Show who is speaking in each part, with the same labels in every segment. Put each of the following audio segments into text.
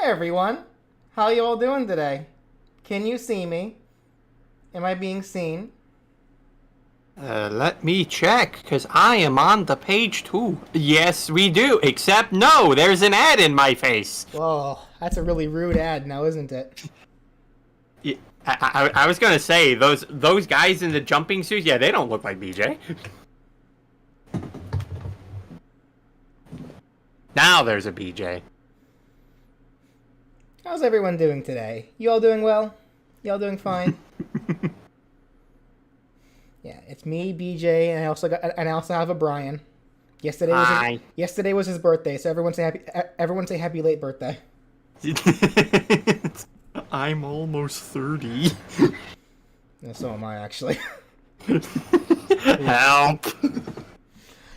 Speaker 1: everyone. How you all doing today? Can you see me? Am I being seen?
Speaker 2: Let me check, because I am on the page too. Yes, we do, except no, there's an ad in my face.
Speaker 1: Whoa, that's a really rude ad now, isn't it?
Speaker 2: Yeah, I was gonna say, those guys in the jumping suits, yeah, they don't look like BJ. Now there's a BJ.
Speaker 1: How's everyone doing today? You all doing well? You all doing fine? Yeah, it's me, BJ, and I also have a Brian. Yesterday was his birthday, so everyone say happy late birthday.
Speaker 2: I'm almost 30.
Speaker 1: Yeah, so am I, actually.
Speaker 2: Help.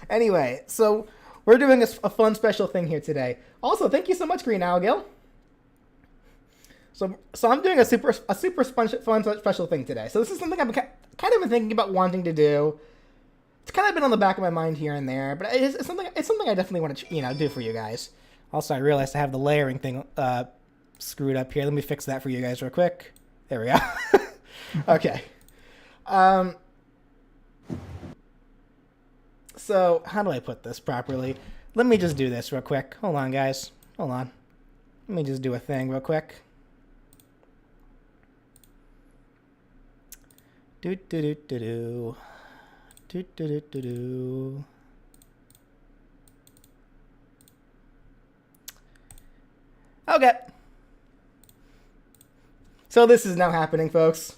Speaker 1: Anyway, so we're doing a fun special thing here today. Also, thank you so much, Green Algil. So I'm doing a super fun special thing today. So this is something I've kind of been thinking about wanting to do. It's kind of been on the back of my mind here and there, but it's something I definitely want to do for you guys. Also, I realized I have the layering thing screwed up here. Let me fix that for you guys real quick. There we go. Okay. So how do I put this properly? Let me just do this real quick. Hold on, guys. Hold on. Let me just do a thing real quick. Do do do do do. Do do do do do. Okay. So this is now happening, folks.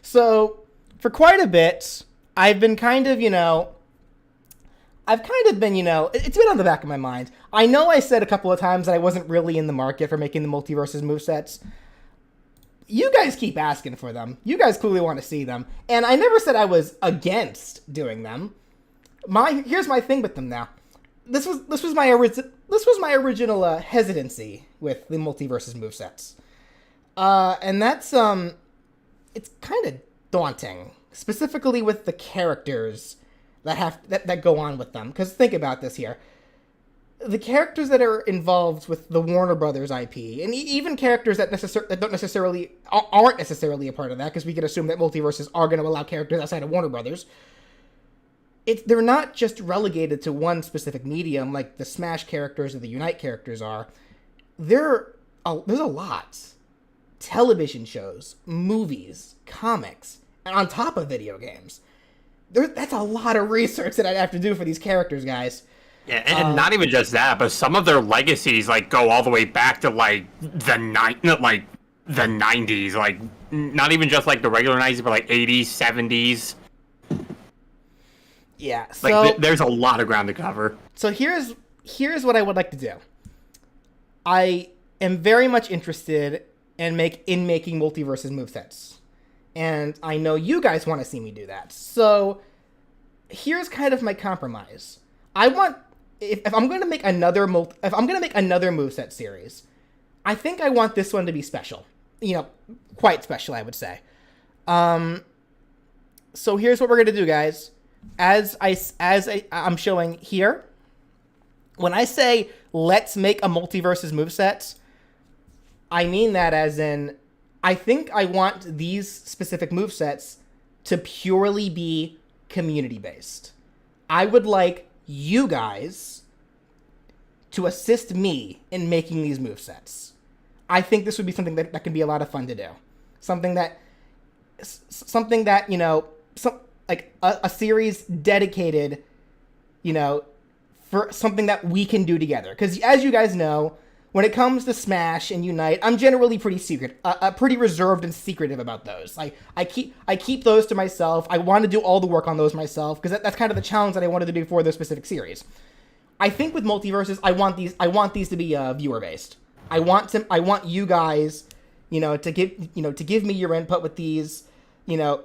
Speaker 1: So, for quite a bit, I've been kind of, it's been on the back of my mind. I know I said a couple of times that I wasn't really in the market for making the Multiversus Movesets. You guys keep asking for them. You guys clearly want to see them. And I never said I was against doing them. Here's my thing with them now. This was my original hesitancy with the Multiversus Movesets. And that's, it's kind of daunting, specifically with the characters that go on with them. Because think about this here. The characters that are involved with the Warner Brothers IP, and even characters that aren't necessarily a part of that, because we can assume that multiverses are going to allow characters outside of Warner Brothers. They're not just relegated to one specific medium like the Smash characters or the Unite characters are. There's a lot. Television shows, movies, comics, and on top of video games. That's a lot of research that I'd have to do for these characters, guys.
Speaker 2: Yeah, and not even just that, but some of their legacies go all the way back to the 90s, not even just the regular 90s, but 80s, 70s.
Speaker 1: Yeah, so
Speaker 2: there's a lot of ground to cover.
Speaker 1: So here's what I would like to do. I am very much interested in making Multiversus Movesets. And I know you guys want to see me do that. So here's kind of my compromise. I want if I'm going to make another moveset series, I think I want this one to be special. Quite special, I would say. So here's what we're going to do, guys. As I'm showing here, when I say let's make a Multiversus Moveset, I mean that as in, I think I want these specific movesets to purely be community-based. I would like you guys to assist me in making these movesets. I think this would be something that can be a lot of fun to do. Something that a series dedicated, for something that we can do together. Because as you guys know, when it comes to Smash and Unite, I'm generally pretty reserved and secretive about those. I keep those to myself. I want to do all the work on those myself because that's kind of the challenge that I wanted to do for those specific series. I think with Multiverses, I want these to be viewer based. I want you guys, to give me your input with these, and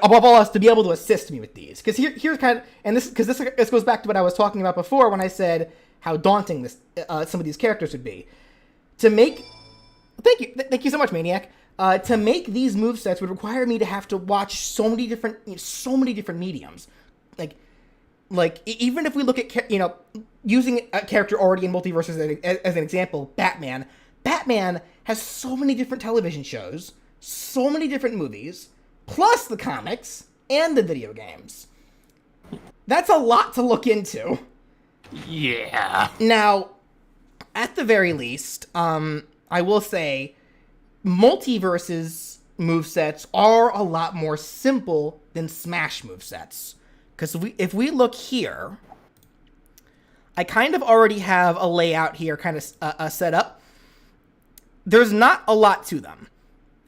Speaker 1: above all else, to be able to assist me with these. Because here's kind of, and this goes back to what I was talking about before when I said how daunting some of these characters would be. Thank you so much, Maniac. To make these movesets would require me to have to watch so many different mediums. Even if we look at, using a character already in Multiversus as an example, Batman. Batman has so many different television shows, so many different movies, plus the comics and the video games. That's a lot to look into.
Speaker 2: Yeah.
Speaker 1: Now, at the very least, I will say, Multiversus movesets are a lot more simple than Smash movesets. Because if we look here, I kind of already have a layout here kind of set up. There's not a lot to them.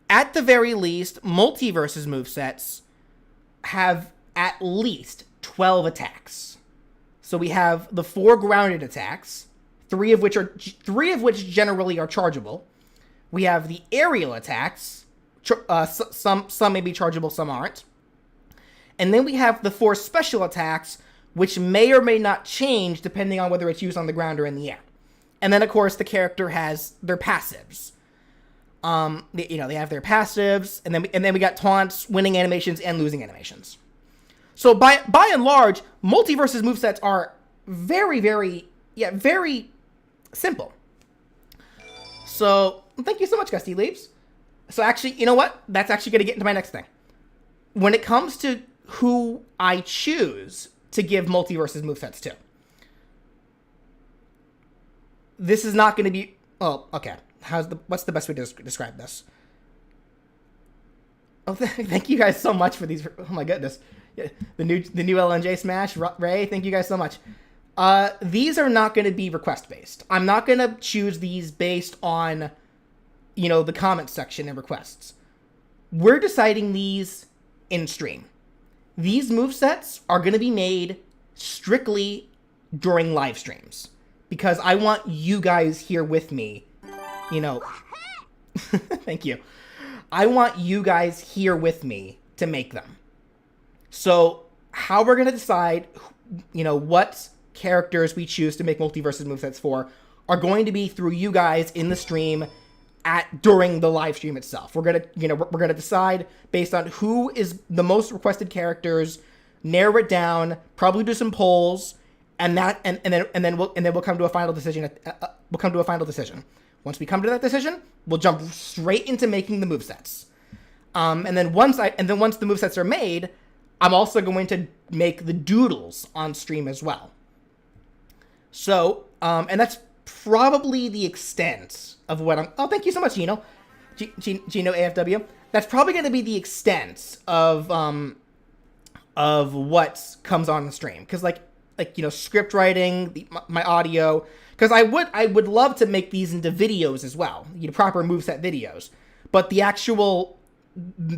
Speaker 1: At the very least, Multiversus movesets have at least 12 attacks. So we have the 4 grounded attacks, three of which generally are chargeable. We have the aerial attacks. Some may be chargeable, some aren't. And then we have the 4 special attacks, which may or may not change depending on whether it's used on the ground or in the air. And then, of course, the character has their passives. They have their passives, and then we got taunts, winning animations, and losing animations. So by and large, Multiversus movesets are very, very simple. So thank you so much, Gusty Leaves. So actually, you know what? That's actually going to get into my next thing. When it comes to who I choose to give Multiversus movesets to, this is not going to be... Oh, okay. What's the best way to describe this? Oh, thank you guys so much for these. Oh my goodness. Yeah, the new LNJ Smash, Ray, thank you guys so much. These are not going to be request-based. I'm not going to choose these based on, the comment section and requests. We're deciding these in stream. These movesets are going to be made strictly during live streams. Because I want you guys here with me, thank you. I want you guys here with me to make them. So how we're going to decide, what characters we choose to make Multiversus movesets for are going to be through you guys in the stream during the live stream itself. We're going to, we're going to decide based on who is the most requested characters, narrow it down, probably do some polls, and then we'll come to a final decision. Once we come to that decision, we'll jump straight into making the movesets. And then once the movesets are made, I'm also going to make the doodles on stream as well. So, and that's probably the extent of what I'm... Oh, thank you so much, Gino. Gino AFW. That's probably going to be the extent of what comes on the stream. Because, script writing, my audio... Because I would love to make these into videos as well, proper moveset videos. But the actual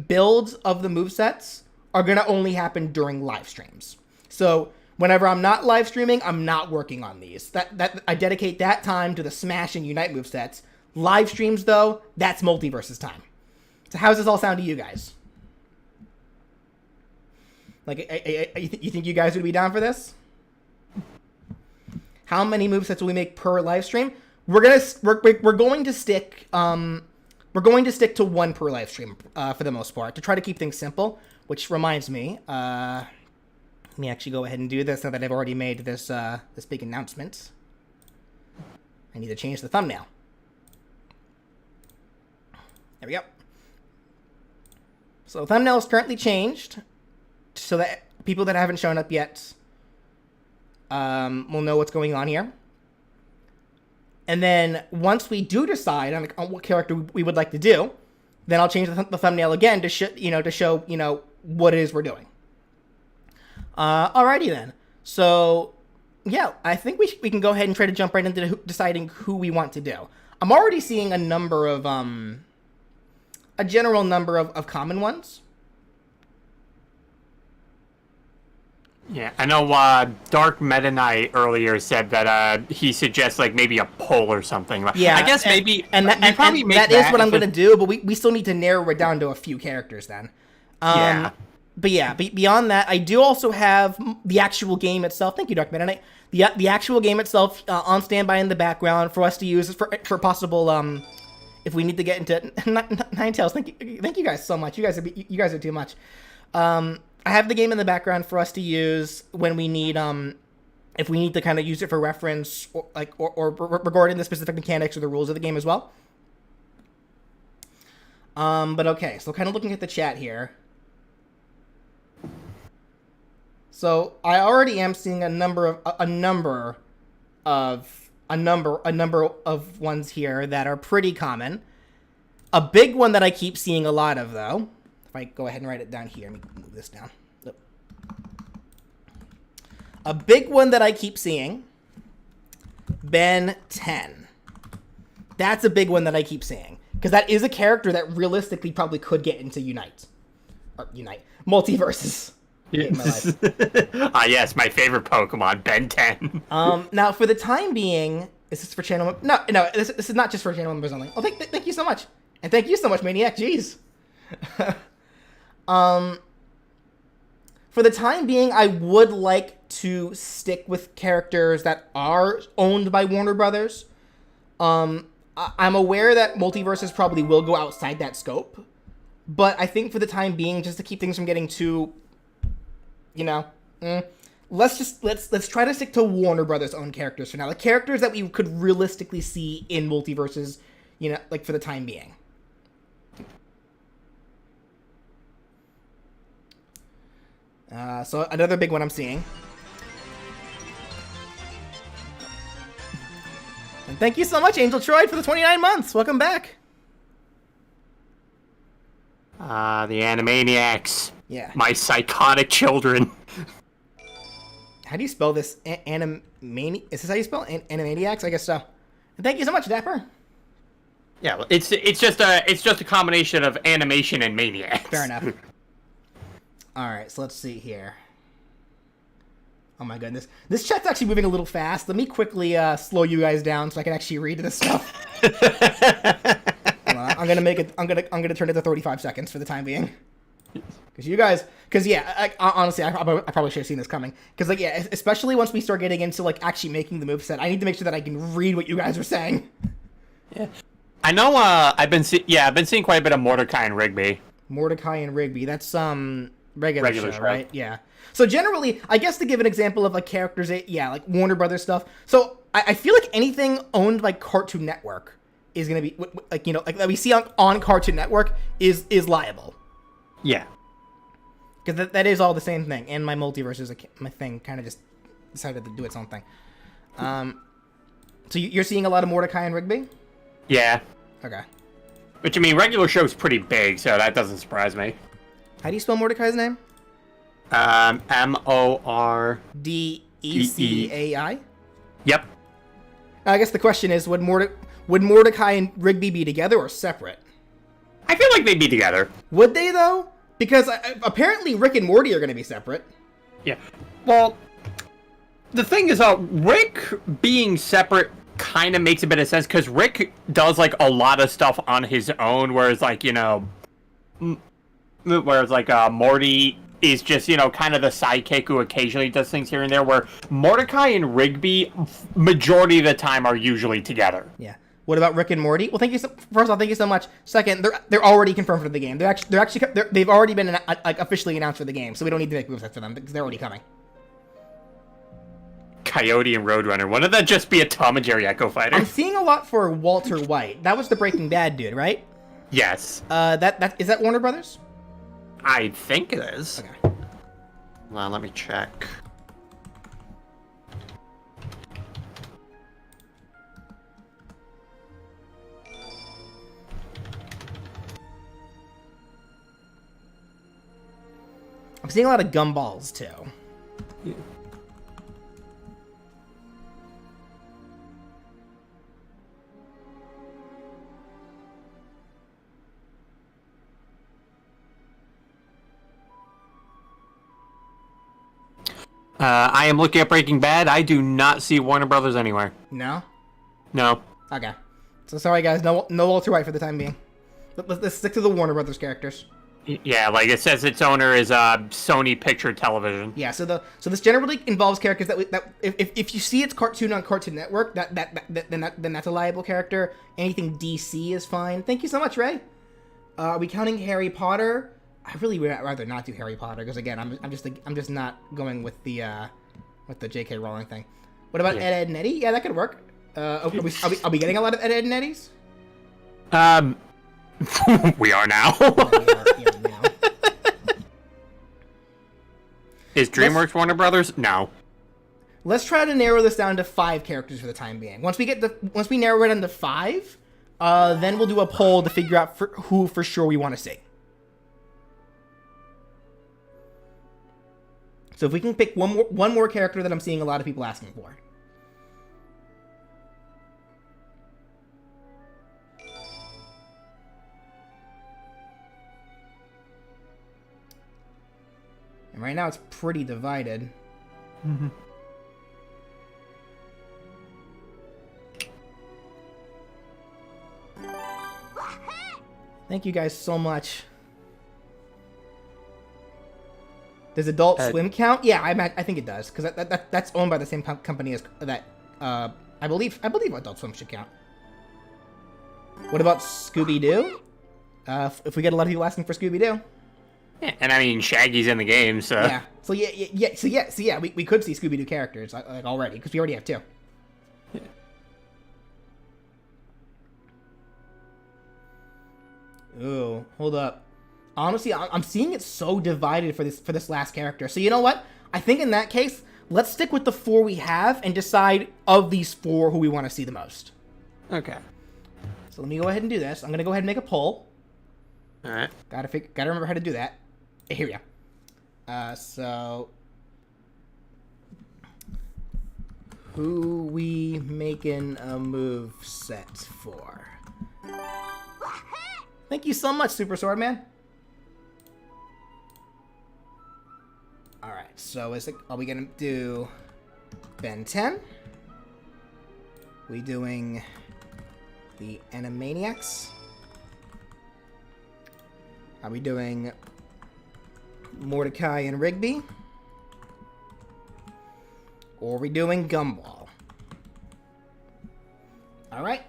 Speaker 1: builds of the movesets are going to only happen during live streams. So whenever I'm not live streaming, I'm not working on these. That I dedicate that time to the Smash and Unite movesets. Live streams, though, that's Multiversus time. So how does this all sound to you guys? You think you guys would be down for this? How many movesets will we make per live stream? We're going to stick to one per live stream for the most part to try to keep things simple. Which reminds me, let me actually go ahead and do this now that I've already made this big announcement. I need to change the thumbnail. There we go. So the thumbnail is currently changed so that people that haven't shown up yet we'll know what's going on here. And then once we do decide on what character we would like to do, then I'll change the thumbnail again to show what it is we're doing. Alrighty then. So yeah, I think we can go ahead and try to jump right into deciding who we want to do. I'm already seeing a general number of common ones.
Speaker 2: Yeah, I know Dark Meta Knight earlier said that he suggests maybe a poll or something.
Speaker 1: Yeah,
Speaker 2: I guess maybe
Speaker 1: that is what I'm going to do, but we still need to narrow it down to a few characters then.
Speaker 2: Yeah.
Speaker 1: But yeah, beyond that, I do also have the actual game itself. Thank you, Dark Meta Knight. The actual game itself on standby in the background for us to use for possible if we need to get into Ninetales, thank you guys so much. You guys are too much. I have the game in the background for us to use when we need if we need to kind of use it for reference or regarding the specific mechanics or the rules of the game as well. But okay, so kind of looking at the chat here. So I already am seeing a number of ones here that are pretty common. A big one that I keep seeing a lot of, though, if I go ahead and write it down here, let me move this down. A big one that I keep seeing, Ben 10. That's a big one that I keep seeing, because that is a character that realistically probably could get into Multiversus.
Speaker 2: Yes. Yes, my favorite Pokemon, Ben 10.
Speaker 1: Now, for the time being, is this for channel? No, this is not just for channel members only. Oh, thank you so much, and thank you so much, Maniac. Jeez. For the time being, I would like to stick with characters that are owned by Warner Brothers. I'm aware that Multiversus probably will go outside that scope, but I think for the time being, just to keep things from getting too, let's try to stick to Warner Brothers' own characters for now, like characters that we could realistically see in Multiverses, for the time being. So another big one I'm seeing. And thank you so much, Angel Troy, for the 29 months. Welcome back.
Speaker 2: The Animaniacs.
Speaker 1: Yeah.
Speaker 2: My psychotic children.
Speaker 1: How do you spell this? Animani? Is this how you spell Animaniacs? I guess so. And thank you so much, Dapper.
Speaker 2: Yeah, it's just a combination of animation and maniacs.
Speaker 1: Fair enough. All right, so let's see here. Oh my goodness, this chat's actually moving a little fast. Let me quickly slow you guys down so I can actually read this stuff. I'm gonna turn it to 35 seconds for the time being. Honestly, I probably should have seen this coming. Because especially once we start getting into actually making the moveset, I need to make sure that I can read what you guys are saying.
Speaker 2: Yeah, I know. I've been seeing quite a bit of Mordechai and Rigby.
Speaker 1: Mordechai and Rigby. That's regular show, right? Yeah. So generally, I guess to give an example of characters, like Warner Brothers stuff. So I feel like anything owned by Cartoon Network is gonna be that we see on Cartoon Network is liable.
Speaker 2: Yeah.
Speaker 1: Because that is all the same thing, and my Multiversus my thing kind of just decided to do its own thing. So you're seeing a lot of Mordecai and Rigby?
Speaker 2: Yeah.
Speaker 1: Okay.
Speaker 2: Which, I mean, regular show's pretty big, so that doesn't surprise me.
Speaker 1: How do you spell Mordecai's name?
Speaker 2: Mordecai.
Speaker 1: Yep. I guess the question is, would Mordecai and Rigby be together or separate?
Speaker 2: I feel like they'd be together.
Speaker 1: Would they, though? Because apparently Rick and Morty are going to be separate.
Speaker 2: Yeah. Well, the thing is, Rick being separate kind of makes a bit of sense, because Rick does, a lot of stuff on his own, whereas, Morty is just, kind of the sidekick who occasionally does things here and there, where Mordecai and Rigby, majority of the time, are usually together.
Speaker 1: Yeah. What about Rick and Morty? Well, first of all, thank you so much. Second, they're already confirmed for the game. They've already been officially announced for the game, so we don't need to make movesets for them because they're already coming.
Speaker 2: Coyote and Roadrunner. Wouldn't that just be a Tom and Jerry Echo Fighter?
Speaker 1: I'm seeing a lot for Walter White. That was the Breaking Bad dude, right?
Speaker 2: Yes.
Speaker 1: That is that Warner Brothers?
Speaker 2: I think it is.
Speaker 1: Okay.
Speaker 2: Well, let me check.
Speaker 1: I'm seeing a lot of gumballs too.
Speaker 2: Yeah. I am looking at Breaking Bad. I do not see Warner Brothers anywhere.
Speaker 1: No?
Speaker 2: No.
Speaker 1: Okay. So sorry guys, no Walter White for the time being. Let's stick to the Warner Brothers characters.
Speaker 2: Yeah, like it says its owner is Sony Picture Television.
Speaker 1: Yeah, so this generally involves characters that if you see it's cartoon on Cartoon Network, then that's a liable character. Anything DC is fine. Thank you so much, Ray. Are we counting Harry Potter? I really would rather not do Harry Potter because again, I'm just not going with the J.K. Rowling thing. What about Ed, and Eddie? Yeah, that could work. Are we getting a lot of Ed, and Eddies?
Speaker 2: We are now.
Speaker 1: We are now.
Speaker 2: Is DreamWorks Warner Brothers? No.
Speaker 1: Let's try to narrow this down to 5 characters for the time being. Once we narrow it down to 5, then we'll do a poll to figure out who for sure we want to see. So if we can pick one more character that I'm seeing a lot of people asking for. And right now it's pretty divided.
Speaker 2: Mm-hmm.
Speaker 1: Thank you guys so much. Does Adult Swim count? Yeah, I think it does because that's owned by the same company as that. I believe Adult Swim should count. What about Scooby Doo? If we get a lot of people asking for Scooby Doo.
Speaker 2: Yeah, and I mean Shaggy's in the game, so
Speaker 1: yeah. So yeah. We could see Scooby Doo characters like already because we already have 2.
Speaker 2: Yeah.
Speaker 1: Ooh, hold up. Honestly, I'm seeing it so divided for this last character. So you know what? I think in that case, let's stick with the 4 we have and decide of these 4 who we want to see the most.
Speaker 2: Okay.
Speaker 1: So let me go ahead and do this. I'm gonna go ahead and make a poll.
Speaker 2: All right.
Speaker 1: Gotta remember how to do that. Here we go. So who we making a move set for? Thank you so much, Super Sword Man. All right. So are we gonna do Ben 10? We doing the Animaniacs? Are we doing Mordechai and Rigby? Or are we doing Gumball? Alright.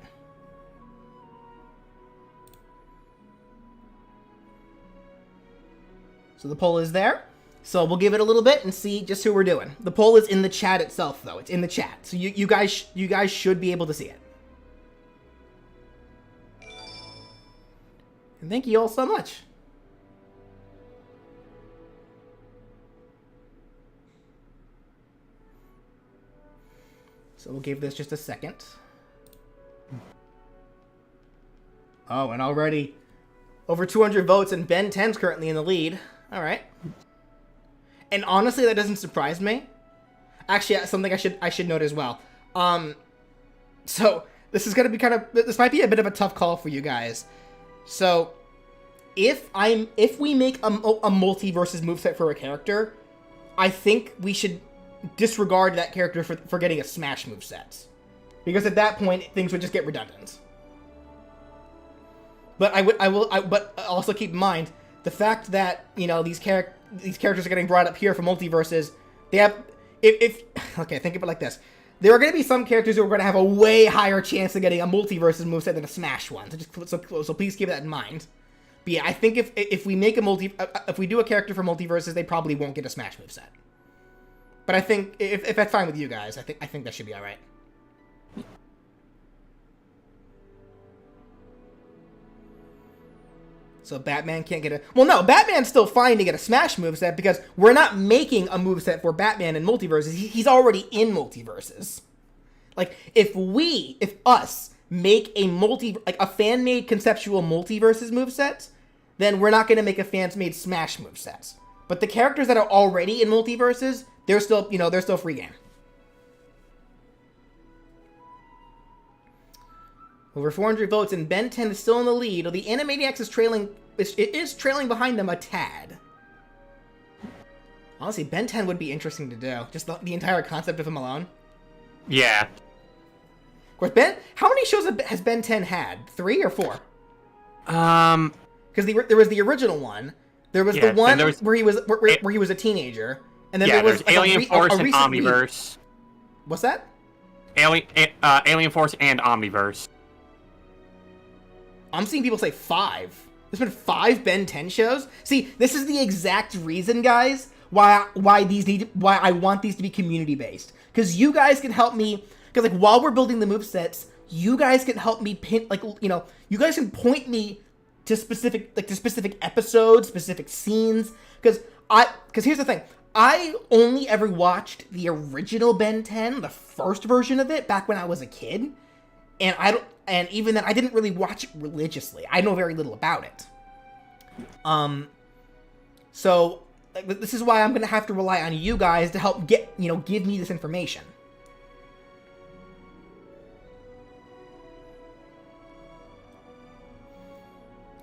Speaker 1: So the poll is there. So we'll give it a little bit and see just who we're doing. The poll is in the chat itself, though. It's in the chat. So you guys should be able to see it. And thank you all so much. So we'll give this just a second. Oh, and already over 200 votes, and Ben 10's currently in the lead. All right. And honestly, that doesn't surprise me. Actually, something I should note as well. So this is gonna be this might be a bit of a tough call for you guys. So if we make a Multiversus moveset for a character, I think we should disregard that character for getting a Smash moveset, because at that point things would just get redundant. But but also keep in mind the fact that these characters are getting brought up here for multiverses. They have okay, think of it like this: there are going to be some characters who are going to have a way higher chance of getting a Multiversus moveset than a Smash one. So please keep that in mind. But yeah, I think if we make if we do a character for multiverses, they probably won't get a Smash moveset. But I think if that's fine with you guys, I think that should be all right. So Batman can't get a... Well, no, Batman's still fine to get a Smash moveset because we're not making a moveset for Batman in multiverses. He's already in multiverses. Like, if us make a fan-made conceptual multiverses moveset, then we're not going to make a fan-made Smash moveset. But the characters that are already in multiverses, they're still free game. Over 400 votes, and Ben 10 is still in the lead. The Animaniacs is trailing. It is trailing behind them a tad. Honestly, Ben 10 would be interesting to do. Just the entire concept of him alone.
Speaker 2: Yeah.
Speaker 1: Of course, how many shows has Ben 10 had? 3 or 4? Because there was the original one. There was the one where he was where he was a teenager, and then there was like
Speaker 2: Alien Force and
Speaker 1: recent
Speaker 2: Omniverse.
Speaker 1: What's that?
Speaker 2: Alien Force and Omniverse.
Speaker 1: I'm seeing people say 5. There's been 5 Ben 10 shows. See, this is the exact reason, guys, why I want these to be community based. Because you guys can help me. Because like while we're building the movesets, you guys can help me pin, like, you know, you guys can point me to specific episodes, specific scenes. Because here's the thing. I only ever watched the original Ben 10, the first version of it, back when I was a kid. And even then, I didn't really watch it religiously. I know very little about it. So this is why I'm gonna have to rely on you guys to help give me this information.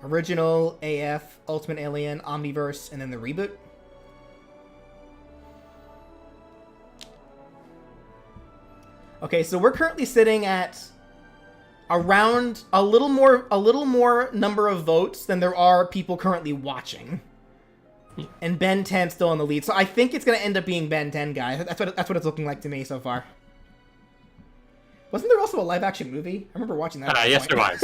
Speaker 1: Original, AF, Ultimate Alien, Omniverse, and then the reboot. Okay, so we're currently sitting at around a little more number of votes than there are people currently watching. And Ben 10 still in the lead. So I think it's going to end up being Ben 10, guys. That's what it's looking like to me so far. Wasn't there also a live action movie? I remember watching that.
Speaker 2: Yes, there was.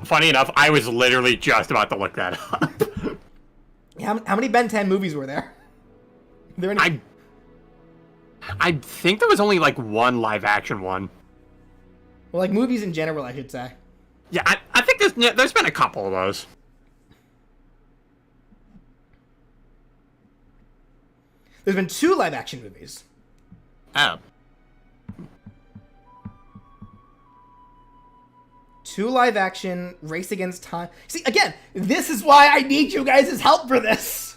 Speaker 2: Funny enough, I was literally just about to look that up.
Speaker 1: How many Ben 10 movies were there? Are there any?
Speaker 2: I think there was only like one live action one.
Speaker 1: Well, like movies in general, I should say.
Speaker 2: Yeah, I think there's been a couple of those.
Speaker 1: There's been 2 live action movies.
Speaker 2: Oh.
Speaker 1: 2 live action, Race Against Time. See, again, this is why I need you guys' help for this.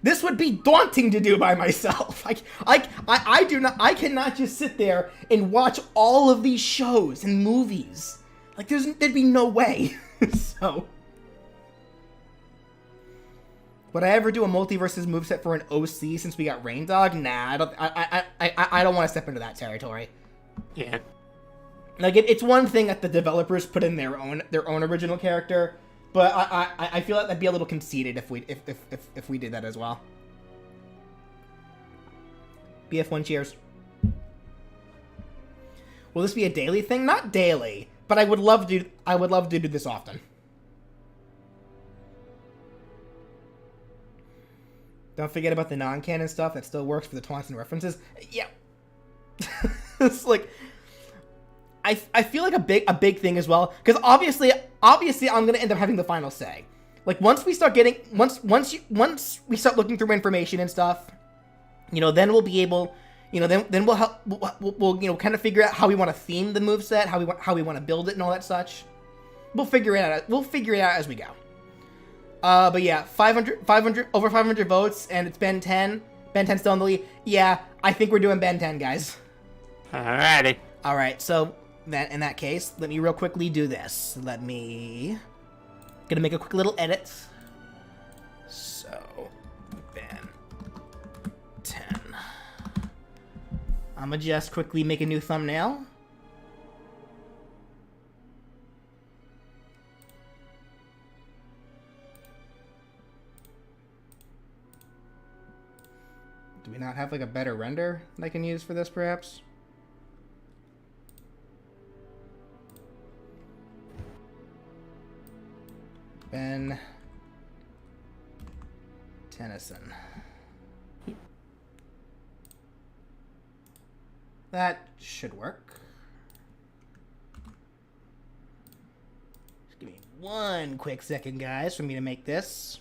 Speaker 1: This would be daunting to do by myself. I cannot just sit there and watch all of these shows and movies. Like, there'd be no way. So, would I ever do a Multiversus Moveset for an OC since we got Rain Dog? Nah, I don't want to step into that territory.
Speaker 2: Yeah.
Speaker 1: Like, it's one thing that the developers put in their own original character, but I feel like that'd be a little conceited if we did that as well. BF1 cheers. Will this be a daily thing? Not daily, but I would love to do this often. Don't forget about the non-canon stuff that still works for the taunts and references. Yeah. It's like, I feel like a big thing as well, because obviously I'm gonna end up having the final say. Like once we start we start looking through information and stuff, then we'll be able, then we'll kind of figure out how we want to theme the moveset, how we want to build it and all that such. We'll figure it out. We'll figure it out as we go. But yeah, 500 over 500 votes, and it's Ben 10. Ben 10 still in the lead. Yeah, I think we're doing Ben 10, guys.
Speaker 2: Alrighty.
Speaker 1: All right, so in that case, let me real quickly do this. Gonna make a quick little edit. So, Ben 10. I'm gonna just quickly make a new thumbnail. Do we not have like a better render that I can use for this, perhaps? Ben Tennyson. That should work. Just give me one quick second, guys, for me to make this.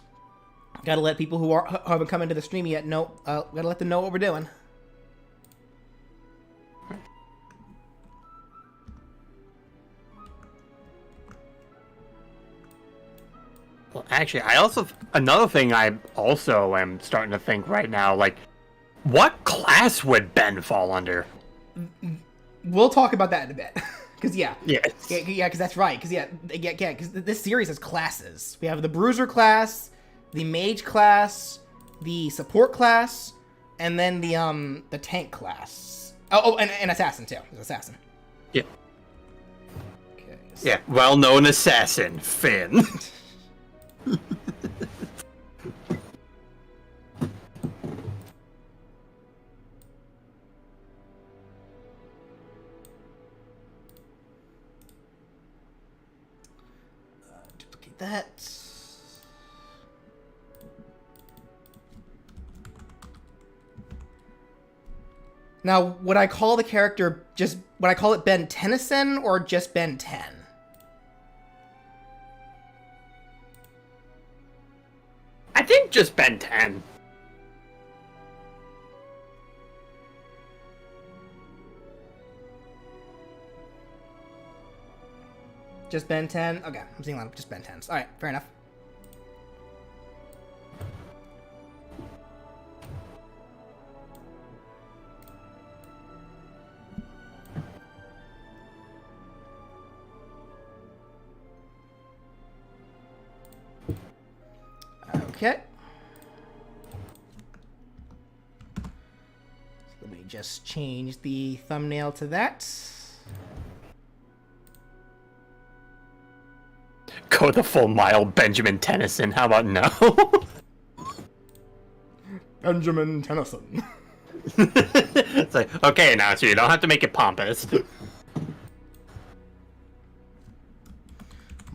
Speaker 1: Gotta let people who haven't come into the stream yet know. Gotta let them know what we're doing.
Speaker 2: Well, actually, another thing I also am starting to think right now, like, what class would Ben fall under?
Speaker 1: We'll talk about that in a bit. Because, yeah, because that's right. Because, because this series has classes. We have the Bruiser class, the Mage class, the Support class, and then the Tank class. Oh, and Assassin, too. There's Assassin.
Speaker 2: Yeah.
Speaker 1: Okay,
Speaker 2: Yeah, well-known assassin, Finn.
Speaker 1: Duplicate that. Now, would I call the character would I call it Ben Tennyson or just Ben 10?
Speaker 2: I think just Ben 10.
Speaker 1: Just Ben 10? Okay, I'm seeing a lot of just Ben 10s. Alright, fair enough. Okay. Let me just change the thumbnail to that.
Speaker 2: Go the full mile, Benjamin Tennyson. How about no?
Speaker 1: Benjamin Tennyson.
Speaker 2: It's like, okay, now, so you don't have to make it pompous.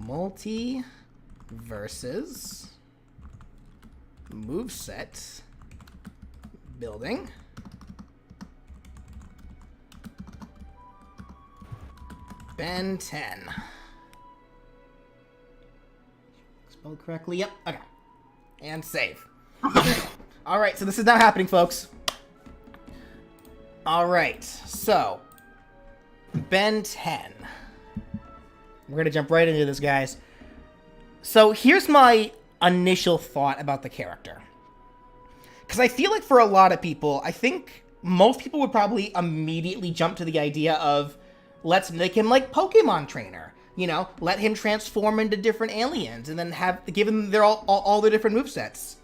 Speaker 1: Multiversus Moveset building. Ben 10. Spelled correctly. Yep. Okay. And save. Alright, so this is now happening, folks. Alright, so Ben 10. We're gonna jump right into this, guys. So here's my initial thought about the character. Because I feel like for a lot of people, I think most people would probably immediately jump to the idea of, let's make him like Pokemon Trainer. You know, let him transform into different aliens and then give them their all their different movesets.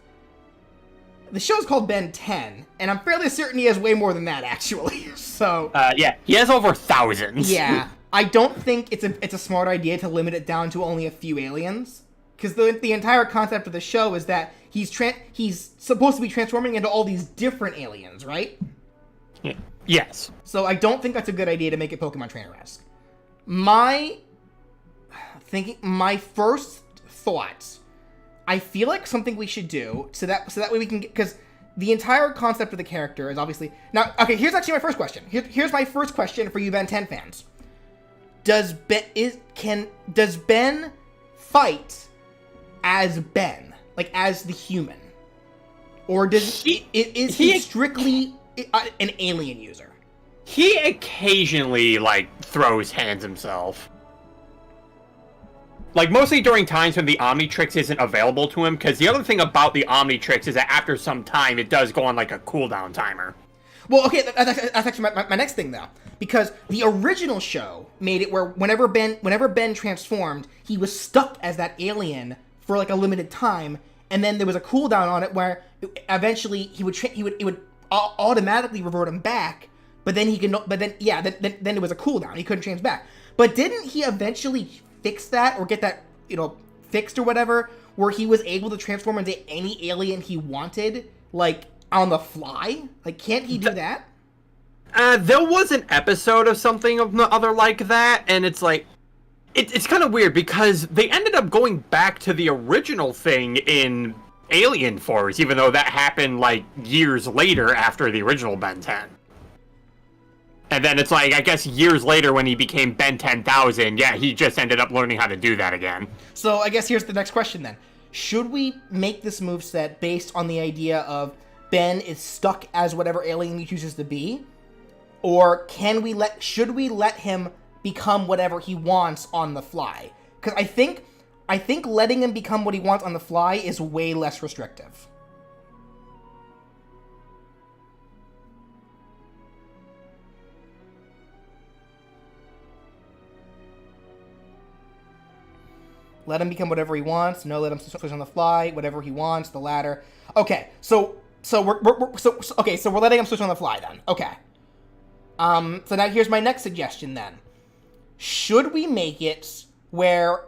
Speaker 1: The show's called Ben 10, and I'm fairly certain he has way more than that, actually. So
Speaker 2: yeah, he has over thousands.
Speaker 1: Yeah, I don't think it's a smart idea to limit it down to only a few aliens, because the entire concept of the show is that he's supposed to be transforming into all these different aliens, right?
Speaker 2: Yeah. Yes.
Speaker 1: So I don't think that's a good idea to make it Pokemon Trainer-esque. My first thoughts, I feel like something we should do so that way we can get, because the entire concept of the character is obviously now. Okay, here's actually my first question. Here's my first question for you Ben 10 fans. Does Ben fight as Ben, like as the human, or is he strictly an alien user?
Speaker 2: He occasionally throws hands himself. Mostly during times when the Omnitrix isn't available to him, because the other thing about the Omnitrix is that after some time, it does go on a cooldown timer.
Speaker 1: Well, okay, that's actually my next thing, though. Because the original show made it where whenever Ben transformed, he was stuck as that alien for a limited time, and then there was a cooldown on it where eventually it would automatically revert him back, but then then there was a cooldown. He couldn't change back. But didn't he eventually fix that or get that, fixed or whatever, where he was able to transform into any alien he wanted, on the fly? Can't he do that?
Speaker 2: There was an episode of something of the other like that, and it's it's kind of weird because they ended up going back to the original thing in Alien Force, even though that happened years later after the original Ben 10. And then it's I guess years later when he became Ben 10,000, yeah, he just ended up learning how to do that again.
Speaker 1: So I guess here's the next question then. Should we make this moveset based on the idea of Ben is stuck as whatever alien he chooses to be? Or should we let him become whatever he wants on the fly? Because I think letting him become what he wants on the fly is way less restrictive. Let him become whatever he wants. No, let him switch on the fly. Whatever he wants. The latter. Okay, so we're letting him switch on the fly then. Okay. So now here's my next suggestion then. Should we make it where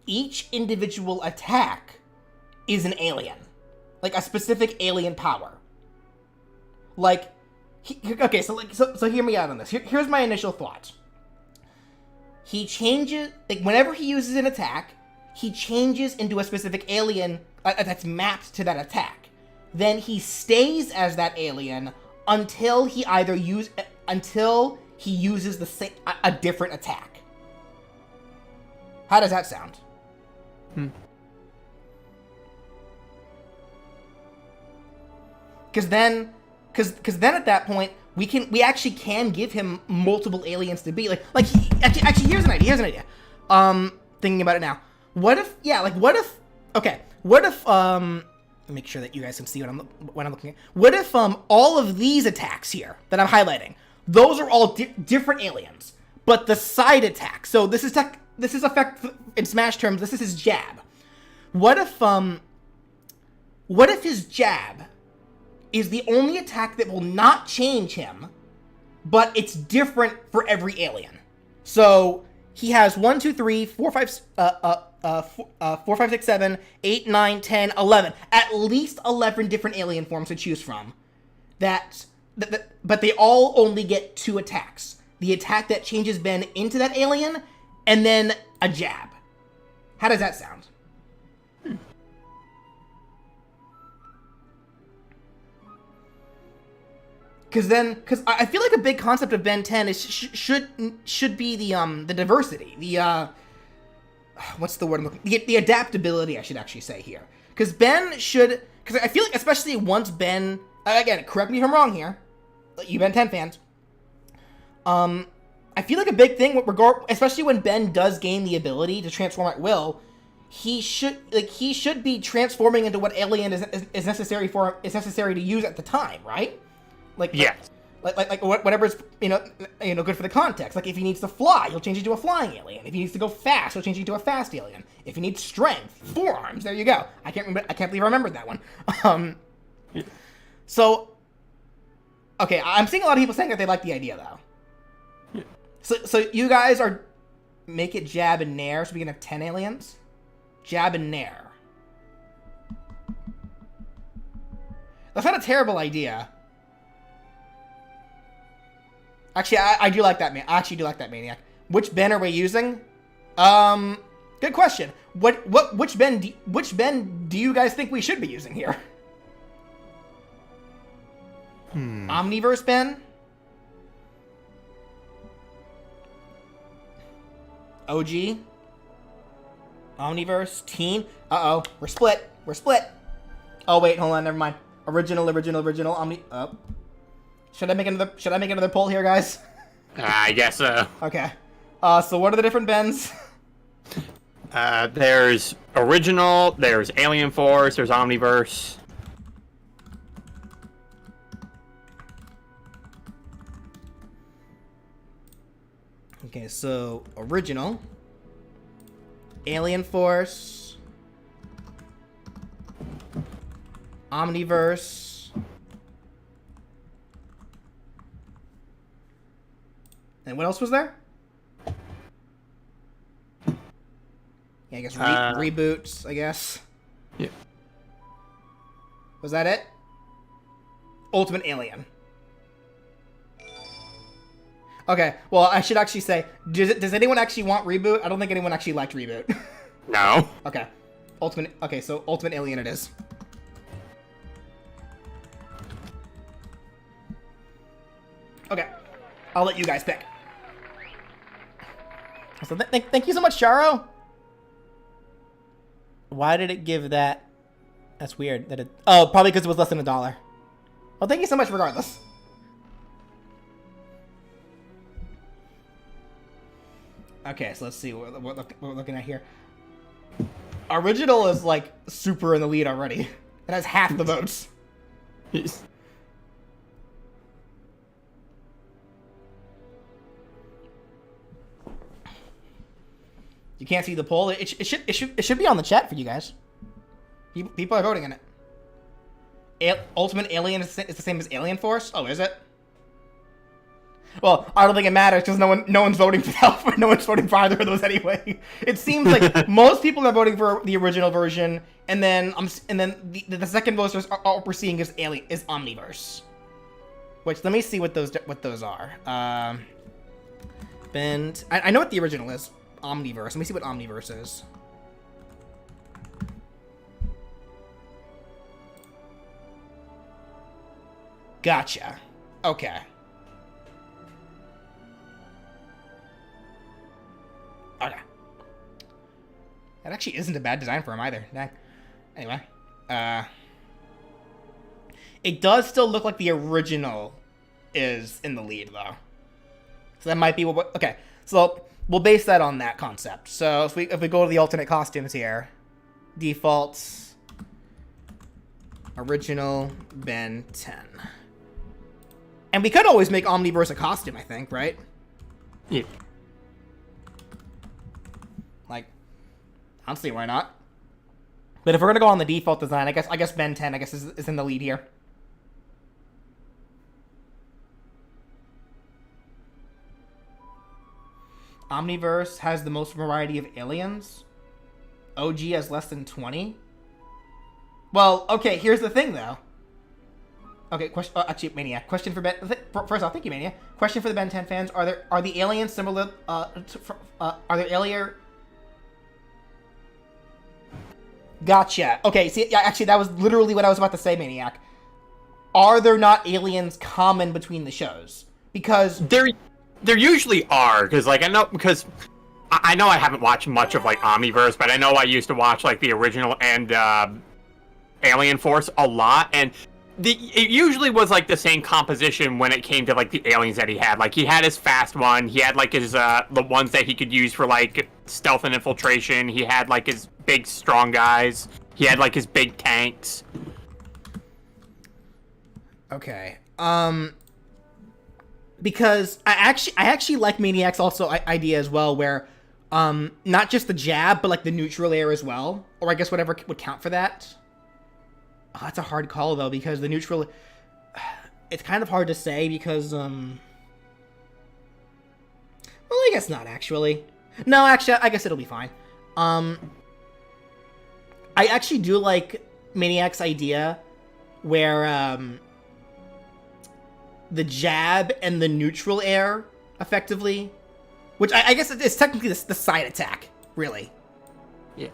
Speaker 1: each individual attack is an alien. Like, a specific alien power. Like, okay, so hear me out on this. Here's my initial thought. He changes, like, whenever he uses an attack, he changes into a specific alien that's mapped to that attack. Then he stays as that alien until he uses a different attack. How does that sound? Because then at that point we actually can give him multiple aliens to be actually here's an idea. Thinking about it now. What if make sure that you guys can see what I'm looking at. What if all of these attacks here that I'm highlighting, those are all different aliens, but the side attack. So this is effect in Smash terms. This is his jab. What if his jab is the only attack that will not change him, but it's different for every alien? So he has 1, 2, 3, 4, 5, 4, 5, 6, 7, 8, 9, 10, 11. At least 11 different alien forms to choose from. But they all only get 2 attacks. The attack that changes Ben into that alien, and then a jab. How does that sound? Because I feel like a big concept of Ben 10 is should be the diversity, what's the word I'm looking? The adaptability, I should actually say here. Because I feel like especially once Ben, again, correct me if I'm wrong here, you Ben 10 fans, I feel like a big thing, especially when Ben does gain the ability to transform at will, he should be transforming into what alien is necessary to use at the time, right?
Speaker 2: Yes.
Speaker 1: Like whatever's good for the context. Like if he needs to fly, he'll change into a flying alien. If he needs to go fast, he'll change into a fast alien. If he needs strength, 4 arms. There you go. I can't believe I remembered that one. So, okay, I'm seeing a lot of people saying that they like the idea though. So you guys are make it jab and nair, so we can have 10 aliens. Jab and nair. That's not a terrible idea. Actually, I do like that, man. I actually do like that, Maniac. Which Ben are we using? Good question. Which Ben do you guys think we should be using here? Omniverse Ben? OG? Omniverse? Teen? Uh-oh. We're split. Oh, wait, hold on. Never mind. Original, Omni... Oh. Should I make another poll here, guys?
Speaker 2: I guess so.
Speaker 1: Okay. So what are the different Bens?
Speaker 2: There's original, there's Alien Force, there's Omniverse.
Speaker 1: Okay, so original, Alien Force, Omniverse, and what else was there? Yeah, I guess reboots, I guess.
Speaker 2: Yeah.
Speaker 1: Was that it? Ultimate Alien. Okay, well, I should actually say, does anyone actually want Reboot? I don't think anyone actually liked Reboot.
Speaker 2: No.
Speaker 1: Okay. So Ultimate Alien it is. Okay. I'll let you guys pick. So thank you so much, Charo. Why did it give that? That's weird. Probably because it was less than $1. Well, thank you so much regardless. Okay, so let's see what we're looking at here. Original is like super in the lead already. It has half the votes. You can't see the poll. It should be on the chat for you guys. People are voting in it. Ultimate Alien is the same as Alien Force? Oh, is it? Well, I don't think it matters because no one's voting for that. No one's voting for either of those anyway. It seems like most people are voting for the original version, and then the second voters are all we're seeing is Omniverse. Which let me see what those are. I know what the original is. Omniverse. Let me see what Omniverse is. Gotcha. Okay. Okay. That actually isn't a bad design for him either. Anyway. It does still look like the original is in the lead, though. So that might be what... Okay. So we'll base that on that concept. So if we go to the alternate costumes here. Defaults. Original Ben 10. And we could always make Omniverse a costume, I think, right?
Speaker 2: Yeah.
Speaker 1: Like, I don't see why not. But if we're gonna go on the default design, I guess Ben 10, is in the lead here. Omniverse has the most variety of aliens. OG has less than 20. Well, okay, here's the thing, though. Okay, question. Actually, Maniac. Question for Ben. First off, thank you, Maniac. Question for the Ben 10 fans: Are the aliens similar? Are there alien? Gotcha. Okay. See, yeah, actually, that was literally what I was about to say, Maniac. Are there not aliens common between the shows? Because
Speaker 2: there usually are. Because I know I haven't watched much of Omniverse, but I know I used to watch the original and Alien Force a lot, and. It usually was the same composition when it came to the aliens that he had. He had his fast one. He had his the ones that he could use for stealth and infiltration. He had his big strong guys. He had his big tanks.
Speaker 1: Okay. Because I actually like Maniac's also idea as well, where not just the jab but the neutral air as well, or I guess whatever would count for that. Oh, that's a hard call, though, because the neutral... It's kind of hard to say, because, Well, I guess not, actually. No, actually, I guess it'll be fine. I actually do like Maniac's idea, where, the jab and the neutral air, effectively... Which, I guess it's technically the side attack, really.
Speaker 2: Yeah.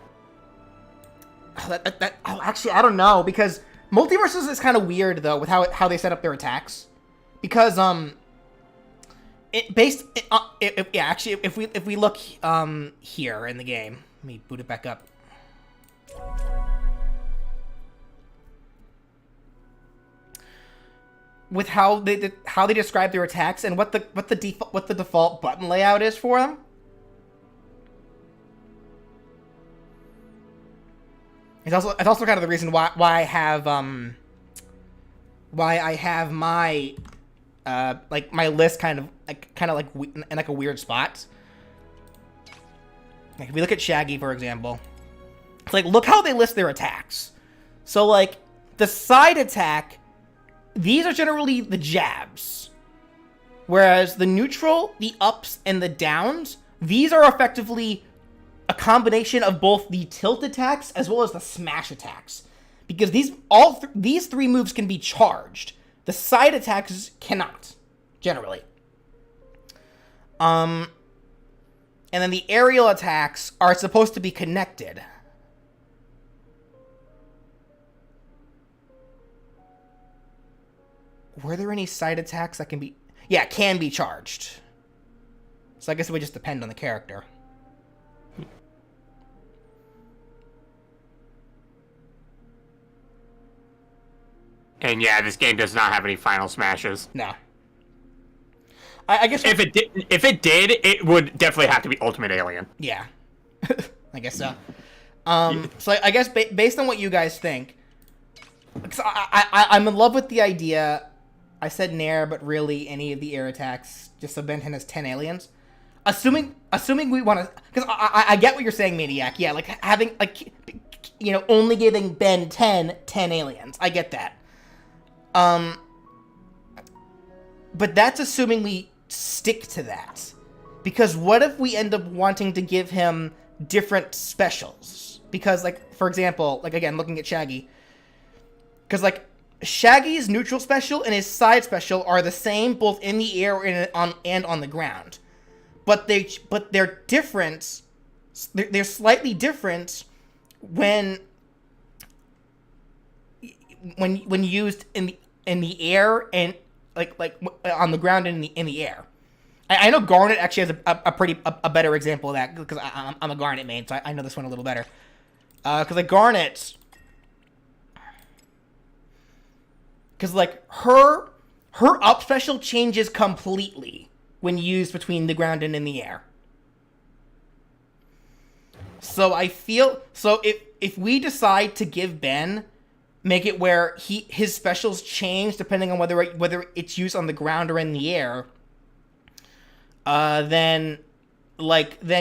Speaker 1: Actually, I don't know, because Multiversus is kind of weird, though, with how they set up their attacks. Because, if we look, here in the game, let me boot it back up. With how they describe their attacks and what the default button layout is for them. It's also kind of the reason why I have my my list kind of in a weird spot. If we look at Shaggy, for example, it's look how they list their attacks. So the side attack, these are generally the jabs, whereas the neutral, the ups, and the downs, these are effectively a combination of both the tilt attacks as well as the smash attacks, because these three moves can be charged. The side attacks cannot, generally. And then the aerial attacks are supposed to be connected. Were there any side attacks that can be... Yeah, can be charged. So I guess it would just depend on the character.
Speaker 2: And yeah, this game does not have any final smashes.
Speaker 1: No. I guess
Speaker 2: if it did, it would definitely have to be Ultimate Alien.
Speaker 1: Yeah, I guess so. So I guess based on what you guys think, because I'm in love with the idea. I said Nair, but really any of the air attacks, just so Ben 10 has 10 aliens. Assuming we want to, because I get what you're saying, Maniac. Yeah, having only giving Ben 10 aliens. I get that. But that's assuming we stick to that. Because what if we end up wanting to give him different specials? Because, like, for example, like, again, looking at Shaggy. Because, like, Shaggy's neutral special and his side special are the same both in the air and on the ground. But they're different. They're slightly different when used in the air and like on the ground and in the air. I know Garnet actually has a better example of that because I'm a Garnet main, so I know this one a little better. Because like Garnet, because like her up special changes completely when used between the ground and in the air. So I feel if we decide to give Ben, make it where his specials change depending on whether it's used on the ground or in the air. Then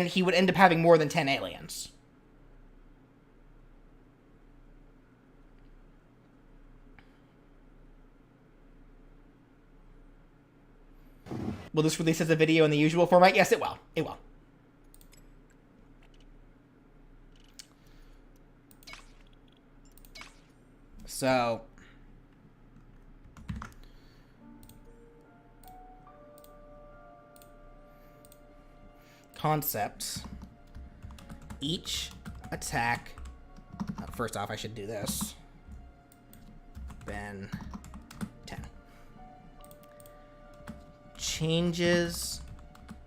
Speaker 1: he would end up having more than 10 aliens. Will this release as a video in the usual format? Yes, it will. It will. So, concepts. Each attack. First off, I should do this. Ben 10. Changes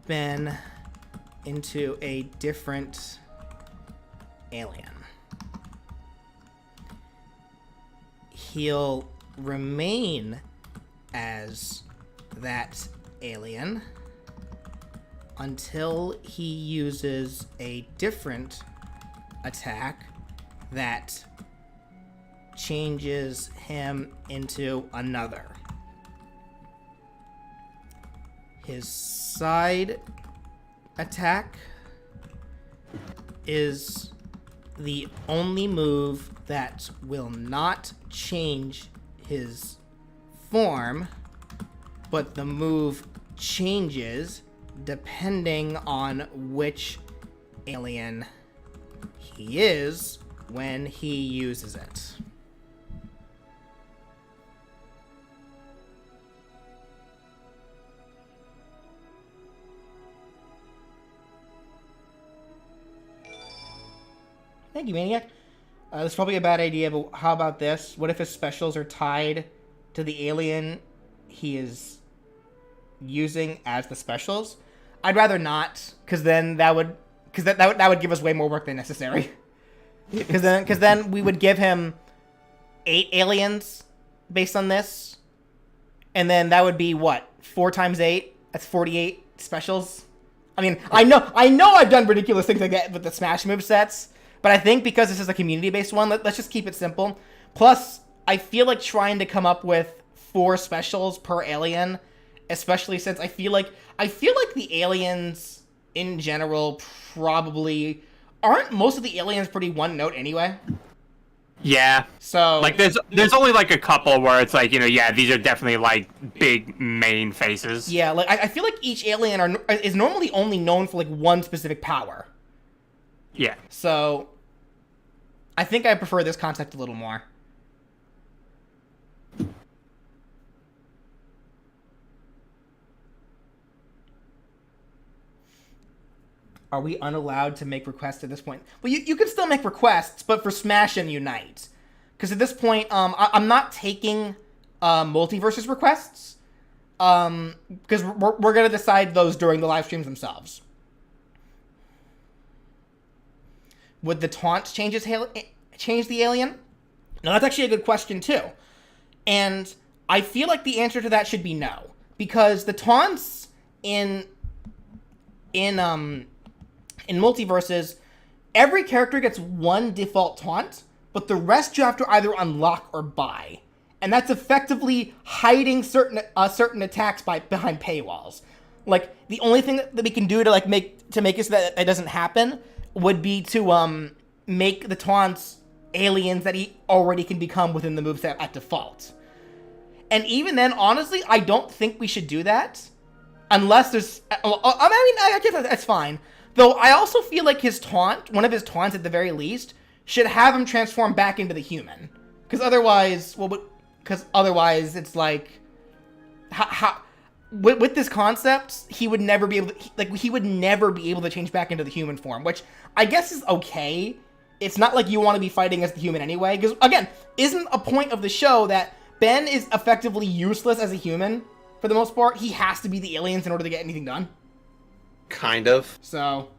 Speaker 1: Ben into a different alien. He'll remain as that alien until he uses a different attack that changes him into another. His side attack is the only move that will not change his form, but the move changes depending on which alien he is when he uses it. Thank you, Maniac. This is probably a bad idea, but how about this? What if his specials are tied to the alien he is using as the specials? I'd rather not, because then that would give us way more work than necessary. Because then we would give him 8 aliens based on this, and then that would be what, 4 times 8? That's 48 specials. I mean, I know I've done ridiculous things like that with the Smash movesets. But I think because this is a community-based one, let's just keep it simple. Plus, I feel like trying to come up with 4 specials per alien, especially since I feel like the aliens in general probably aren't most of the aliens pretty one note anyway.
Speaker 2: Yeah.
Speaker 1: So
Speaker 2: like there's only like a couple where it's like, yeah, these are definitely like big main faces.
Speaker 1: Yeah, like I feel like each alien is normally only known for like one specific power.
Speaker 2: Yeah.
Speaker 1: So, I think I prefer this concept a little more. Are we unallowed to make requests at this point? Well, you can still make requests, but for Smash and Unite. Because at this point, I'm not taking Multiversus requests. Because we're going to decide those during the live streams themselves. Would the taunts change the alien? Now, that's actually a good question, too. And I feel like the answer to that should be no. Because the taunts in Multiverses, every character gets one default taunt, but the rest you have to either unlock or buy. And that's effectively hiding certain attacks behind paywalls. Like, the only thing that we can do to make it so that doesn't happen would be to make the taunts aliens that he already can become within the moveset at default. And even then, honestly, I don't think we should do that. Unless there's... I guess that's fine. Though I also feel like his taunt, one of his taunts at the very least, should have him transform back into the human. Because otherwise, it's like... With this concept, he would never be able to... he would never be able to change back into the human form, which I guess is okay. It's not like you want to be fighting as the human anyway. Because, again, isn't a point of the show that Ben is effectively useless as a human? For the most part, he has to be the aliens in order to get anything done.
Speaker 2: Kind of.
Speaker 1: So...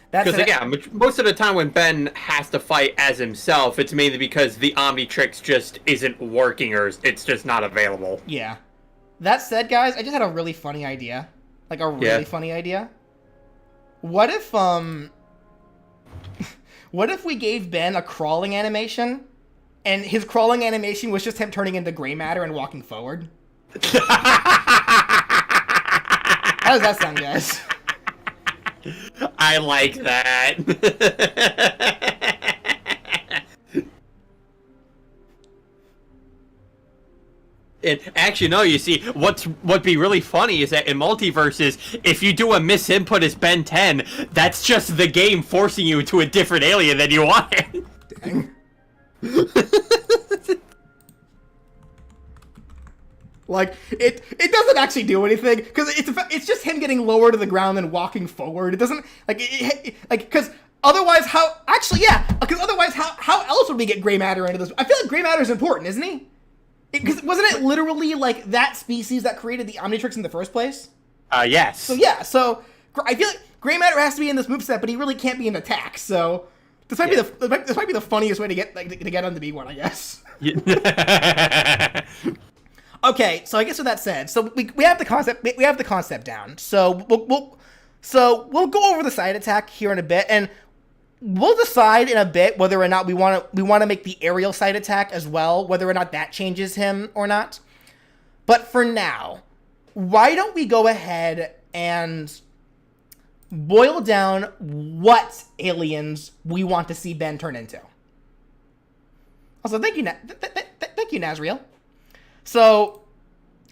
Speaker 2: Because, again, most of the time when Ben has to fight as himself, it's mainly because the Omnitrix just isn't working or it's just not available.
Speaker 1: Yeah. That said, guys, I just had a really funny idea. Like, a really funny idea. What if, what if we gave Ben a crawling animation, and his crawling animation was just him turning into gray matter and walking forward? How does that sound, guys?
Speaker 2: I like that. And actually, no, you see, what'd be really funny is that in Multiverses, if you do a misinput as Ben 10, that's just the game forcing you to a different alien than you wanted.
Speaker 1: Dang. Like, it doesn't actually do anything, because it's just him getting lower to the ground and walking forward. It doesn't, because otherwise how else would we get gray matter into this? I feel like gray matter is important, isn't he? Because wasn't it literally, like, that species that created the Omnitrix in the first place?
Speaker 2: Yes.
Speaker 1: So I feel like gray matter has to be in this moveset, but he really can't be in attack, so this might be the funniest way to get on the B1, I guess. Okay, so I guess with that said, so we have the concept down. So we'll go over the side attack here in a bit, and we'll decide in a bit whether or not we want to make the aerial side attack as well, whether or not that changes him or not. But for now, why don't we go ahead and boil down what aliens we want to see Ben turn into. Also, thank you, Nazriel. So,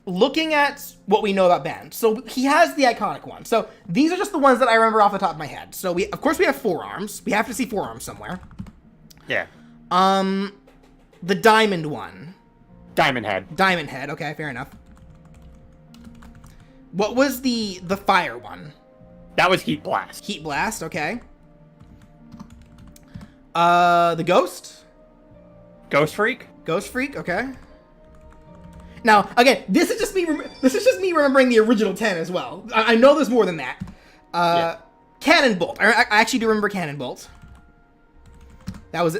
Speaker 1: looking at what we know about Ben. So, he has the iconic one. So, these are just the ones that I remember off the top of my head. So, of course, we have forearms. We have to see forearms somewhere.
Speaker 2: Yeah.
Speaker 1: The diamond one.
Speaker 2: Diamond head.
Speaker 1: Diamond head. Okay, fair enough. What was the fire one?
Speaker 2: That was Heat Blast.
Speaker 1: Heat Blast, okay. The ghost?
Speaker 2: Ghost Freak?
Speaker 1: Ghost Freak, okay. Now, again, this is just me remembering the original 10 as well. I know there's more than that. Cannonball. I actually do remember Cannonball. That was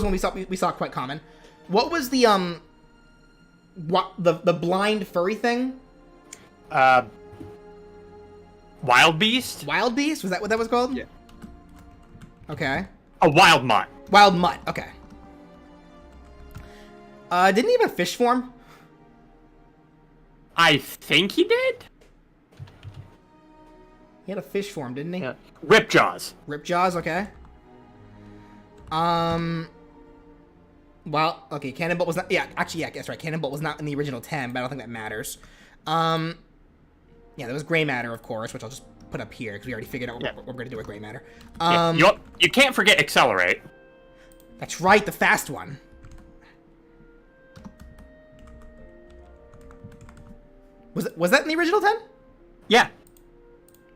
Speaker 1: when we saw it quite common. What was the blind furry thing?
Speaker 2: Wild Beast?
Speaker 1: Wild Beast? Was that what that was called?
Speaker 2: Yeah.
Speaker 1: Okay.
Speaker 2: A Wild Mutt.
Speaker 1: Wild Mutt, okay. Didn't he have a fish form?
Speaker 2: I think he did?
Speaker 1: He had a fish form, didn't he?
Speaker 2: Yeah. Ripjaws.
Speaker 1: Ripjaws, okay. Well, okay, Cannonball was not... Yeah, actually, yeah, that's right. Cannonball was not in the original 10, but I don't think that matters. Yeah, there was gray matter, of course, which I'll just put up here, because we already figured out what we're going to do with gray matter.
Speaker 2: You can't forget Accelerate.
Speaker 1: That's right, the fast one. Was that in the original 10?
Speaker 2: Yeah.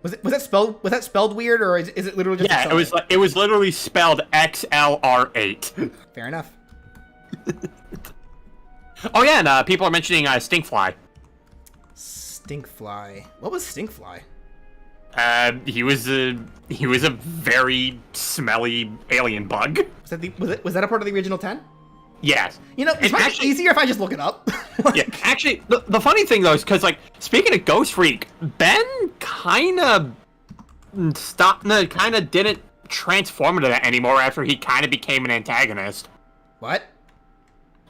Speaker 1: Was that spelled weird, or is it literally just
Speaker 2: it was literally spelled XLR8.
Speaker 1: Fair enough.
Speaker 2: Oh yeah, and people are mentioning Stinkfly.
Speaker 1: Stinkfly. What was Stinkfly?
Speaker 2: He was a very smelly alien bug.
Speaker 1: Was that a part of the original 10?
Speaker 2: Yes.
Speaker 1: You know, it's actually easier if I just look it up.
Speaker 2: Yeah, actually, the funny thing though is because, like, speaking of Ghost Freak, Ben kind of didn't transform into that anymore after he kind of became an antagonist.
Speaker 1: What?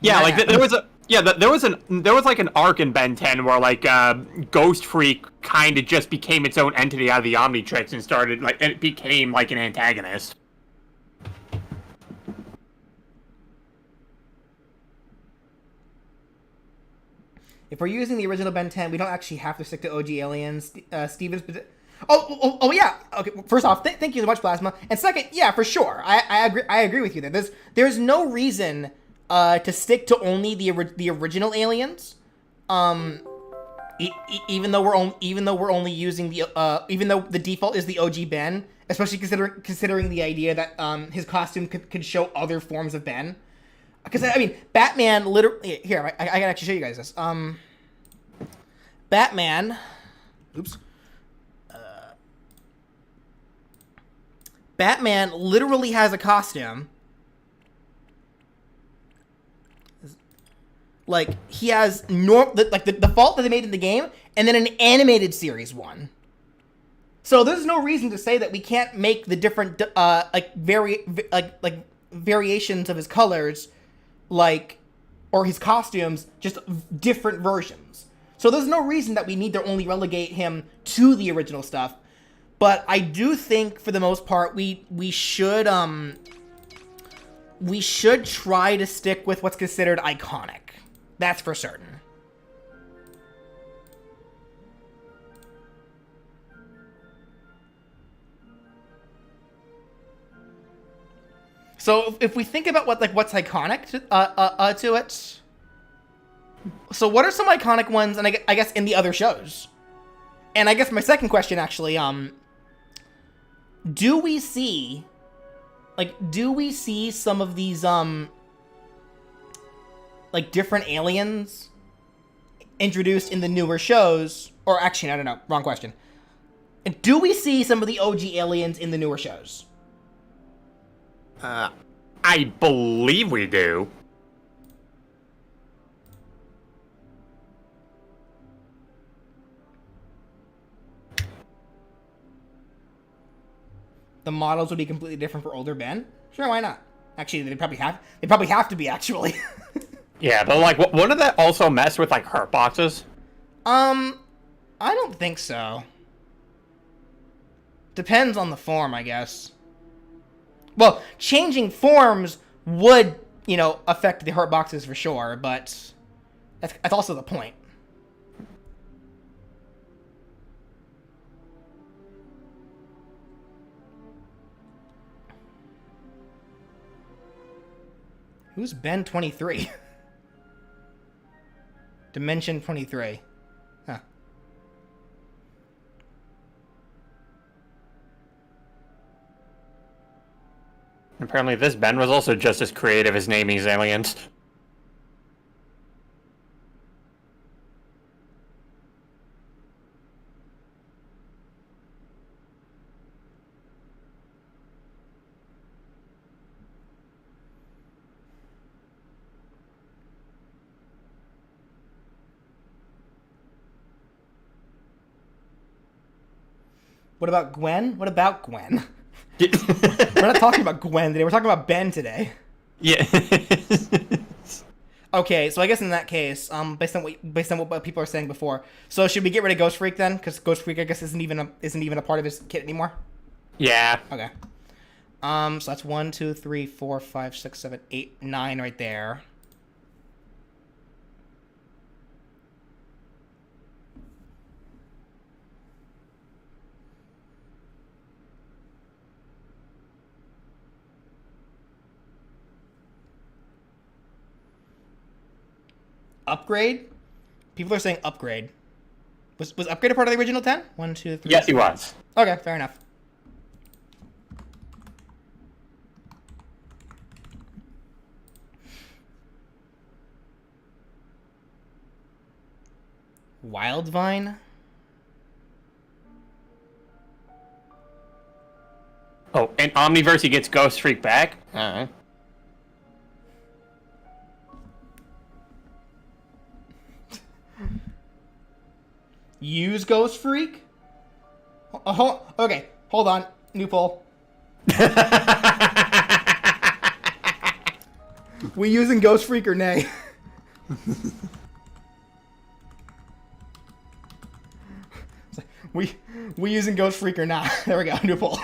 Speaker 2: Yeah, like there was like an arc in Ben 10 where like Ghost Freak kind of just became its own entity out of the Omnitrix and started and it became like an antagonist.
Speaker 1: If we're using the original Ben 10, we don't actually have to stick to OG aliens. Stevens. Oh, yeah. Okay. First off, thank you so much, Plasma. And second, yeah, for sure, I agree. I agree with you there. There's no reason to stick to only the original aliens. Even though we're only using even though the default is the OG Ben, especially considering the idea that his costume could show other forms of Ben. Because I mean, Batman literally here. I can actually show you guys this. Batman. Oops. Batman literally has a costume. Like, he has the default that they made in the game, and then an animated series one. So there's no reason to say that we can't make the different variations of his colors, or his costumes, just different versions. So there's no reason that we need to only relegate him to the original stuff. But I do think, for the most part, we should try to stick with what's considered iconic. That's for certain. So if we think about what's iconic to it, so what are some iconic ones? And I guess in the other shows. And I guess my second question actually, do we see some of these different aliens introduced in the newer shows? Or actually, I don't know, wrong question. Do we see some of the OG aliens in the newer shows?
Speaker 2: I believe we do.
Speaker 1: The models would be completely different for older Ben? Sure, why not? Actually, they probably have to be, actually.
Speaker 2: Yeah, but wouldn't that also mess with hurt boxes?
Speaker 1: I don't think so. Depends on the form, I guess. Well, changing forms would, affect the hurt boxes for sure, but that's also the point. Who's Ben 23? Dimension 23. Huh.
Speaker 2: Apparently this Ben was also just as creative as naming his aliens.
Speaker 1: What about Gwen? We're not talking about Gwen today. We're talking about Ben today.
Speaker 2: Yeah.
Speaker 1: Okay, so I guess in that case, based on what people are saying before, so should we get rid of Ghost Freak then? Because Ghost Freak, I guess, isn't even a part of his kit anymore.
Speaker 2: Yeah.
Speaker 1: Okay. So that's 1, 2, 3, 4, 5, 6, 7, 8, 9 right there. Upgrade? People are saying upgrade. Was upgrade a part of the original 10? 1, 2, 3.
Speaker 2: Yes, he was.
Speaker 1: Okay, fair enough. Wildvine?
Speaker 2: Oh, and Omniverse, he gets Ghost Freak back? Uh-huh.
Speaker 1: Use Ghost Freak? Okay, hold on. New poll. We using Ghost Freak or nay? We using Ghost Freak or not? There we go. New poll.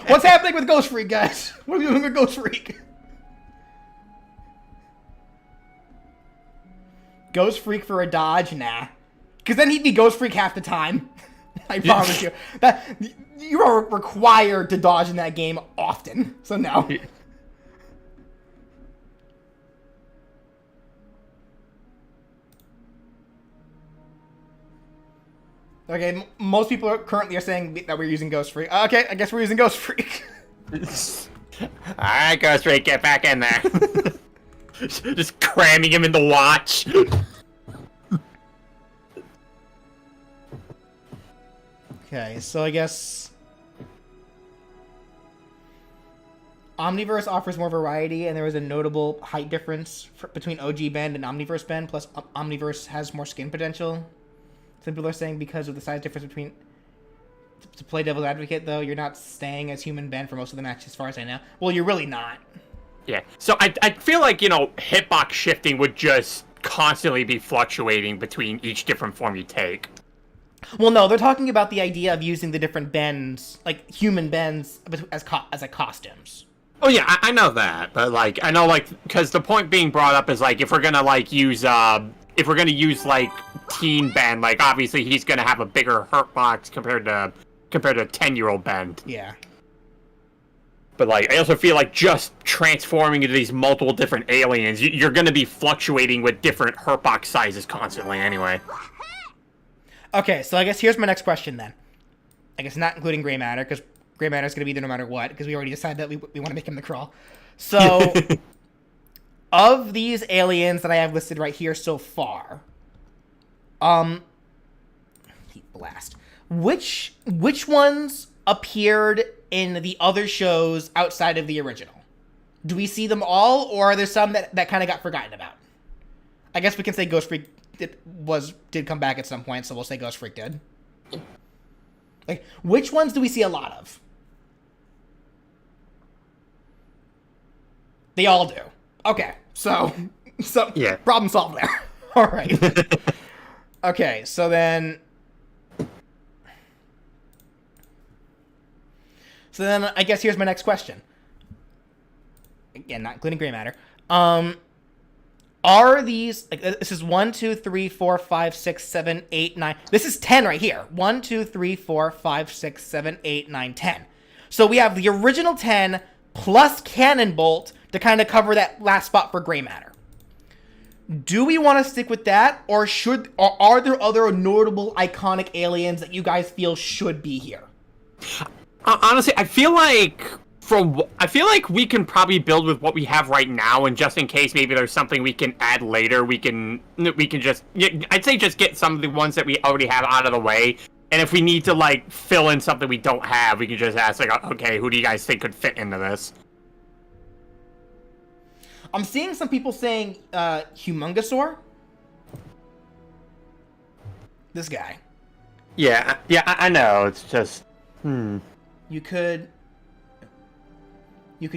Speaker 1: What's happening with Ghost Freak, guys? What are we doing with Ghost Freak? Ghost Freak for a dodge? Nah. Because then he'd be Ghost Freak half the time. I promise you. That you are required to dodge in that game often. So no. Okay, most people currently are saying that we're using Ghost Freak. Okay, I guess we're using Ghost Freak.
Speaker 2: Alright, Ghost Freak, get back in there. Just cramming him in the watch.
Speaker 1: Okay, so I guess Omniverse offers more variety, and there is a notable height difference between OG Bend and Omniverse Bend, plus Omniverse has more skin potential. Some people are saying because of the size difference between... To play devil's advocate, though, you're not staying as human Bend for most of the match, as far as I know. Well, you're really not.
Speaker 2: Yeah, so I feel like, hitbox shifting would just constantly be fluctuating between each different form you take.
Speaker 1: Well, no, they're talking about the idea of using the different bends, like human bends, as costumes.
Speaker 2: Oh yeah, I know that, but I know because the point being brought up is if we're gonna use teen Ben, obviously he's gonna have a bigger hurt box compared to a 10-year-old Ben.
Speaker 1: Yeah.
Speaker 2: But I also feel like just transforming into these multiple different aliens, you're gonna be fluctuating with different hurt box sizes constantly anyway.
Speaker 1: Okay, so I guess here's my next question then. I guess not including Gray Matter, because Gray Matter is going to be there no matter what, because we already decided that we want to make him the Crawl. So, of these aliens that I have listed right here so far, Heat Blast. Which ones appeared in the other shows outside of the original? Do we see them all, or are there some that kind of got forgotten about? I guess we can say Ghost Freak did come back at some point, so we'll say Ghost Freak did. Which ones do we see a lot of? They all do. Okay, so yeah, problem solved there. All right. Okay, so then I guess here's my next question. Again, not including Gray Matter. Are these, this is 1, 2, 3, 4, 5, 6, 7, 8, 9. This is 10 right here. 1, 2, 3, 4, 5, 6, 7, 8, 9, 10. So we have the original 10 plus Cannonball to kind of cover that last spot for Gray Matter. Do we want to stick with that, or are there other notable iconic aliens that you guys feel should be here?
Speaker 2: Honestly, I feel like we can probably build with what we have right now, and just in case maybe there's something we can add later, we can just, I'd say just get some of the ones that we already have out of the way, and if we need to fill in something we don't have, we can just ask okay, who do you guys think could fit into this?
Speaker 1: I'm seeing some people saying Humongosaur. This guy.
Speaker 2: Yeah, I know. It's just
Speaker 1: You could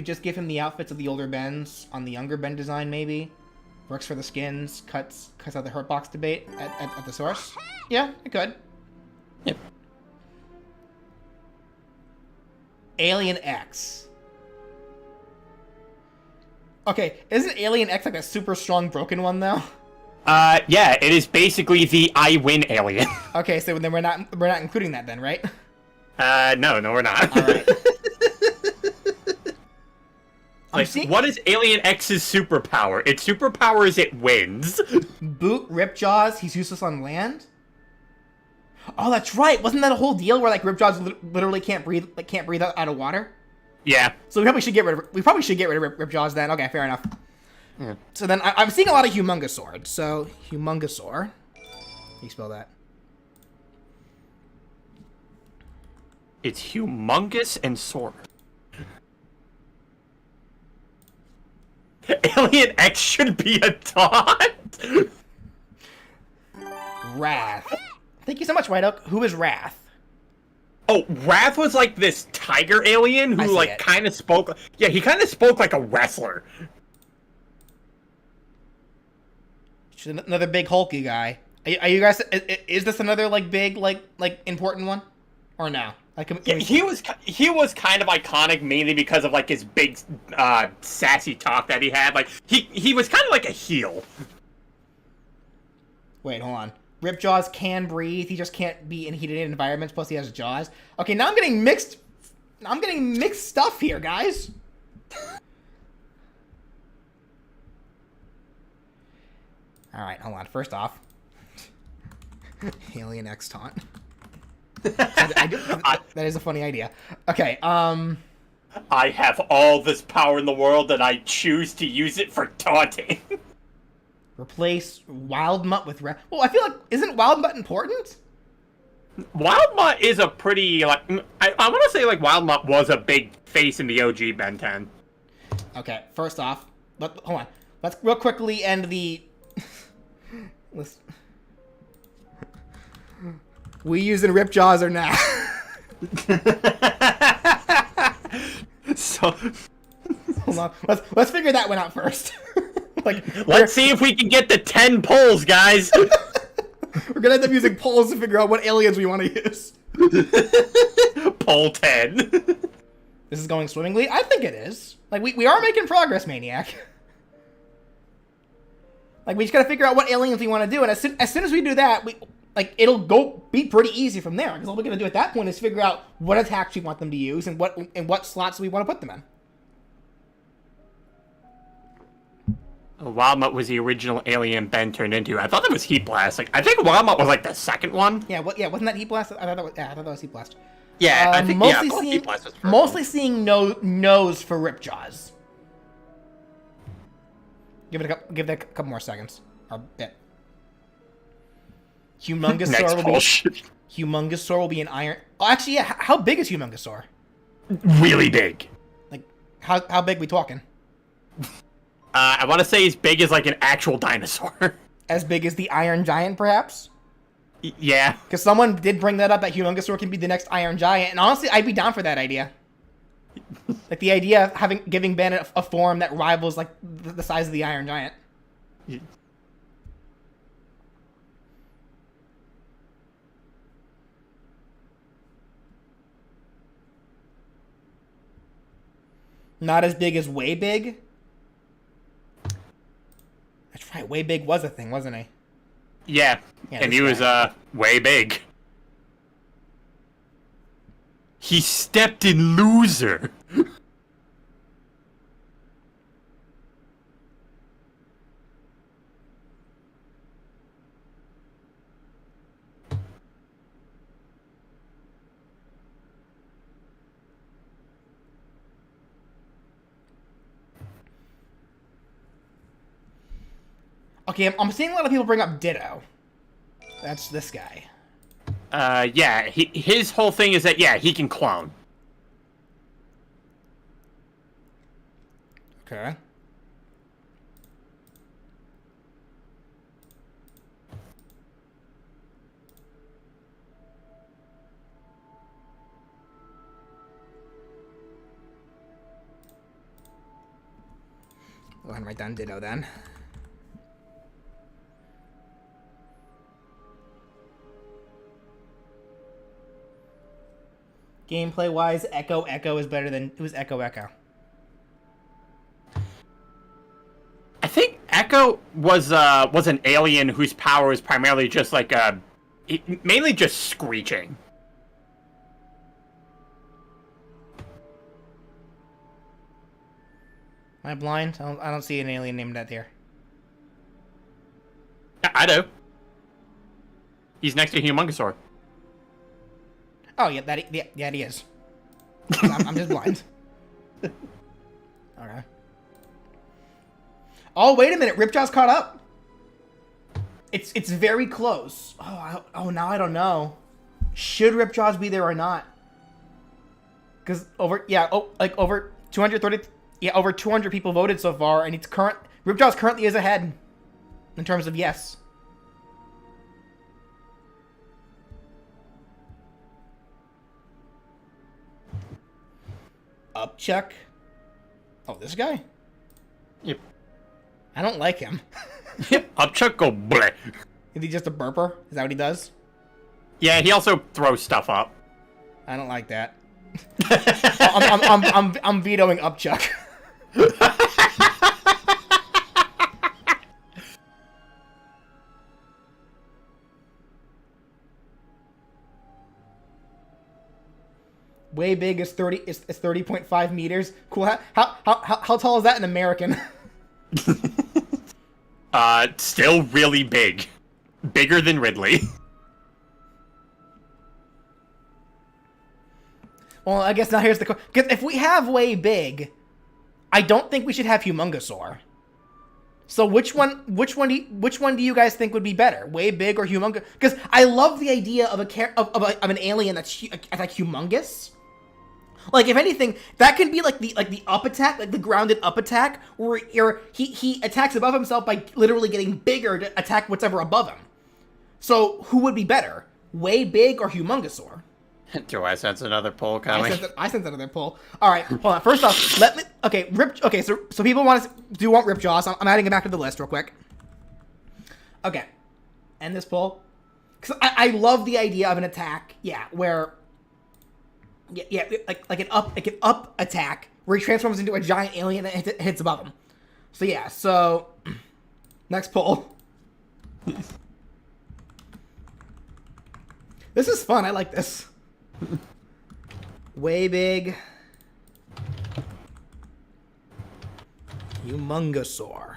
Speaker 1: just give him the outfits of the older Bens on the younger Ben design, maybe. Works for the skins, cuts out the hurt box debate at the source. Yeah, it could.
Speaker 2: Yep.
Speaker 1: Alien X. Okay, isn't Alien X a super strong broken one, though?
Speaker 2: Yeah, it is basically the I win alien.
Speaker 1: Okay, so then we're not including that then, right?
Speaker 2: No, we're not.
Speaker 1: All right.
Speaker 2: What is Alien X's superpower? Its superpower is it wins.
Speaker 1: Boot Ripjaws, he's useless on land? Oh, that's right. Wasn't that a whole deal where Ripjaws literally can't breathe out of water?
Speaker 2: Yeah.
Speaker 1: So we probably should get rid of Ripjaws then. Okay, fair enough.
Speaker 2: Yeah.
Speaker 1: So then I'm seeing a lot of Humongosaur. So Humongosaur. How do you spell that?
Speaker 2: It's humongous and sword. Alien X should be a taunt.
Speaker 1: Wrath. Thank you so much, White Oak. Who is Wrath?
Speaker 2: Oh, Wrath was this tiger alien who kind of spoke. Yeah, he kind of spoke like a wrestler.
Speaker 1: Another big hulky guy. Are you guys? Is this another big important one, or no?
Speaker 2: He was kind of iconic mainly because of his big sassy talk that he had. He was kind of like a heel.
Speaker 1: Wait, hold on. Ripjaws can breathe. He just can't be in heated environments. Plus, he has jaws. Okay, now I'm getting mixed. I'm getting mixed stuff here, guys. All right, hold on. First off, Alien X taunt. That is a funny idea. Okay.
Speaker 3: I have all this power in the world, and I choose to use it for taunting.
Speaker 1: Replace Wild Mutt with Well, I feel like isn't Wild Mutt important?
Speaker 3: Wild Mutt is a pretty like I want to say like Wild Mutt was a big face in the OG Ben 10.
Speaker 1: Okay. First off, hold on. Let's real quickly end the. We using Ripjaws or not?
Speaker 3: So,
Speaker 1: hold on. Let's figure that one out first.
Speaker 3: let's see if we can get the 10 polls, guys.
Speaker 1: We're gonna end up using polls to figure out what aliens we want to use.
Speaker 3: Poll 10.
Speaker 1: This is going swimmingly. I think it is. Like we are making progress, Maniac. Like we just gotta figure out what aliens we want to do, and as soon as we do that, it'll be pretty easy from there. Because all we're gonna do at that point is figure out what attacks we want them to use and what slots we want to put them in.
Speaker 3: Wild Mutt was the original alien Ben turned into. I thought that was Heat Blast. Like I think Wild Mutt was like the second one.
Speaker 1: Yeah, wasn't that Heat Blast? I thought that was Heat Blast.
Speaker 3: Yeah, I think
Speaker 1: Heat Blast was mostly seeing nose for Ripjaws. Give that a couple more seconds. Or bit. Humongousaur will be an iron. Oh, actually, yeah. How big is Humongousaur?
Speaker 3: Really big.
Speaker 1: Like, how big we talking?
Speaker 3: I want to say as big as like an actual dinosaur.
Speaker 1: As big as the Iron Giant, perhaps?
Speaker 3: Yeah.
Speaker 1: Because someone did bring that up, that Humongousaur can be the next Iron Giant, and honestly, I'd be down for that idea. Like the idea of giving Ben a form that rivals like the size of the Iron Giant.
Speaker 3: Yeah.
Speaker 1: Not as big as Way Big. That's right, Way Big was a thing, wasn't he?
Speaker 3: Yeah, and he was way big. He stepped in loser.
Speaker 1: Okay, I'm seeing a lot of people bring up Ditto. That's this guy.
Speaker 3: Yeah, his whole thing is that, yeah, he can clone.
Speaker 1: Okay. Go ahead and write down Ditto then. Gameplay wise, Echo is better than it was Echo.
Speaker 3: I think Echo was an alien whose power is primarily just like mainly just screeching.
Speaker 1: Am I blind? I don't see an alien named that here.
Speaker 3: I do. He's next to Humongousaur.
Speaker 1: Oh yeah, that he is. I'm just blind. Okay. Oh wait a minute, Ripjaw's caught up. It's very close. Oh now I don't know. Should Ripjaws be there or not? Because over 230 over 200 people voted so far, and Ripjaws currently is ahead in terms of yes. Upchuck. Oh, this guy?
Speaker 3: Yep.
Speaker 1: I don't like him.
Speaker 3: Upchuck go bleh.
Speaker 1: Is he just a burper? Is that what he does?
Speaker 3: Yeah, he also throws stuff up.
Speaker 1: I don't like that. I'm vetoing Upchuck. Way big is 30.5 meters. Cool. How tall is that in American?
Speaker 3: Still really big. Bigger than Ridley.
Speaker 1: Well, I guess now here's the question. Because if we have way big, I don't think we should have Humongosaur. So which one do you guys think would be better? Way big or humongous? Because I love the idea of an alien that's like humongous. Like, if anything, that can be like the up attack, like the grounded up attack, where he attacks above himself by literally getting bigger to attack whatever above him. So who would be better, way big or Humongosaur?
Speaker 3: Do I sense another poll coming?
Speaker 1: I sense another poll. All right, hold on. First off, let me. Okay, so people want Ripjaw. So I'm adding it back to the list real quick. Okay, end this poll because I love the idea of an attack. Yeah, where. Yeah, like an up attack where he transforms into a giant alien that hits above him. So yeah, so next poll. This is fun. I like this. Way big. Humongosaur.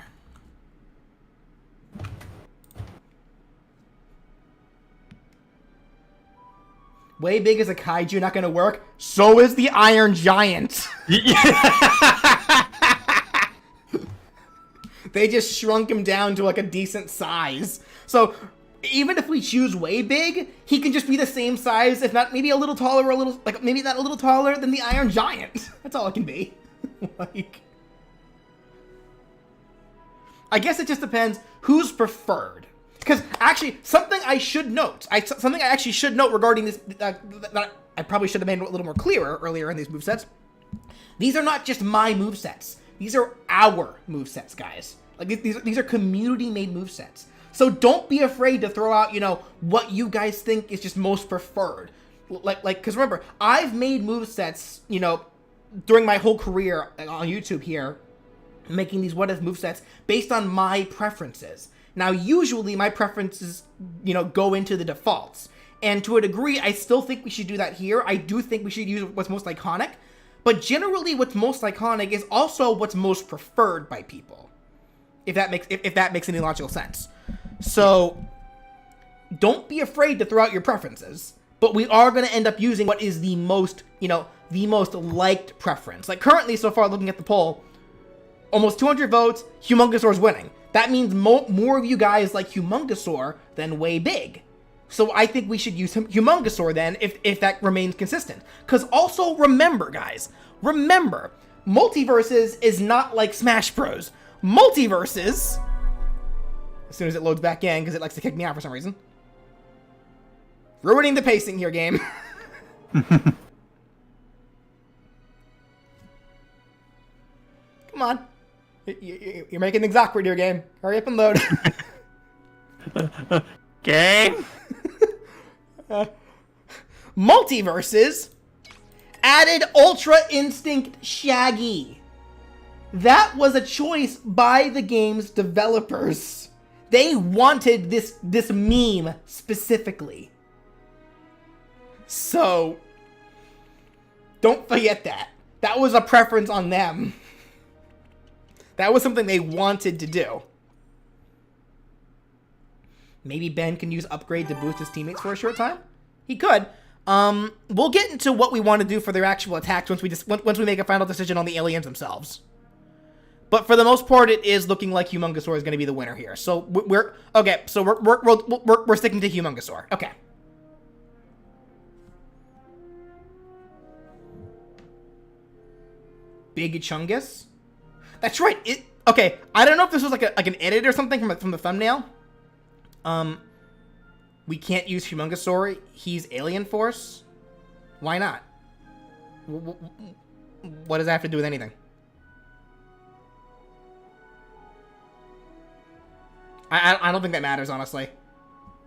Speaker 1: Way big as a kaiju, not gonna work. So is the Iron Giant. They just shrunk him down to like a decent size. So even if we choose way big, he can just be the same size, if not maybe a little taller or maybe not a little taller than the Iron Giant. That's all it can be. Like, I guess it just depends who's preferred. Because actually, something I should note regarding this, that I probably should have made a little more clearer earlier in these movesets. These are not just my movesets. These are our movesets, guys. Like, these are community-made movesets. So don't be afraid to throw out, what you guys think is just most preferred. Because remember, I've made movesets, during my whole career on YouTube here, making these what-if movesets based on my preferences. Now, usually my preferences, go into the defaults. And to a degree, I still think we should do that here. I do think we should use what's most iconic. But generally, what's most iconic is also what's most preferred by people. If that makes any logical sense. So, don't be afraid to throw out your preferences. But we are going to end up using what is the most, the most liked preference. Like, currently, so far, looking at the poll, almost 200 votes, Humongosaur's winning. That means more of you guys like Humongosaur than way big. So I think we should use Humongosaur then, if that remains consistent. Because also, remember, guys, Multiversus is not like Smash Bros. Multiversus, as soon as it loads back in, because it likes to kick me out for some reason. Ruining the pacing here, game. Come on. You're making things awkward here, game. Hurry up and load.
Speaker 3: Game?
Speaker 1: Multiversus added Ultra Instinct Shaggy. That was a choice by the game's developers. They wanted this meme specifically. So, don't forget that. That was a preference on them. That was something they wanted to do. Maybe Ben can use Upgrade to boost his teammates for a short time? He could. We'll get into what we want to do for their actual attacks once we make a final decision on the aliens themselves. But for the most part, it is looking like Humongosaur is going to be the winner here. So we're sticking to Humongosaur. Okay. Big Chungus. That's right. Okay. I don't know if this was like an edit or something from the thumbnail. We can't use Humongosaur. He's Alien Force. Why not? What does that have to do with anything? I don't think that matters, honestly.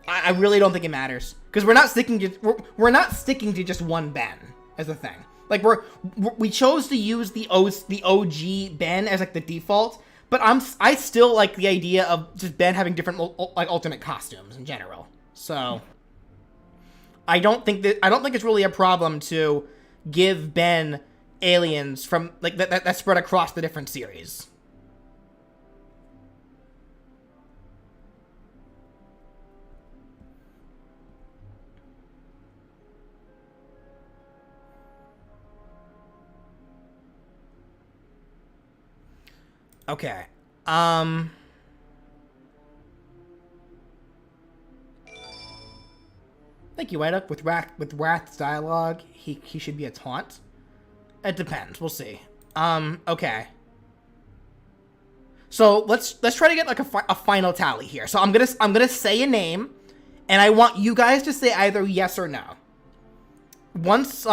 Speaker 1: I really don't think it matters because we're not sticking to just one Ben as a thing. Like we chose to use the OG Ben as like the default, but I still like the idea of just Ben having different like alternate costumes in general. So I don't think it's really a problem to give Ben aliens from like that spread across the different series. Okay. Thank you, Ida. With Wrath's dialogue, he should be a taunt. It depends. We'll see. Okay. So let's try to get like a final tally here. So I'm gonna say a name, and I want you guys to say either yes or no. Once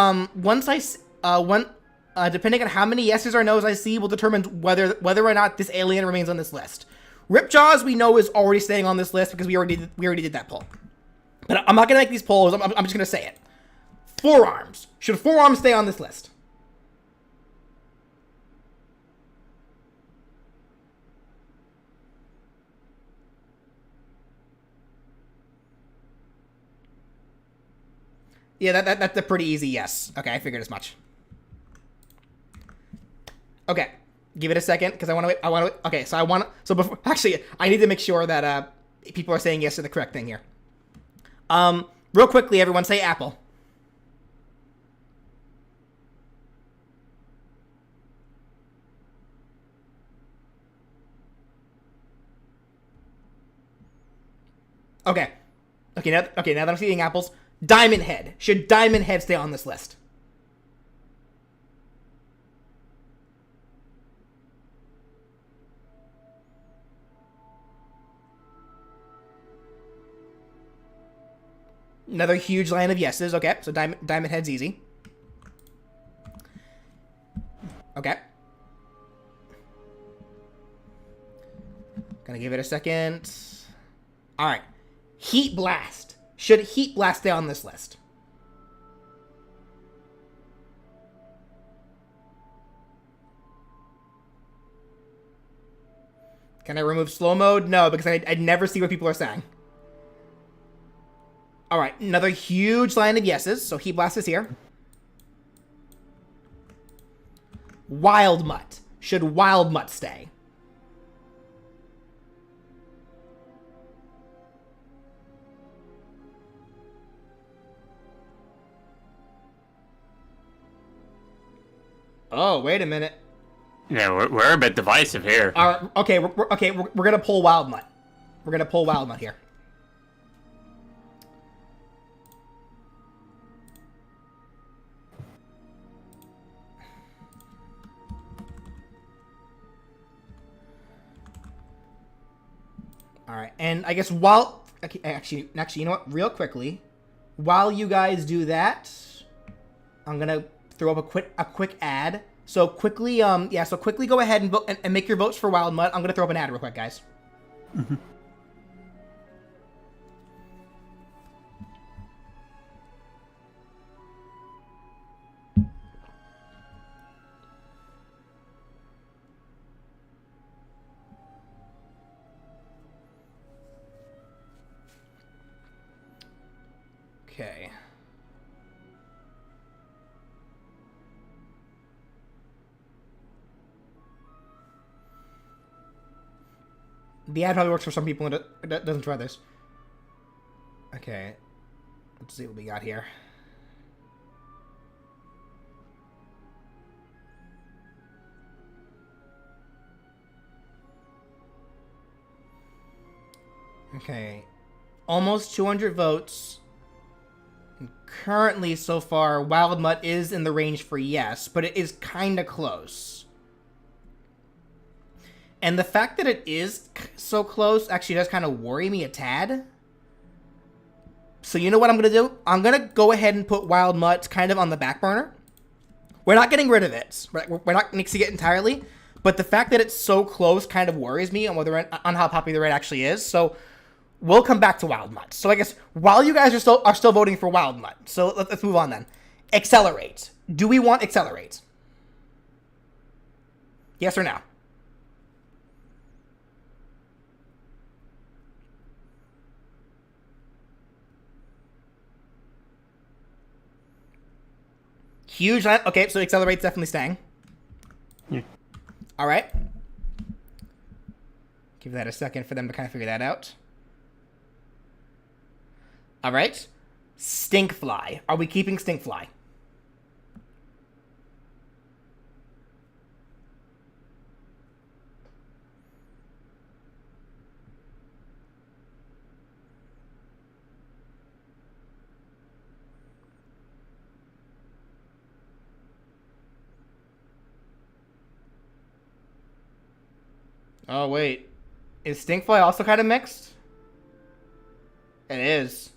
Speaker 1: depending on how many yeses or nos I see, will determine whether or not this alien remains on this list. Ripjaws we know is already staying on this list because we already did that poll. But I'm not gonna make these polls. I'm just gonna say it. Forearms. Should forearms stay on this list? Yeah, that's a pretty easy yes. Okay, I figured as much. Okay, give it a second because I want to. Okay, so before actually, I need to make sure that people are saying yes to the correct thing here. Real quickly, everyone say apple. Okay, now that I'm seeing apples, Diamond Head. Should Diamond Head stay on this list? Another huge line of yeses. Okay, so Diamond Head's easy. Okay. Gonna give it a second. All right. Heat Blast. Should Heat Blast stay on this list? Can I remove slow mode? No, because I never see what people are saying. All right, another huge line of yeses. So Heat Blast is here. Wild Mutt. Should Wild Mutt stay? Oh, wait a minute.
Speaker 3: Yeah, we're a bit divisive here.
Speaker 1: Okay, we're gonna pull Wild Mutt. We're gonna pull Wild Mutt here. All right, and I guess actually, you know what? Real quickly, while you guys do that, I'm gonna throw up a quick ad. So quickly, quickly go ahead and vote and make your votes for Wild Mutt. I'm gonna throw up an ad real quick, guys.
Speaker 3: Mm-hmm.
Speaker 1: Okay. The ad probably works for some people and it doesn't for others. Okay. Let's see what we got here. Okay. Almost 200 votes. And currently, so far, Wild Mutt is in the range for yes, but it is kind of close. And the fact that it is so close actually does kind of worry me a tad. So you know what I'm going to do? I'm going to go ahead and put Wild Mutt kind of on the back burner. We're not getting rid of it. We're not mixing it entirely. But the fact that it's so close kind of worries me on how popular it actually is. So we'll come back to Wild Mutt. So I guess while you guys are still voting for Wild Mutt, so let's move on then. Accelerate. Do we want Accelerate? Yes or no? Huge. Okay, so Accelerate's definitely staying.
Speaker 3: Yeah.
Speaker 1: All right. Give that a second for them to kind of figure that out. All right. Stinkfly. Are we keeping Stinkfly? Oh, wait. Is Stinkfly also kind of mixed? It is.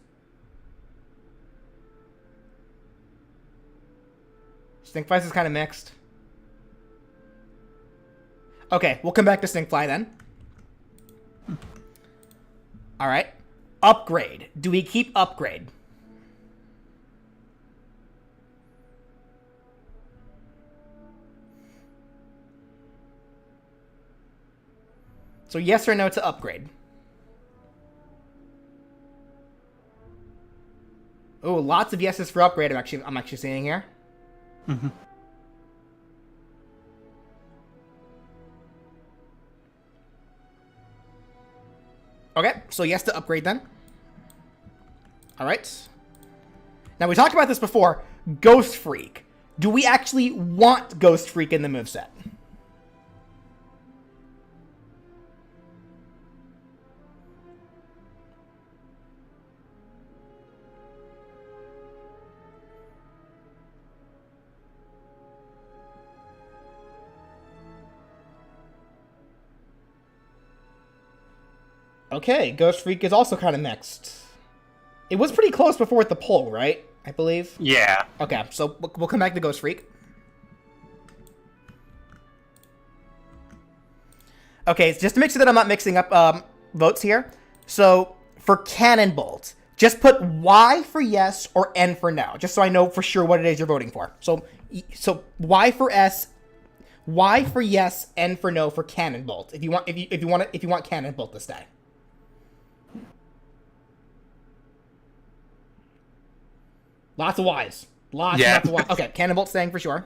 Speaker 1: Stinkfly is kind of mixed. Okay, we'll come back to Stinkfly then. Alright. Upgrade. Do we keep Upgrade? So yes or no to Upgrade? Oh, lots of yeses for Upgrade. I'm actually seeing here.
Speaker 3: Mm-hmm.
Speaker 1: Okay, so yes to Upgrade then. All right. Now we talked about this before. Ghost Freak. Do we actually want Ghost Freak in the moveset? Okay, Ghost Freak is also kind of mixed. It was pretty close before with the poll, right? I believe.
Speaker 3: Yeah.
Speaker 1: Okay, so we'll come back to Ghost Freak. Okay, just to make sure that I'm not mixing up votes here. So for Cannonball, just put Y for yes or N for no, just so I know for sure what it is you're voting for. So Y for yes, N for no for Cannonball. If you want Cannonball to stay. Lots of Ys. Lots of Ys. Okay, Cannonball staying for sure.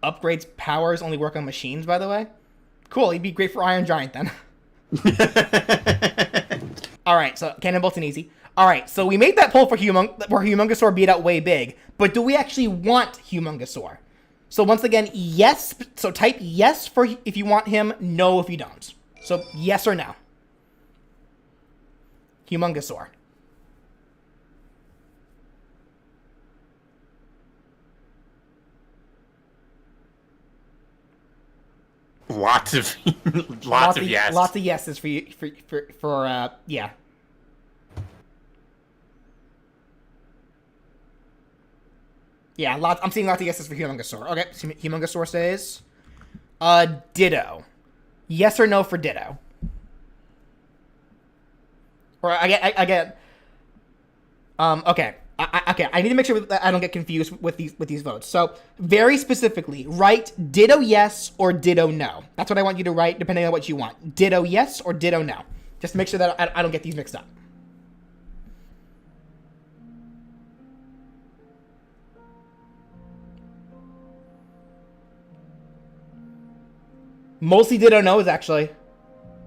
Speaker 1: Upgrades powers only work on machines, by the way. Cool, he'd be great for Iron Giant then. Alright, so Cannonball's an easy. Alright, so we made that poll for where Humongousaur beat out Way Big, but do we actually want Humongousaur? So once again, yes, so type yes for if you want him, no if you don't. So yes or no. Humongousaur.
Speaker 3: Lots of yes.
Speaker 1: Lots of yeses for you for yeah. Yeah, I'm seeing lots of yeses for Humongousaur. Okay, so Humongousaur says Ditto. Yes or no for Ditto? Or I get okay. I need to make sure that I don't get confused with these votes. So very specifically, write Ditto yes or Ditto no. That's what I want you to write, depending on what you want. Ditto yes or Ditto no. Just to make sure that I don't get these mixed up. Mostly Ditto no's actually.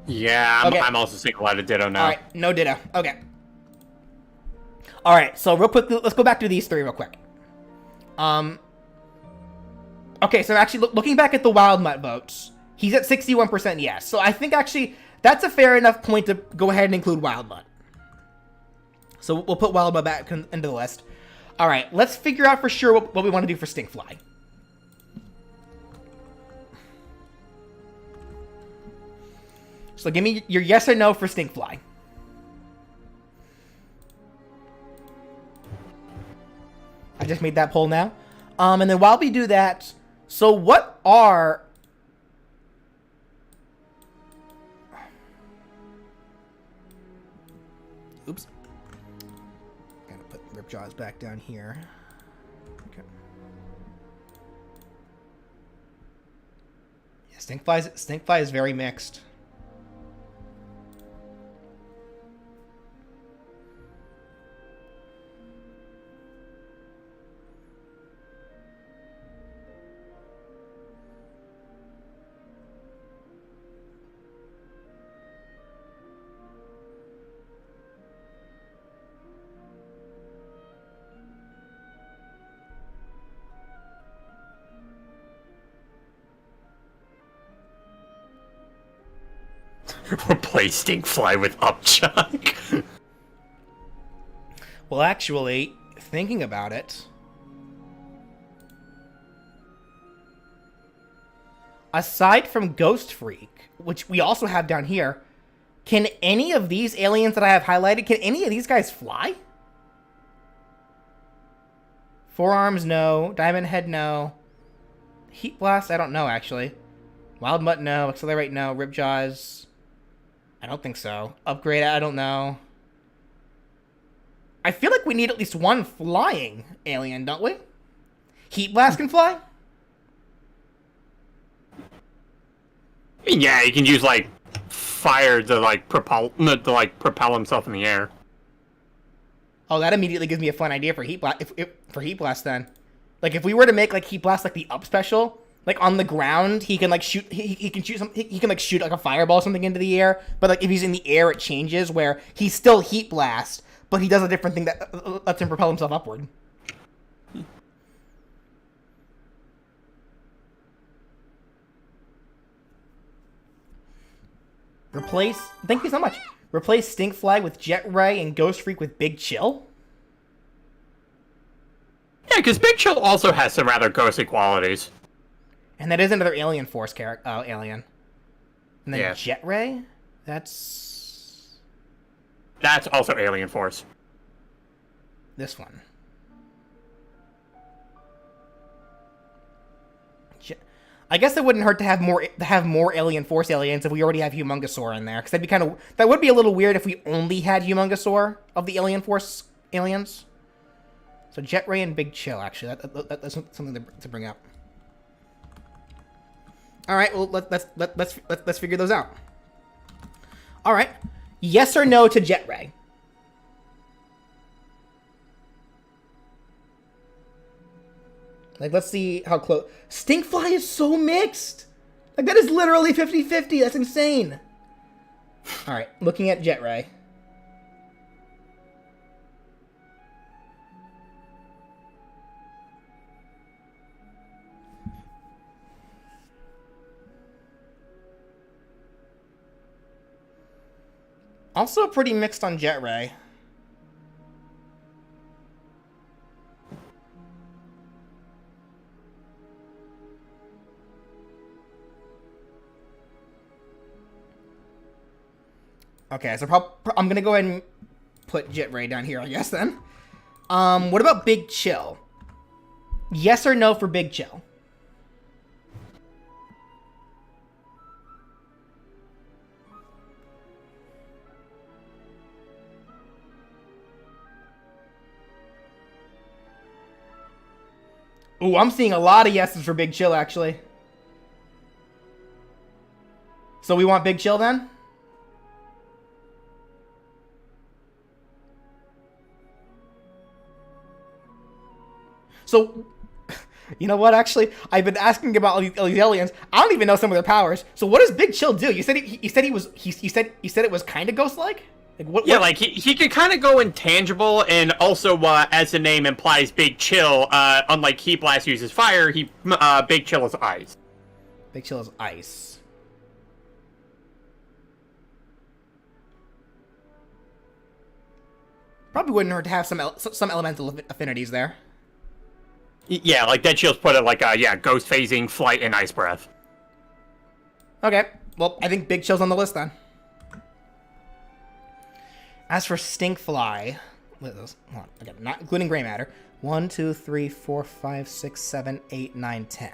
Speaker 3: Yeah,
Speaker 1: Okay.
Speaker 3: I'm also seeing a lot of Ditto now.
Speaker 1: All right, no Ditto. Okay. All right, so real quick, let's go back to these three real quick. Okay, so actually, looking back at the Wild Mutt votes, he's at 61% yes. So I think actually that's a fair enough point to go ahead and include Wild Mutt. So we'll put Wild Mutt back into the list. All right, let's figure out for sure what we want to do for Stinkfly. So give me your yes or no for Stinkfly. I just made that poll now. And then while we do that, so what are... Oops. Gotta put Ripjaws back down here. Okay. Yeah, Stinkfly is very mixed.
Speaker 3: Replace Stinkfly with Upchuck.
Speaker 1: Well, actually, thinking about it, aside from Ghost Freak, which we also have down here, can any of these aliens that I have highlighted, can any of these guys fly? Forearms, no. Diamond Head, no. Heat Blast, I don't know, actually. Wild Mutt, no. Accelerate, no. Ripjaws, I don't think so. Upgrade, I don't know. I feel like we need at least one flying alien, don't we? Heat Blast can fly?
Speaker 3: Yeah, he can use like fire to propel himself in the air.
Speaker 1: Oh, that immediately gives me a fun idea for Heat Blast. For Heat Blast, then, like if we were to make like Heat Blast like the up special, like on the ground, he can like shoot. He can shoot some. He can like shoot like a fireball or something into the air. But like if he's in the air, it changes where he's still Heat Blast, but he does a different thing that lets him propel himself upward. Replace. Thank you so much. Replace Stinkfly with Jet Ray and Ghost Freak with Big Chill.
Speaker 3: Yeah, because Big Chill also has some rather ghostly qualities.
Speaker 1: And that is another Alien Force character. Oh, alien. And then
Speaker 3: Yeah.
Speaker 1: Jet Ray. That's
Speaker 3: also Alien Force.
Speaker 1: this one. I guess it wouldn't hurt to have more Alien Force aliens if we already have Humongosaur in there, because that would be a little weird if we only had Humongosaur of the Alien Force aliens. So Jet Ray and Big Chill, actually, that's something to bring up. All right, well let's figure those out. All right, yes or no to Jet Ray? Like, let's see how close. Stinkfly is so mixed. Like, that is literally 50-50. That's insane. All right, looking at Jet Ray. Also pretty mixed on Jet Ray. Okay, so I'm gonna go ahead and put Jet Ray down here, I guess, then. What about Big Chill? Yes or no for Big Chill? Ooh, I'm seeing a lot of yeses for Big Chill, actually. So we want Big Chill, then? So, you know what? Actually, I've been asking about all these aliens. I don't even know some of their powers. So, what does Big Chill do? You said he said it was kind of ghost-like. Like what?
Speaker 3: Yeah,
Speaker 1: what?
Speaker 3: like he can kind of go intangible, and also as the name implies, Big Chill. Unlike Heat Blast uses fire, Big Chill is ice.
Speaker 1: Big Chill is ice. Probably wouldn't hurt to have some elemental affinities there.
Speaker 3: Yeah, like Dead Chill's put it like ghost phasing, flight, and ice breath.
Speaker 1: Okay, well, I think Big Chill's on the list then. As for Stinkfly, hold on, again, not including gray matter. 1, 2, 3, 4, 5, 6, 7, 8, 9, 10.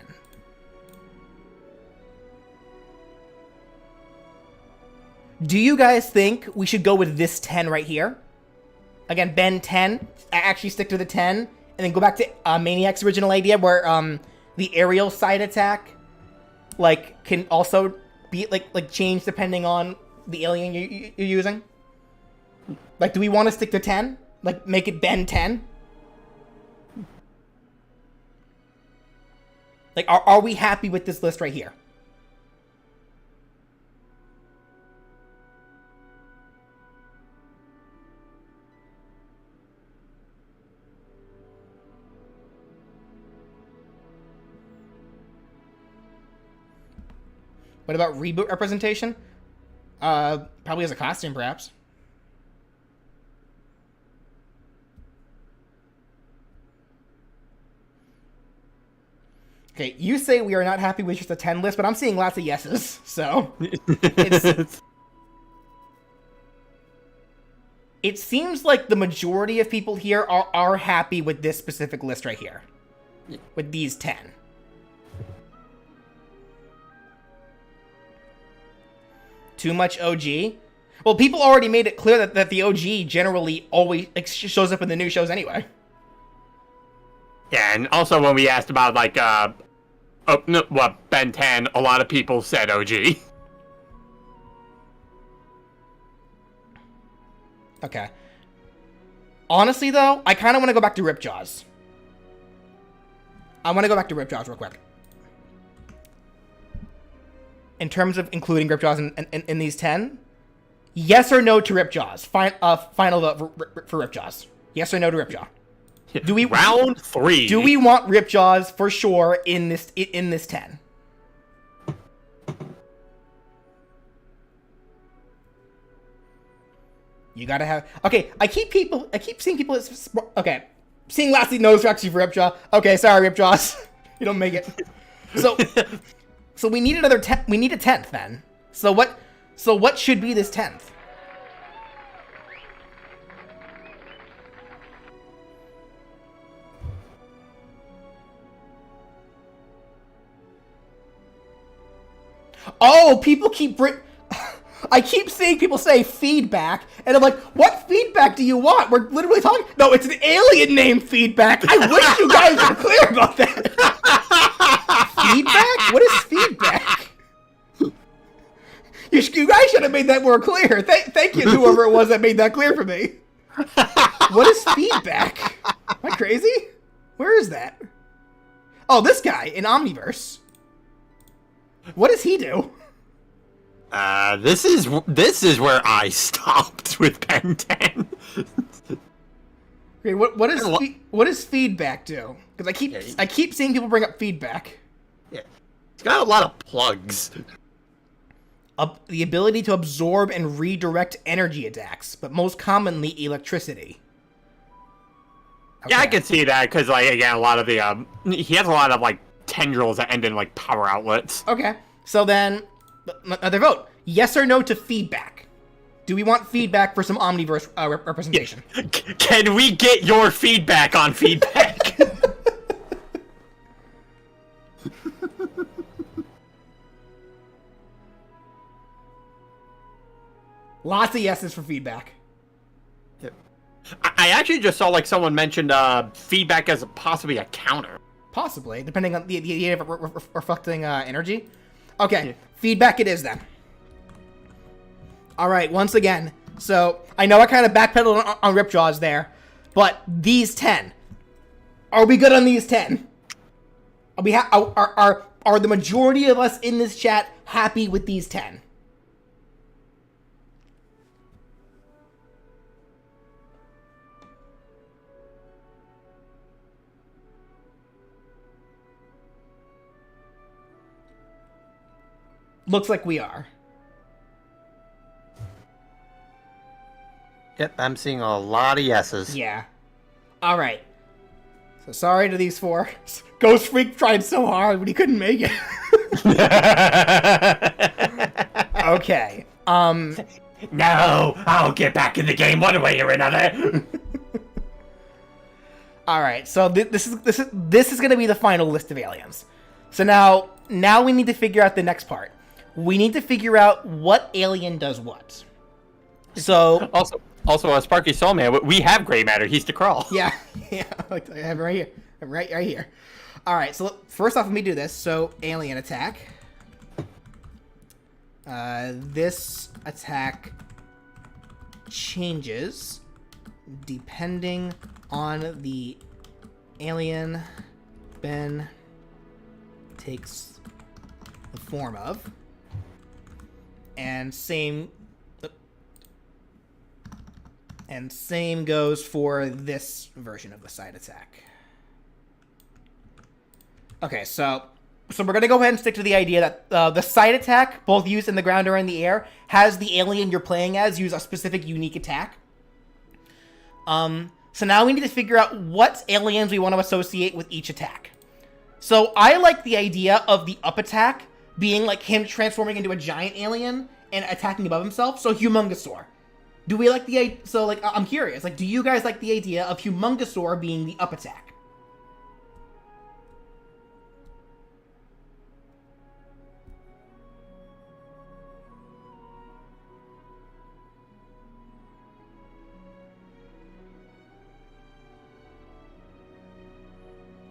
Speaker 1: Do you guys think we should go with this 10 right here? Again, bend 10, actually stick to the 10, and then go back to Maniac's original idea where the aerial side attack like can also be like change depending on the alien you're using? Like, do we want to stick to 10? Like, make it bend 10? Like, are we happy with this list right here? What about reboot representation? Probably as a costume, perhaps. Okay, you say we are not happy with just a 10 list, but I'm seeing lots of yeses, so... It seems like the majority of people here are happy with this specific list right here. With these 10. Too much OG? Well, people already made it clear that the OG generally always shows up in the new shows anyway.
Speaker 3: Yeah, and also when we asked about, like, Ben 10, a lot of people said OG.
Speaker 1: Okay. Honestly, though, I kind of want to go back to Ripjaws. I want to go back to Ripjaws real quick. In terms of including Ripjaws in these 10, yes or no to Ripjaws? Final vote for Ripjaws. Yes or no to Ripjaw? Do we
Speaker 3: Round 3.
Speaker 1: Do we want Ripjaws for sure in this 10? You gotta have... Okay, I keep seeing people... Okay, seeing Lassie knows actually for Ripjaw. Okay, sorry, Ripjaws. You don't make it. So we need another 10... We need a 10th, then. So what should be this 10th? Oh, people keep... I keep seeing people say feedback, and I'm like, what feedback do you want? We're literally talking... No, it's an alien name feedback. I wish you guys were clear about that. Feedback? What is feedback? You guys should have made that more clear. Thank you to whoever it was that made that clear for me. What is feedback? Am I crazy? Where is that? Oh, this guy in Omniverse. What does he do?
Speaker 3: This is where I stopped with Ben 10.
Speaker 1: Okay, what does feedback do? Because I keep seeing people bring up feedback.
Speaker 3: Yeah, it's got a lot of plugs.
Speaker 1: The ability to absorb and redirect energy attacks, but most commonly electricity. Okay.
Speaker 3: Yeah, I can see that because, like, again, a lot of the he has a lot of like tendrils that end in like power outlets.
Speaker 1: Okay, so then another vote: yes or no to feedback. Do we want feedback for some Omniverse representation?
Speaker 3: Can we get your feedback on feedback?
Speaker 1: Lots of yeses for feedback.
Speaker 3: I actually just saw like someone mentioned feedback as possibly a counter.
Speaker 1: Possibly, depending on the idea of reflecting energy. Okay, feedback it is then. All right, once again. So I know I kind of backpedaled on Ripjaws there, but these 10. Are we good on these 10? Are the majority of us in this chat happy with these 10? Looks like we are.
Speaker 3: Yep, I'm seeing a lot of yeses.
Speaker 1: Yeah. All right. So sorry to these 4. Ghost Freak tried so hard, but he couldn't make it. Okay.
Speaker 3: No, I'll get back in the game one way or another.
Speaker 1: All right. So this is going to be the final list of aliens. So now we need to figure out the next part. We need to figure out what alien does what. So
Speaker 3: also, Sparky Soul Man, we have gray matter. He's to crawl.
Speaker 1: Yeah, I have it right here, right here. All right, so first off, let me do this. So alien attack. This attack changes depending on the alien Ben takes the form of. And same goes for this version of the side attack. Okay, so So we're going to go ahead and stick to the idea that the side attack, both used in the ground or in the air, has the alien you're playing as use a specific unique attack. So now we need to figure out what aliens we want to associate with each attack. So I like the idea of the up attack being like him transforming into a giant alien and attacking above himself. So Humongosaur. Do we like the... So, like, I'm curious. Like, do you guys like the idea of Humongosaur being the up attack?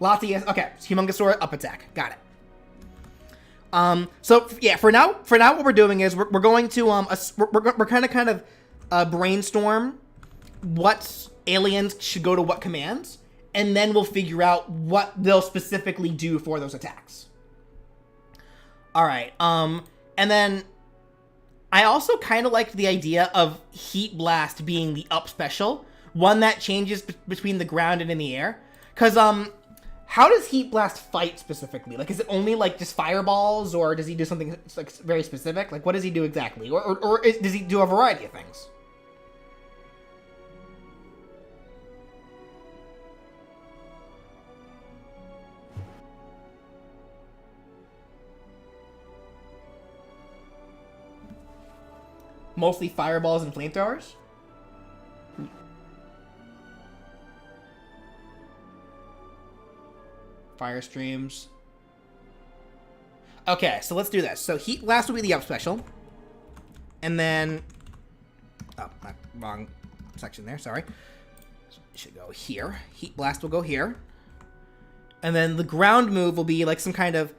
Speaker 1: Lots of yes. Okay, Humongosaur up attack. Got it. So yeah, for now, what we're doing is we're going to we're kind of brainstorm what aliens should go to what commands, and then we'll figure out what they'll specifically do for those attacks. All right. And then I also kind of liked the idea of Heat Blast being the up special, one that changes between the ground and in the air, because how does Heat Blast fight specifically? Like, is it only, like, just fireballs, or does he do something, like, very specific? Like, what does he do exactly? Or does he do a variety of things? Mostly fireballs and flamethrowers? Fire streams. Okay, so let's do this. So Heat Blast will be the up special. And then... Oh, wrong section there, sorry. It should go here. Heat Blast will go here. And then the ground move will be like some kind of...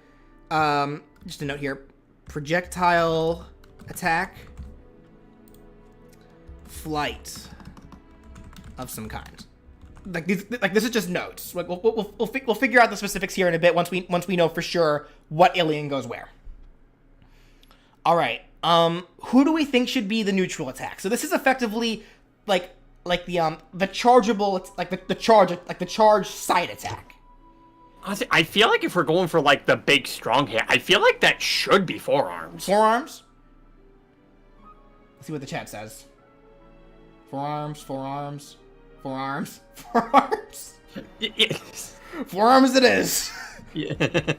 Speaker 1: just a note here. Projectile attack. Flight of some kind. Like this is just notes. Like we'll figure out the specifics here in a bit once we know for sure what alien goes where. All right. Who do we think should be the neutral attack? So this is effectively like the chargeable, like the charge side attack.
Speaker 3: Honestly, I feel like if we're going for like the big strong hit, I feel like that should be forearms.
Speaker 1: Forearms. Let's see what the chat says. Forearms. Forearms.
Speaker 3: Yes.
Speaker 1: Forearms it is.
Speaker 3: Yeah. Hey,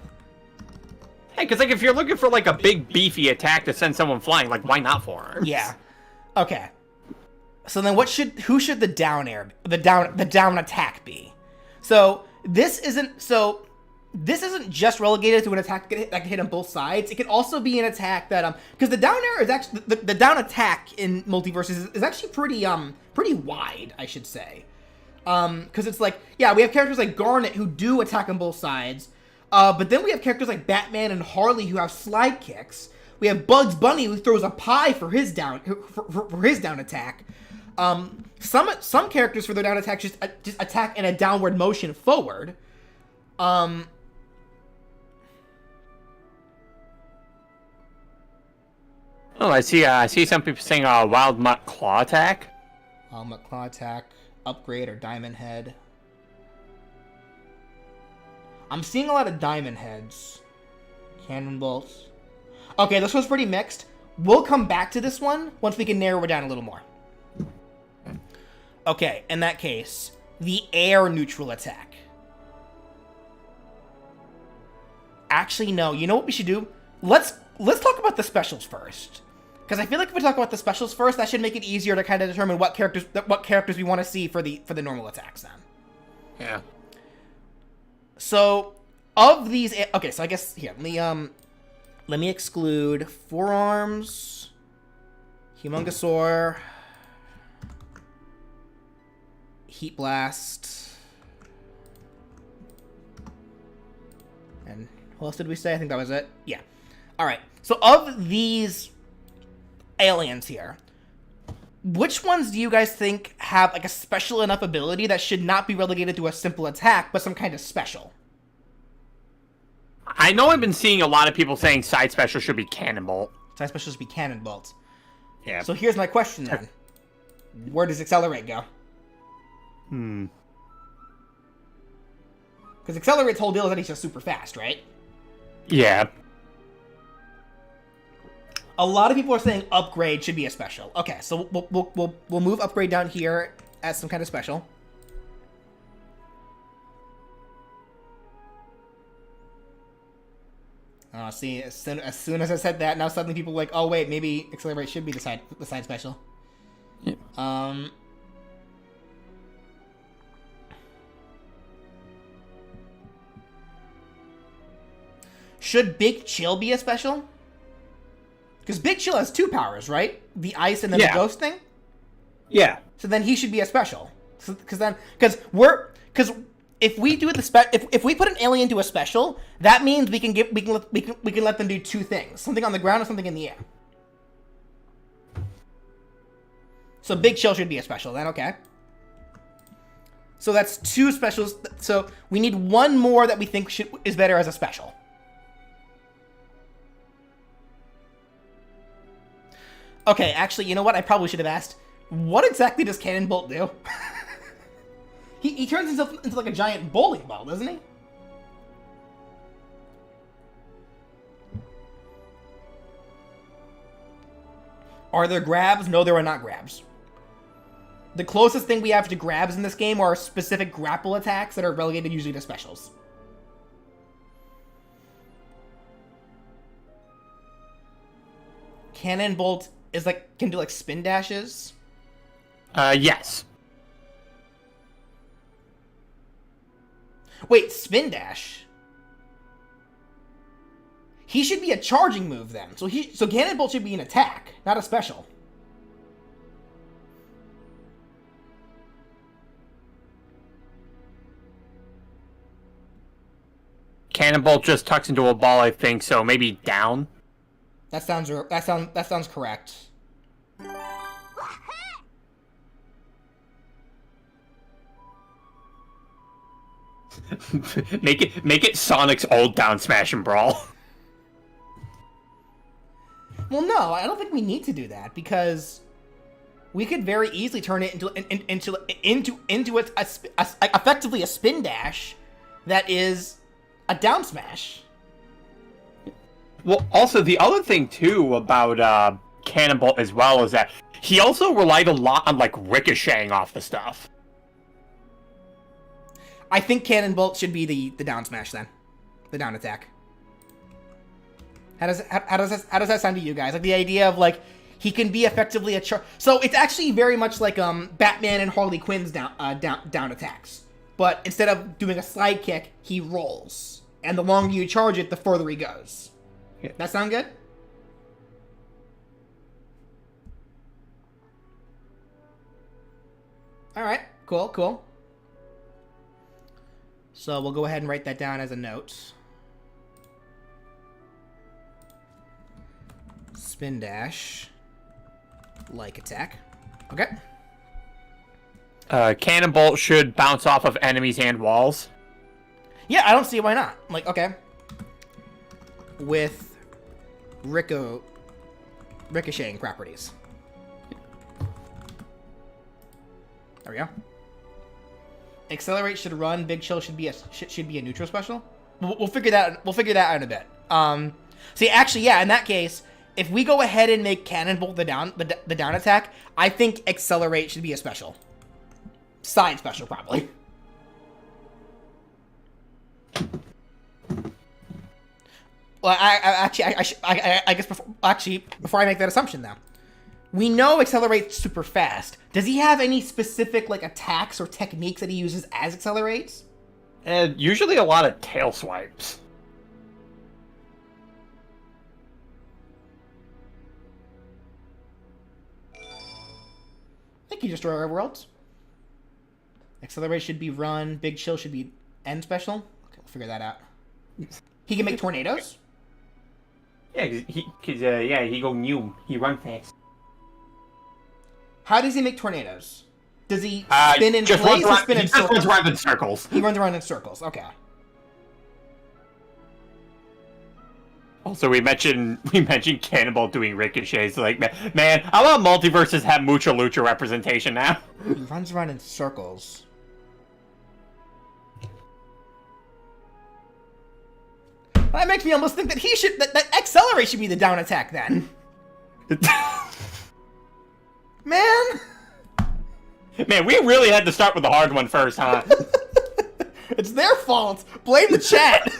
Speaker 3: because like if you're looking for like a big beefy attack to send someone flying, like why not forearms?
Speaker 1: Yeah. Okay. So then who should the down attack be? So this isn't just relegated to an attack that can hit on both sides. It can also be an attack that because the down air is actually the down attack in Multiversus is actually pretty wide, I should say. Because it's like, yeah, we have characters like Garnet who do attack on both sides, but then we have characters like Batman and Harley who have slide kicks. We have Bugs Bunny who throws a pie for his down attack. Some characters for their down attack just attack in a downward motion forward.
Speaker 3: Oh, I see some people saying Wild Mutt Claw Attack.
Speaker 1: Wild Mutt Claw Attack, Upgrade, or Diamond Head. I'm seeing a lot of Diamond Heads. Cannonballs. Okay, this was pretty mixed. We'll come back to this one once we can narrow it down a little more. Okay, in that case, the air neutral attack. Actually, no. You know what we should do? Let's talk about the specials first. Because I feel like if we talk about the specials first, that should make it easier to kind of determine what characters we want to see for the normal attacks then.
Speaker 3: Yeah.
Speaker 1: So, of these... Okay, so I guess... Here, let me exclude Forearms, Humongosaur, Heat Blast, and what else did we say? I think that was it. Yeah. Alright, so of these aliens here, which ones do you guys think have like a special enough ability that should not be relegated to a simple attack, but some kind of special?
Speaker 3: I know I've been seeing a lot of people saying side special should be Cannonball.
Speaker 1: Side special should be Cannonballs.
Speaker 3: Yeah.
Speaker 1: So here's my question then. Where does Accelerate go? Because Accelerate's whole deal is that he's just super fast, right?
Speaker 3: Yeah.
Speaker 1: A lot of people are saying upgrade should be a special. Okay, so we'll move upgrade down here as some kind of special. See, as soon as I said that, now suddenly people are like, oh wait, maybe accelerate should be the side special.
Speaker 3: Yeah.
Speaker 1: Should Big Chill be a special? Because Big Chill has 2 powers, right? The ice and then the ghost thing?
Speaker 3: Yeah.
Speaker 1: So then he should be a special. Because if we do if we put an alien to a special, that means we can let them do 2 things. Something on the ground and something in the air. So Big Chill should be a special then, okay. So that's 2 specials. So we need 1 more that we think is better as a special. Okay, actually, you know what? I probably should have asked. What exactly does Cannonball do? he turns himself into like a giant bowling ball, doesn't he? Are there grabs? No, there are not grabs. The closest thing we have to grabs in this game are specific grapple attacks that are relegated usually to specials. Cannonbolt is like, can do like spin dashes.
Speaker 3: Yes.
Speaker 1: Wait, spin dash? He should be a charging move then. So Cannonbolt should be an attack, not a special.
Speaker 3: Cannonball just tucks into a ball, I think, so maybe down.
Speaker 1: That sounds correct.
Speaker 3: make it Sonic's old down smash and brawl.
Speaker 1: Well, no, I don't think we need to do that because we could very easily turn it into effectively a spin dash that is a down smash.
Speaker 3: Well, also the other thing too about Cannonball as well is that he also relied a lot on like ricocheting off the stuff.
Speaker 1: I think Cannonbolt should be the down smash then, the down attack. How does that sound to you guys? Like the idea of like he can be effectively a so it's actually very much like Batman and Harley Quinn's down attacks, but instead of doing a slide kick, he rolls, and the longer you charge it, the further he goes.
Speaker 3: Yeah.
Speaker 1: That sound good? All right, cool. So we'll go ahead and write that down as a note. Spin dash, like attack. Okay.
Speaker 3: Cannonball should bounce off of enemies and walls.
Speaker 1: Yeah, I don't see why not. Like, okay. With ricocheting properties. There we go. Accelerate should run. Big Chill should be a neutral special. We'll figure that out in a bit. See, actually, yeah. In that case, if we go ahead and make Cannonball the down attack, I think Accelerate should be a special. Side special, probably. Well, I guess before I make that assumption, though, we know Accelerate's super fast. Does he have any specific like attacks or techniques that he uses as Accelerates?
Speaker 3: Usually a lot of tail swipes.
Speaker 1: Thank you, Destroy Our Worlds. Accelerate should be run. Big Chill should be end special. Okay, we'll figure that out. He can make tornadoes.
Speaker 3: Yeah, he go new. He run fast.
Speaker 1: How does he make tornadoes? Does he spin in
Speaker 3: just
Speaker 1: place or
Speaker 3: runs
Speaker 1: spin in
Speaker 3: he
Speaker 1: circles?
Speaker 3: Just runs around in circles.
Speaker 1: He runs around in circles. Okay.
Speaker 3: Also, we mentioned Cannonball doing ricochets. Like, man, I want Multiversus have Mucha Lucha representation now.
Speaker 1: He runs around in circles. That makes me almost think that that Accelerate should be the down attack then. Man,
Speaker 3: we really had to start with the hard one first, huh?
Speaker 1: it's their fault. Blame the chat.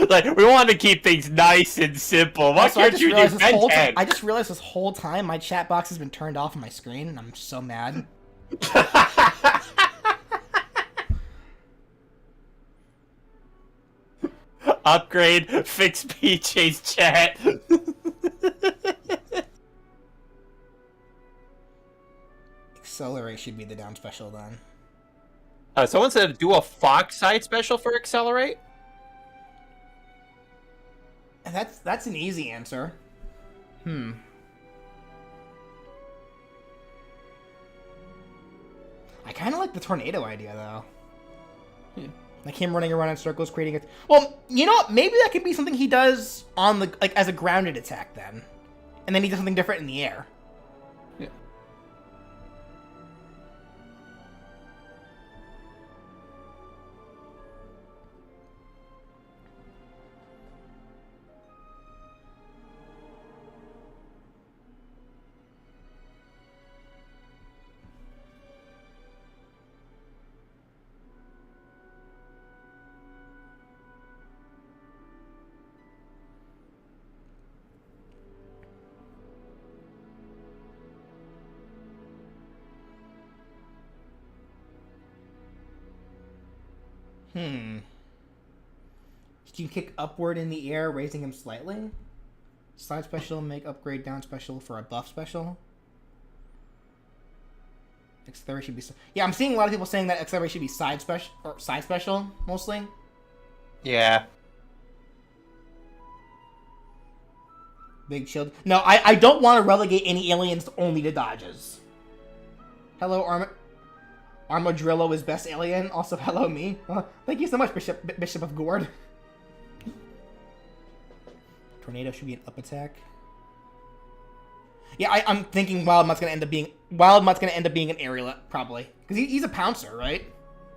Speaker 3: Like, we wanted to keep things nice and simple. Why can't you do Ben 10?
Speaker 1: I just realized this whole time my chat box has been turned off on my screen, and I'm so mad.
Speaker 3: Upgrade, fix PJ's chat.
Speaker 1: Accelerate should be the down special then.
Speaker 3: Someone said do a Fox side special for Accelerate.
Speaker 1: And that's an easy answer. I kind of like the tornado idea though. Like him running around in circles, creating it. Well, you know what? Maybe that could be something he does on the as a grounded attack then, and then he does something different in the air.
Speaker 3: Yeah.
Speaker 1: You can kick upward in the air, raising him slightly. Side special, make upgrade down special for a buff special. Accelerate should be... Yeah, I'm seeing a lot of people saying that Accelerate should be side special, mostly.
Speaker 3: Yeah.
Speaker 1: Big shield. No, I don't want to relegate any aliens only to dodges. Hello, Armadillo is best alien. Also, hello, me. Thank you so much, Bishop of Gord. Tornado should be an up attack. Yeah, I'm thinking Wildmutt's gonna end up being an aerial probably because he's a pouncer, right?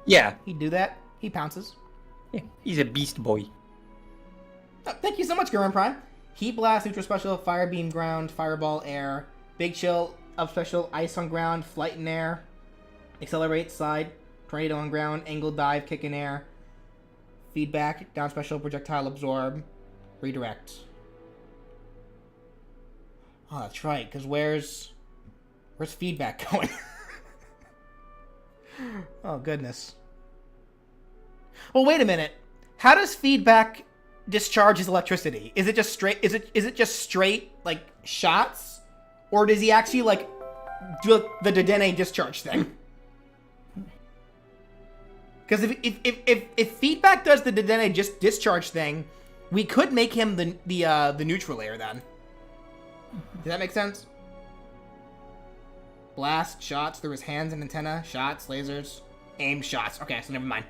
Speaker 3: Yeah.
Speaker 1: He'd do that. He pounces.
Speaker 3: Yeah, he's a beast boy.
Speaker 1: Oh, thank you so much, Gurren Prime. Heat blast, neutral special, fire beam ground, fireball air, big chill up special, ice on ground, flight in air, accelerate side, tornado on ground, angle dive, kick in air, feedback, down special, projectile absorb, redirect. Oh, that's right, because where's feedback going? Oh, goodness. Well, wait a minute. How does feedback discharge his electricity? Is it just straight, is it just straight, like, shots? Or does he actually, like, do the Dedenne discharge thing? Because if feedback does the Dedenne just discharge thing, we could make him the neutral layer then. Does that make sense? Blast, shots through his hands and antenna, shots, lasers, aim, shots. Okay, so never mind.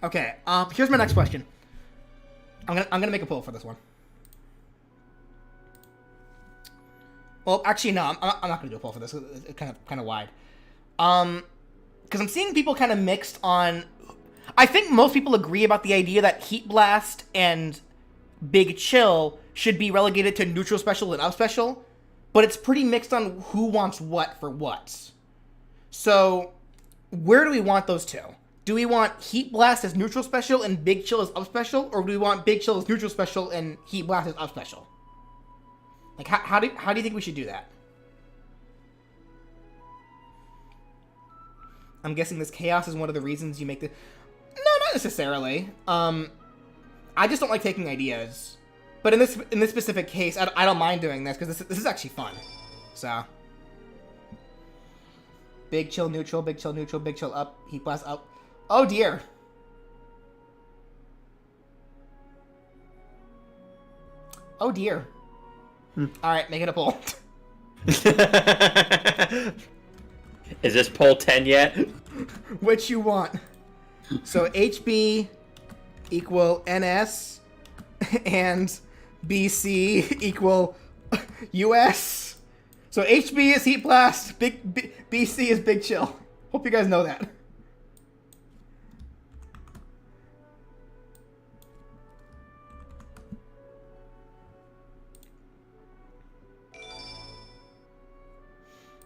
Speaker 1: Okay, here's my next question. I'm gonna make a poll for this one. Well, actually, no, I'm not gonna do a poll for this. It's kind of wide. Because I'm seeing people kind of mixed on. I think most people agree about the idea that Heat Blast and Big Chill should be relegated to neutral special and up special, but it's pretty mixed on who wants what for what. So, where do we want those two? Do we want Heat Blast as neutral special and Big Chill as up special, or do we want Big Chill as neutral special and Heat Blast as up special? Like, how do you think we should do that? I'm guessing this chaos is one of the reasons you make the... No, not necessarily. I just don't like taking ideas. But in this specific case, I don't mind doing this, because this is actually fun. So... Big Chill neutral, Big Chill neutral, Big Chill up, Heat Blast up. Oh dear. Oh dear. Alright, make it a poll.
Speaker 3: Is this poll 10 yet?
Speaker 1: Which you want. So HB, equal NS and BC equal US. So HB is Heat Blast, BC is Big Chill. Hope you guys know that.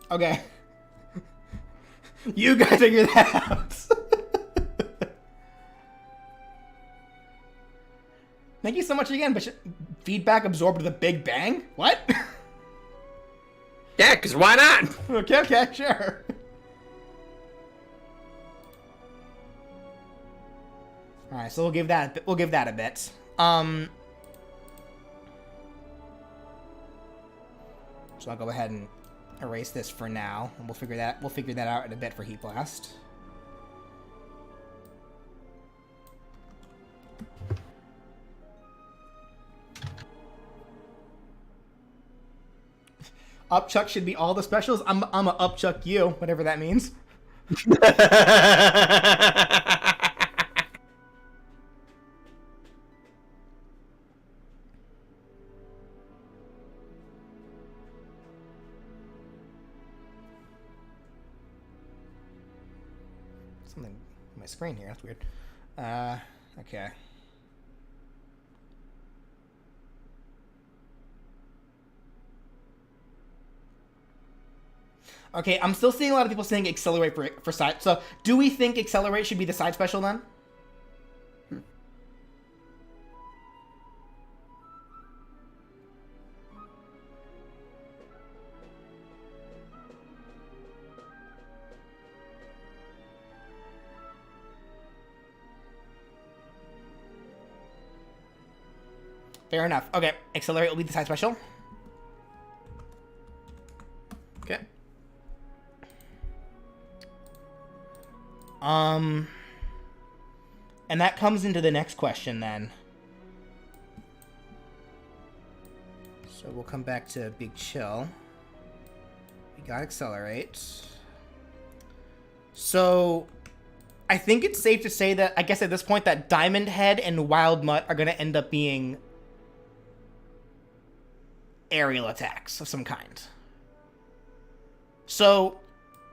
Speaker 1: Okay. You guys figure that out. Thank you so much again, but feedback absorbed with a Big Bang? What?
Speaker 2: Yeah, because why not?
Speaker 1: Okay, sure. Alright, so we'll give that a bit. So I'll go ahead and erase this for now, and we'll figure that out in a bit for Heat Blast. Upchuck should be all the specials. I'm a upchuck you, whatever that means. Something on my screen here. That's weird. Okay. Okay, I'm still seeing a lot of people saying accelerate for side. So, do we think accelerate should be the side special then? Fair enough. Okay, accelerate will be the side special. Okay. And that comes into the next question then. So we'll come back to Big Chill. We got accelerate. So I think it's safe to say that, I guess at this point, that Diamond Head and Wild Mutt are going to end up being aerial attacks of some kind. So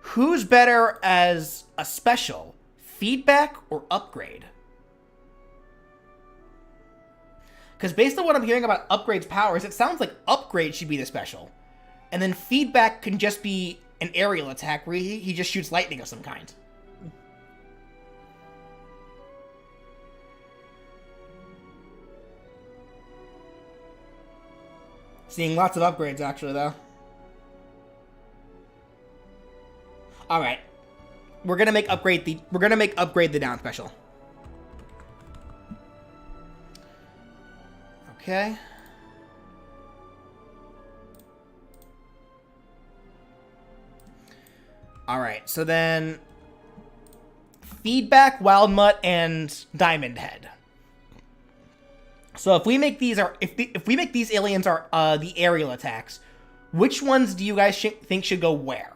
Speaker 1: who's better as a special? Feedback or upgrade? Because based on what I'm hearing about upgrade's powers, it sounds like upgrade should be the special. And then feedback can just be an aerial attack where he just shoots lightning of some kind. Seeing lots of upgrades actually though. Alright. We're gonna make upgrade the down special. Okay. Alright, so then feedback, Wild Mutt, and Diamond Head. So if we make these if we make these aliens the aerial attacks, which ones do you guys think should go where?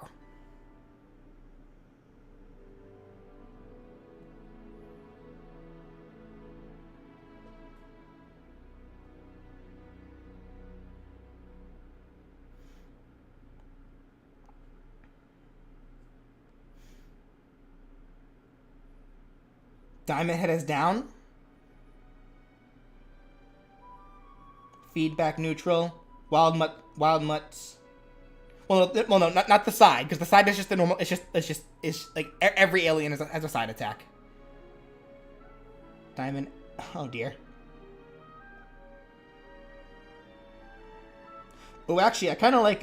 Speaker 1: Diamond Head is down. Feedback neutral. Wild Mutt. Well, no, not the side, because the side is just the normal. It's like every alien has a side attack. Diamond. Oh dear. Oh, actually, I kind of like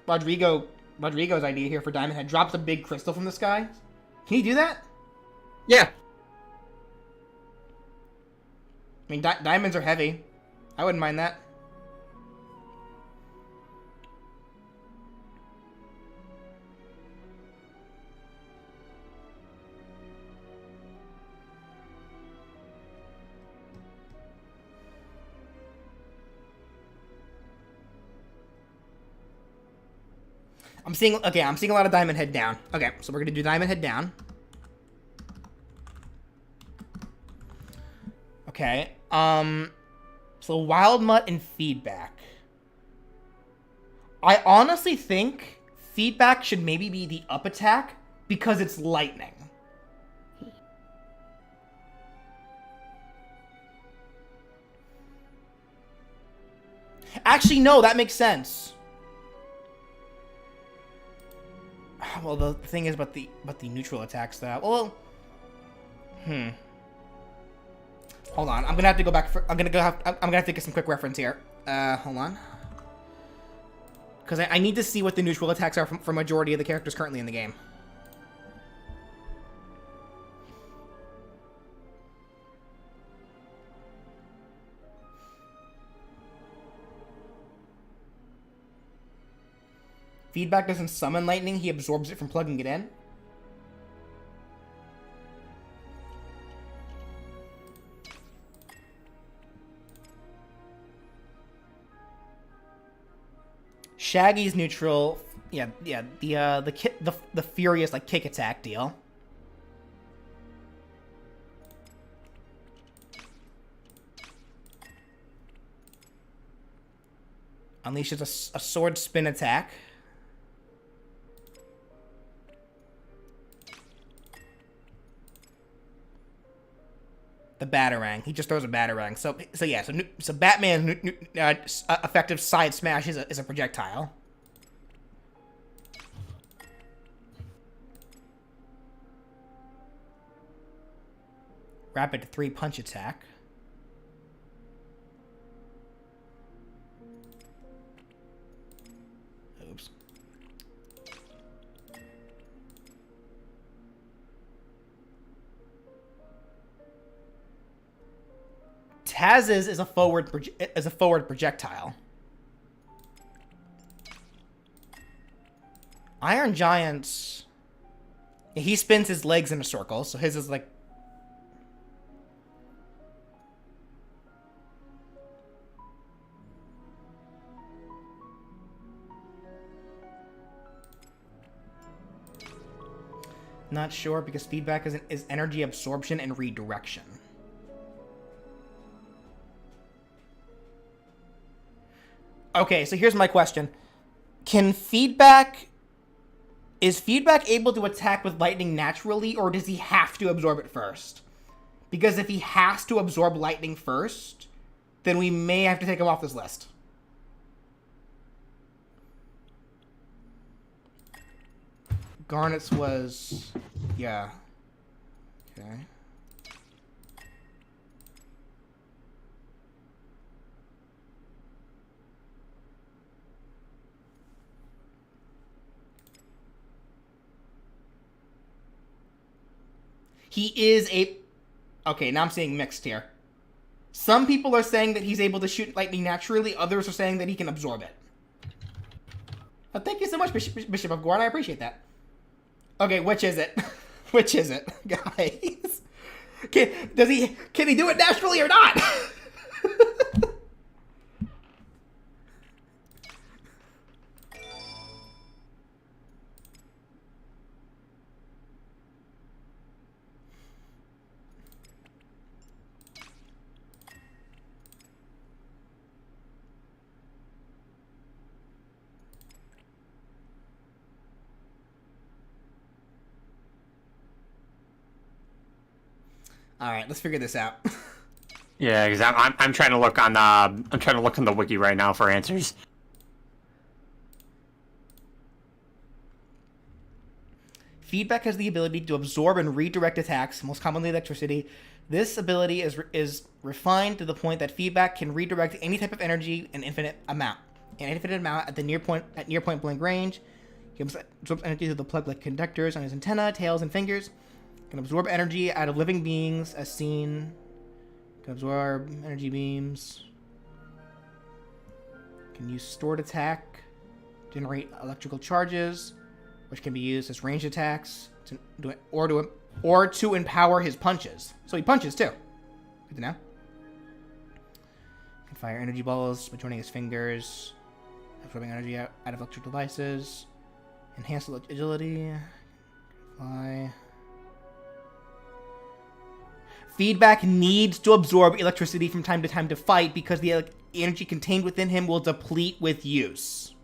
Speaker 1: Rodrigo's idea here for Diamond Head. Drops a big crystal from the sky. Can you do that?
Speaker 2: Yeah.
Speaker 1: I mean, diamonds are heavy. I wouldn't mind that. I'm seeing a lot of Diamond Head down. Okay, so we're gonna do Diamond Head down. Okay. Okay. So Wild Mutt and Feedback. I honestly think Feedback should maybe be the up attack because it's lightning. Actually, no, that makes sense. Well, the thing is about the neutral attacks that. Well, hold on, I'm gonna have to go back. I'm gonna have to get some quick reference here. Hold on, because I need to see what the neutral attacks are for majority of the characters currently in the game. Feedback doesn't summon lightning, he absorbs it from plugging it in. Shaggy's neutral, yeah, the furious like kick attack deal. Unleashes a sword spin attack. The Batarang. He just throws a Batarang. So Batman's effective side smash is a projectile. Rapid 3-punch attack. Oops. Taz's is a forward projectile. Iron Giant's, he spins his legs in a circle, so his is like. Not sure because feedback is energy absorption and redirection. Okay, so here's my question. Is Feedback able to attack with lightning naturally, or does he have to absorb it first? Because if he has to absorb lightning first, then we may have to take him off this list. Garnet's was... yeah. Okay. He is a... okay, now I'm seeing mixed here. Some people are saying that he's able to shoot lightning naturally. Others are saying that he can absorb it. But thank you so much, Bishop of Gorn. I appreciate that. Okay, which is it? Which is it, guys? Can he do it naturally or not? All right, let's figure this out.
Speaker 3: Yeah, because I'm trying to look on the wiki right now for answers.
Speaker 1: Feedback has the ability to absorb and redirect attacks, most commonly electricity. This ability is refined to the point that Feedback can redirect any type of energy an infinite amount at the near point blank range. He absorbs energy through the plug-like conductors on his antenna, tails, and fingers. Can absorb energy out of living beings, as seen. Can absorb energy beams. Can use stored attack. Generate electrical charges, which can be used as ranged attacks to empower his punches. So he punches too. Good to know. Can fire energy balls by joining his fingers, absorbing energy out of electric devices. Enhance agility. Fly. Feedback needs to absorb electricity from time to time to fight because the energy contained within him will deplete with use.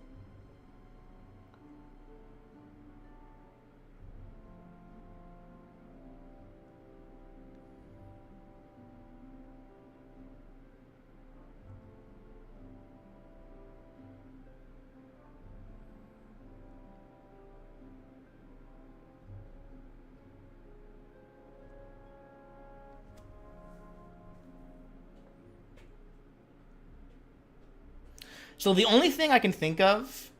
Speaker 1: So the only thing I can think of,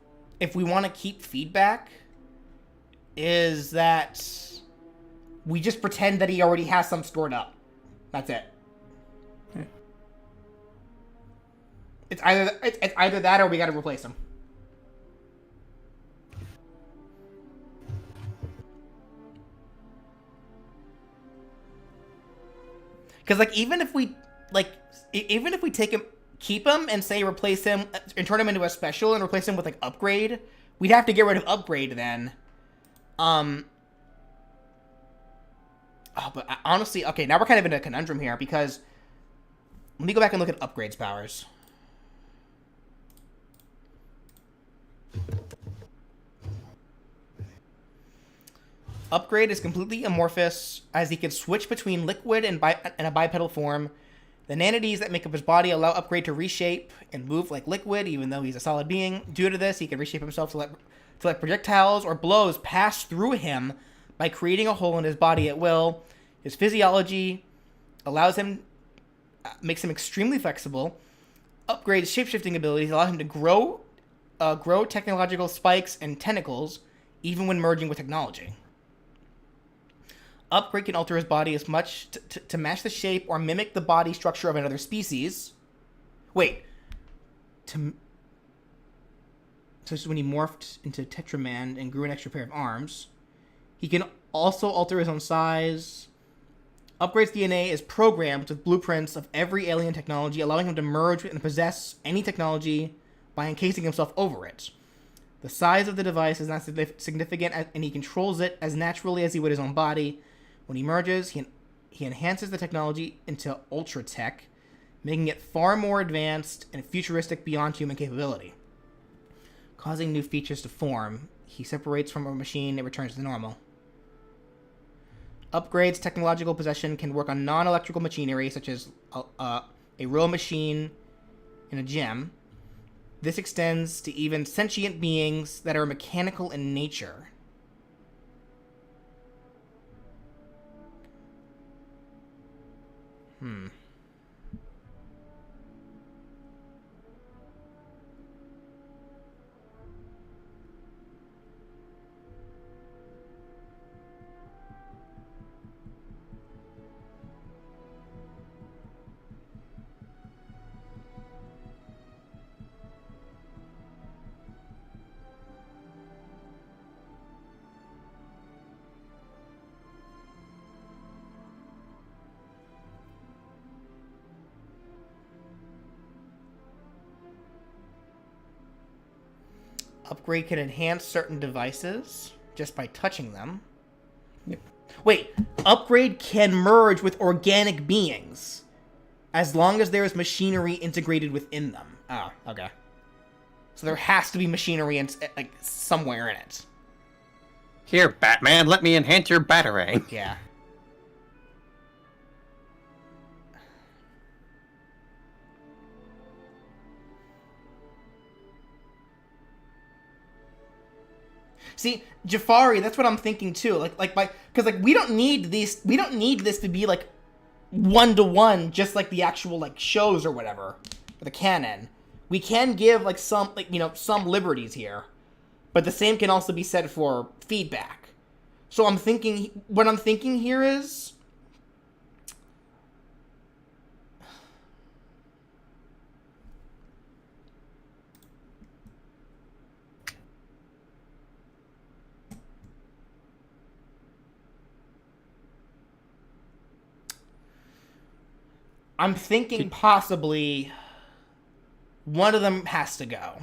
Speaker 1: if we want to keep feedback, is that we just pretend that he already has some stored up. That's it.
Speaker 3: Yeah.
Speaker 1: It's either that or we got to replace him. Because even if we take him, keep him and say replace him and turn him into a special and replace him with upgrade, we'd have to get rid of upgrade then. But honestly, okay, now we're kind of in a conundrum here because let me go back and look at upgrade's powers. Upgrade is completely amorphous as he can switch between liquid and a bipedal form. The nanities that make up his body allow Upgrade to reshape and move like liquid, even though he's a solid being. Due to this, he can reshape himself to let projectiles or blows pass through him by creating a hole in his body at will. His physiology makes him extremely flexible. Upgrade's shapeshifting abilities allow him to grow technological spikes and tentacles, even when merging with technology. Upgrade can alter his body as much to match the shape or mimic the body structure of another species. Wait. So this is when he morphed into Tetraman and grew an extra pair of arms. He can also alter his own size. Upgrade's DNA is programmed with blueprints of every alien technology, allowing him to merge and possess any technology by encasing himself over it. The size of the device is not significant, and he controls it as naturally as he would his own body. When he merges, he enhances the technology into Ultra Tech, making it far more advanced and futuristic beyond human capability. Causing new features to form, he separates from a machine and returns to normal. Upgrade's technological possession can work on non-electrical machinery, such as a real machine in a gym. This extends to even sentient beings that are mechanical in nature. Upgrade can enhance certain devices just by touching them.
Speaker 3: Yep.
Speaker 1: Wait, Upgrade can merge with organic beings as long as there is machinery integrated within them. Oh, okay. So there has to be machinery somewhere in it.
Speaker 3: Here, Batman, let me enhance your batarang.
Speaker 1: Yeah. See, Jafari, that's what I'm thinking too. Because we don't need these. We don't need this to be 1-to-1, just like the actual shows or whatever, or the canon. We can give some some liberties here, but the same can also be said for feedback. So what I'm thinking here is, I'm thinking possibly one of them has to go.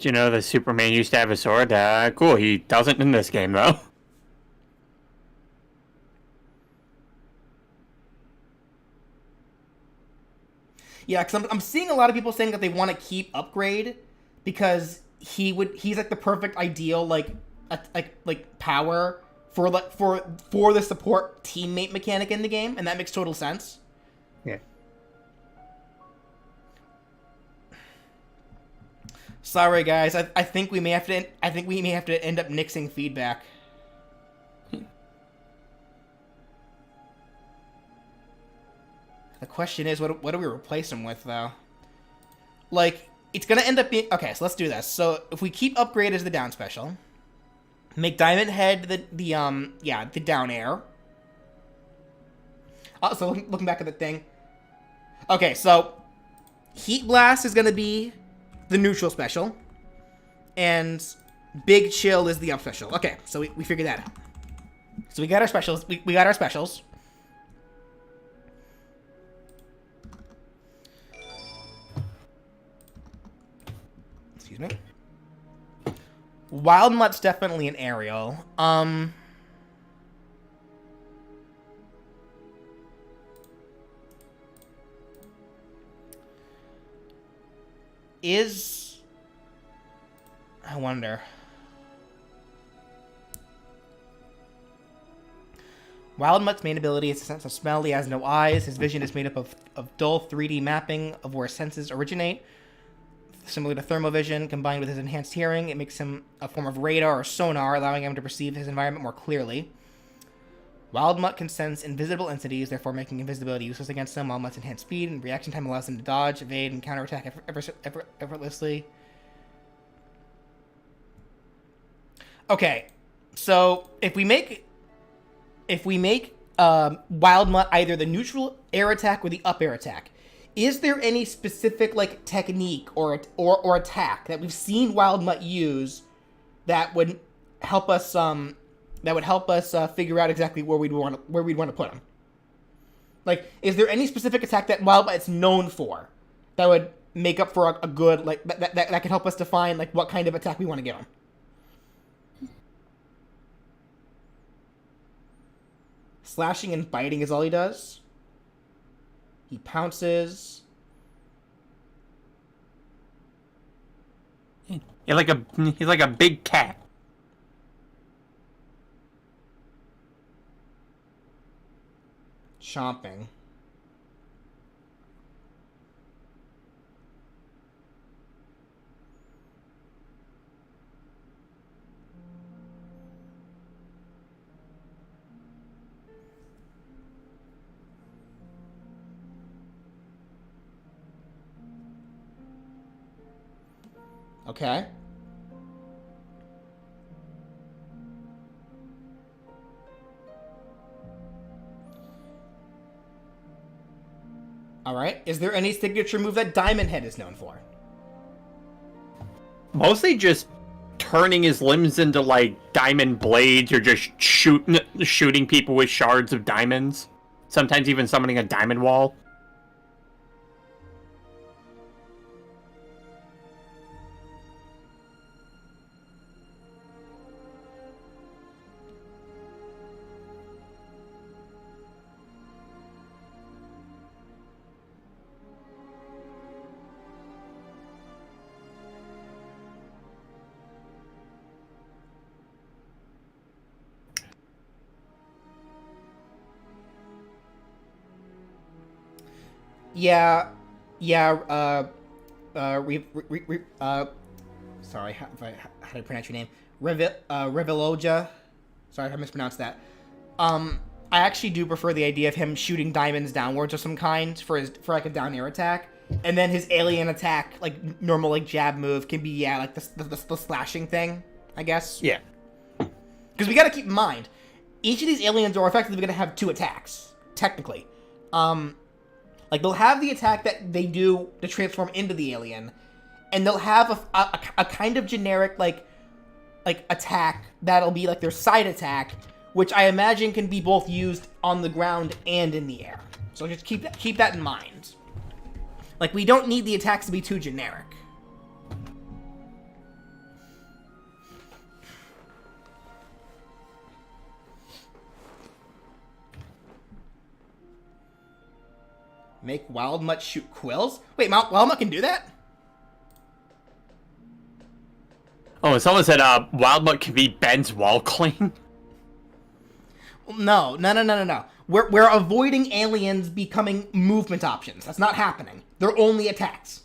Speaker 3: Did you know that Superman used to have a sword? Cool. He doesn't in this game, though.
Speaker 1: Yeah, because I'm seeing a lot of people saying that they want to keep Upgrade because he's like the perfect ideal like power for the support teammate mechanic in the game, and that makes total sense.
Speaker 3: Yeah.
Speaker 1: Sorry guys, I think we may have to end up nixing feedback. The question is, what do we replace him with, though? Like, it's gonna end up being... Okay, so let's do this. So, if we keep Upgrade as the down special, make Diamond Head the down air. So, looking back at the thing. Okay, so, Heat Blast is gonna be the neutral special, and Big Chill is the up special. Okay, so we figured that out. So, we got our specials. We got our specials. Excuse me. Wild Mutt's definitely an aerial. I wonder. Wild Mutt's main ability is a sense of smell. He has no eyes. His vision is made up of dull 3D mapping of where senses originate. Similar to thermovision, combined with his enhanced hearing, it makes him a form of radar or sonar, allowing him to perceive his environment more clearly. Wild Mutt can sense invisible entities, therefore making invisibility useless against them. Wild Mutt's enhanced speed and reaction time allows him to dodge, evade, and counterattack effortlessly. Okay, so if we make Wild Mutt either the neutral air attack or the up air attack, is there any specific like technique or attack that we've seen Wild Mutt use that would help us figure out exactly where we'd want to put him? Like, is there any specific attack that Wild Mutt's known for that would make up for a good like that could help us define like what kind of attack we want to give him? Slashing and biting is all he does. He pounces.
Speaker 3: He's like a big cat.
Speaker 1: Chomping. Okay. Alright. Is there any signature move that Diamond Head is known for?
Speaker 3: Mostly just turning his limbs into, like, diamond blades or just shooting people with shards of diamonds. Sometimes even summoning a diamond wall.
Speaker 1: Yeah, sorry, how do I pronounce your name? Reveloja. Sorry if I mispronounced that. I actually do prefer the idea of him shooting diamonds downwards of some kind for like a down air attack, and then his alien attack, like normal like jab move, can be like the slashing thing, I guess.
Speaker 3: Yeah.
Speaker 1: Because we got to keep in mind, each of these aliens are effectively going to have 2 attacks, technically. Like, they'll have the attack that they do to transform into the alien, and they'll have a kind of generic, like attack that'll be, like, their side attack, which I imagine can be both used on the ground and in the air. So just keep that in mind. Like, we don't need the attacks to be too generic. Make Wild Mutt shoot quills? Wait, Wild Mutt can do that?
Speaker 3: Oh, and someone said Wild Mutt can be Ben's wall clean.
Speaker 1: No. We're avoiding aliens becoming movement options. That's not happening. They're only attacks.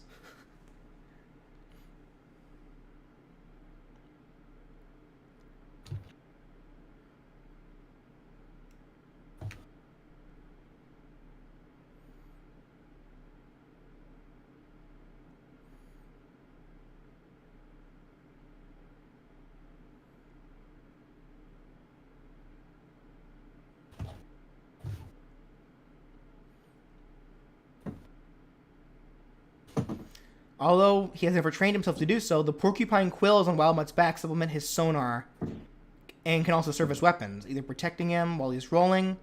Speaker 1: Although he has never trained himself to do so, the porcupine quills on Wild Mutt's back supplement his sonar and can also serve as weapons, either protecting him while he's rolling.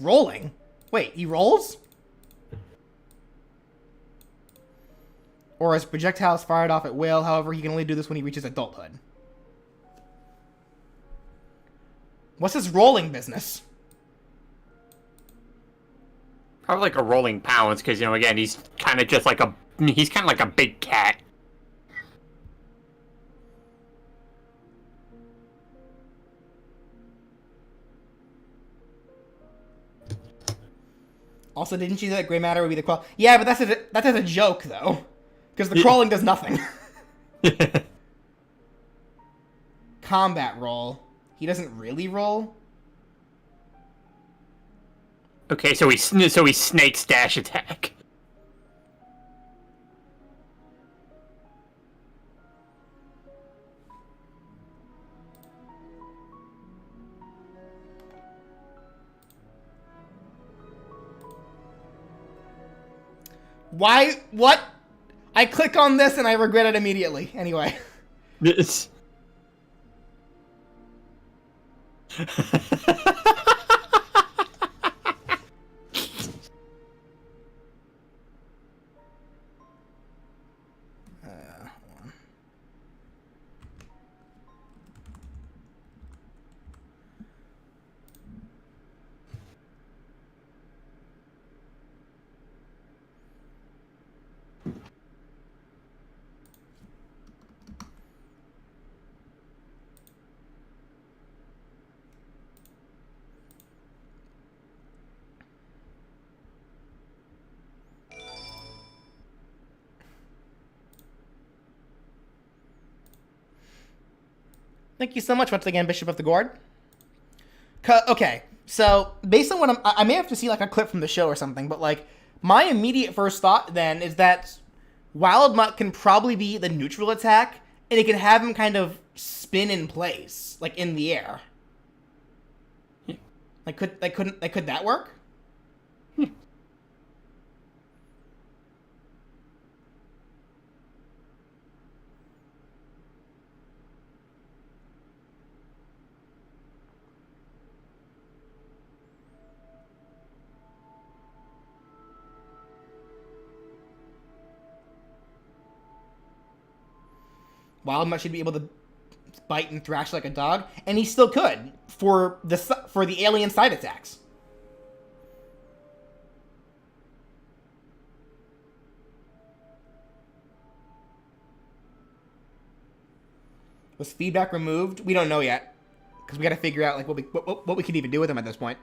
Speaker 1: Rolling? Wait, he rolls? Or as projectiles fired off at will, however, he can only do this when he reaches adulthood. What's his rolling business?
Speaker 3: Probably like a rolling pounds, because, you know, again, he's kind of just like a... He's kind of like a big cat.
Speaker 1: Also, didn't you say that gray matter would be the crawl? Yeah, but that's a joke, though. Because the crawling does nothing. Combat roll. He doesn't really roll?
Speaker 3: Okay, so he snakes dash attack.
Speaker 1: Why? What? I click on this and I regret it immediately. Anyway.
Speaker 3: This.
Speaker 1: Thank you so much once again, Bishop of the Gourd. Okay, so based on what I may have to see like a clip from the show or something, but like my immediate first thought then is that Wild Mutt can probably be the neutral attack, and it can have him kind of spin in place, like in the air.
Speaker 3: Yeah.
Speaker 1: Could that work? Wild Mutt should be able to bite and thrash like a dog, and he still could for the alien side attacks. Was feedback removed? We don't know yet, because we got to figure out like what we can even do with him at this point.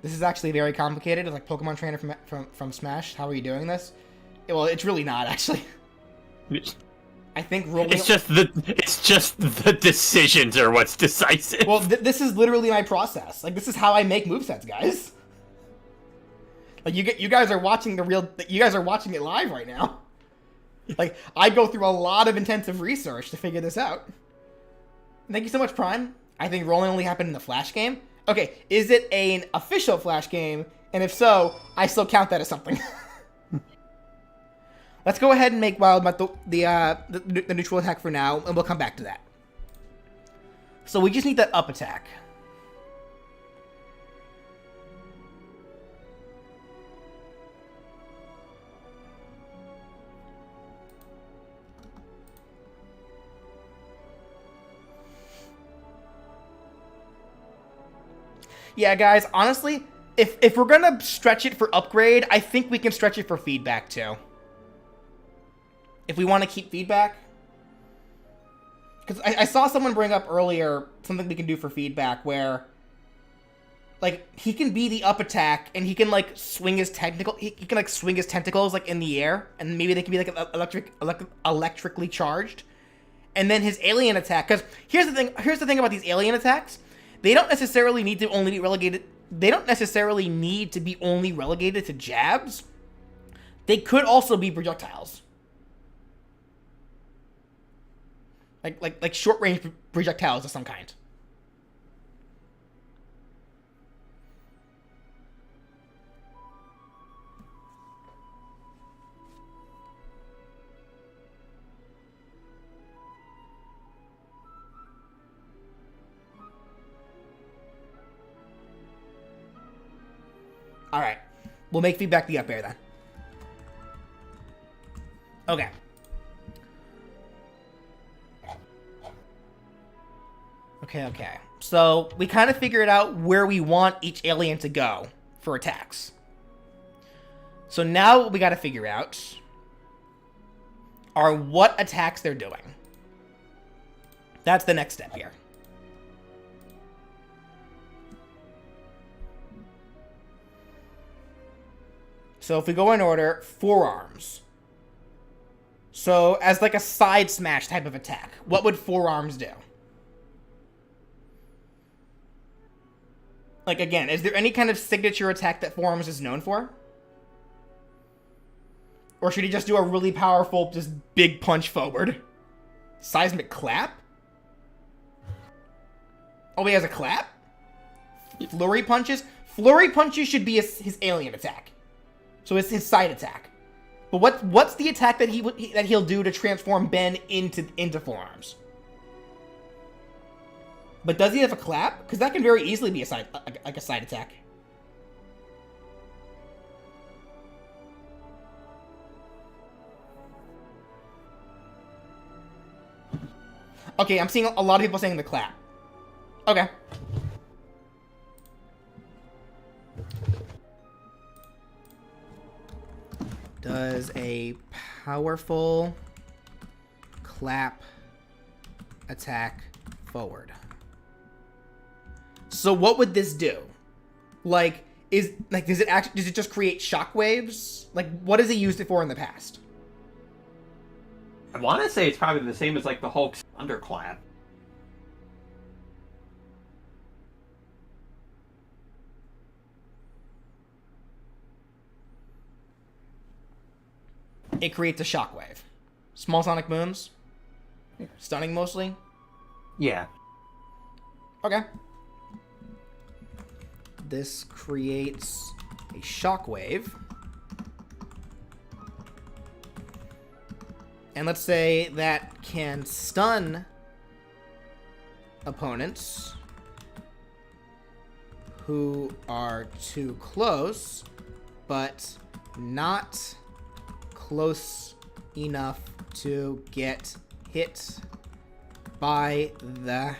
Speaker 1: This is actually very complicated. It's like Pokemon Trainer from Smash. How are you doing this? Well, it's really not actually. I think rolling.
Speaker 3: It's just the decisions are what's decisive.
Speaker 1: Well, this is literally my process. Like this is how I make movesets, guys. Like you guys are watching you guys are watching it live right now. Like I go through a lot of intensive research to figure this out. Thank you so much, Prime. I think rolling only happened in the Flash game. Okay, is it an official Flash game? And if so, I still count that as something. Let's go ahead and make Wild Mutt the neutral attack for now, and we'll come back to that. So we just need that up attack. Yeah, guys, honestly, if we're gonna stretch it for upgrade, I think we can stretch it for feedback, too. If we want to keep feedback. Because I saw someone bring up earlier something we can do for feedback where, like, he can be the up attack, and he can, like, swing his he can, like, swing his tentacles, like, in the air, and maybe they can be, like, electrically charged. And then his alien attack, because here's the thing about these alien attacks. They don't necessarily need to only be relegated. They don't necessarily need to be only relegated to jabs. They could also be projectiles, like short range projectiles of some kind. Alright. We'll make feedback the up air then. Okay. Okay. So, we kind of figured out where we want each alien to go for attacks. So now what we gotta figure out are what attacks they're doing. That's the next step here. So if we go in order, forearms. So as like a side smash type of attack, what would forearms do? Like again, is there any kind of signature attack that forearms is known for? Or should he just do a really powerful, just big punch forward? Seismic clap? Oh, he has a clap? Flurry punches? Flurry punches should be his alien attack. So it's his side attack. But what's the attack that he'll do to transform Ben into forearms? But does he have a clap? Because that can very easily be a side attack. Okay, I'm seeing a lot of people saying the clap. Okay. Does a powerful clap attack forward? So what would this do? Does it just create shockwaves? Like, what has he used it for in the past?
Speaker 3: I want to say it's probably the same as like the Hulk's thunderclap.
Speaker 1: It creates a shockwave. Small sonic booms? Stunning mostly?
Speaker 3: Yeah.
Speaker 1: Okay. This creates a shockwave. And let's say that can stun opponents who are too close, but not close enough to get hit by the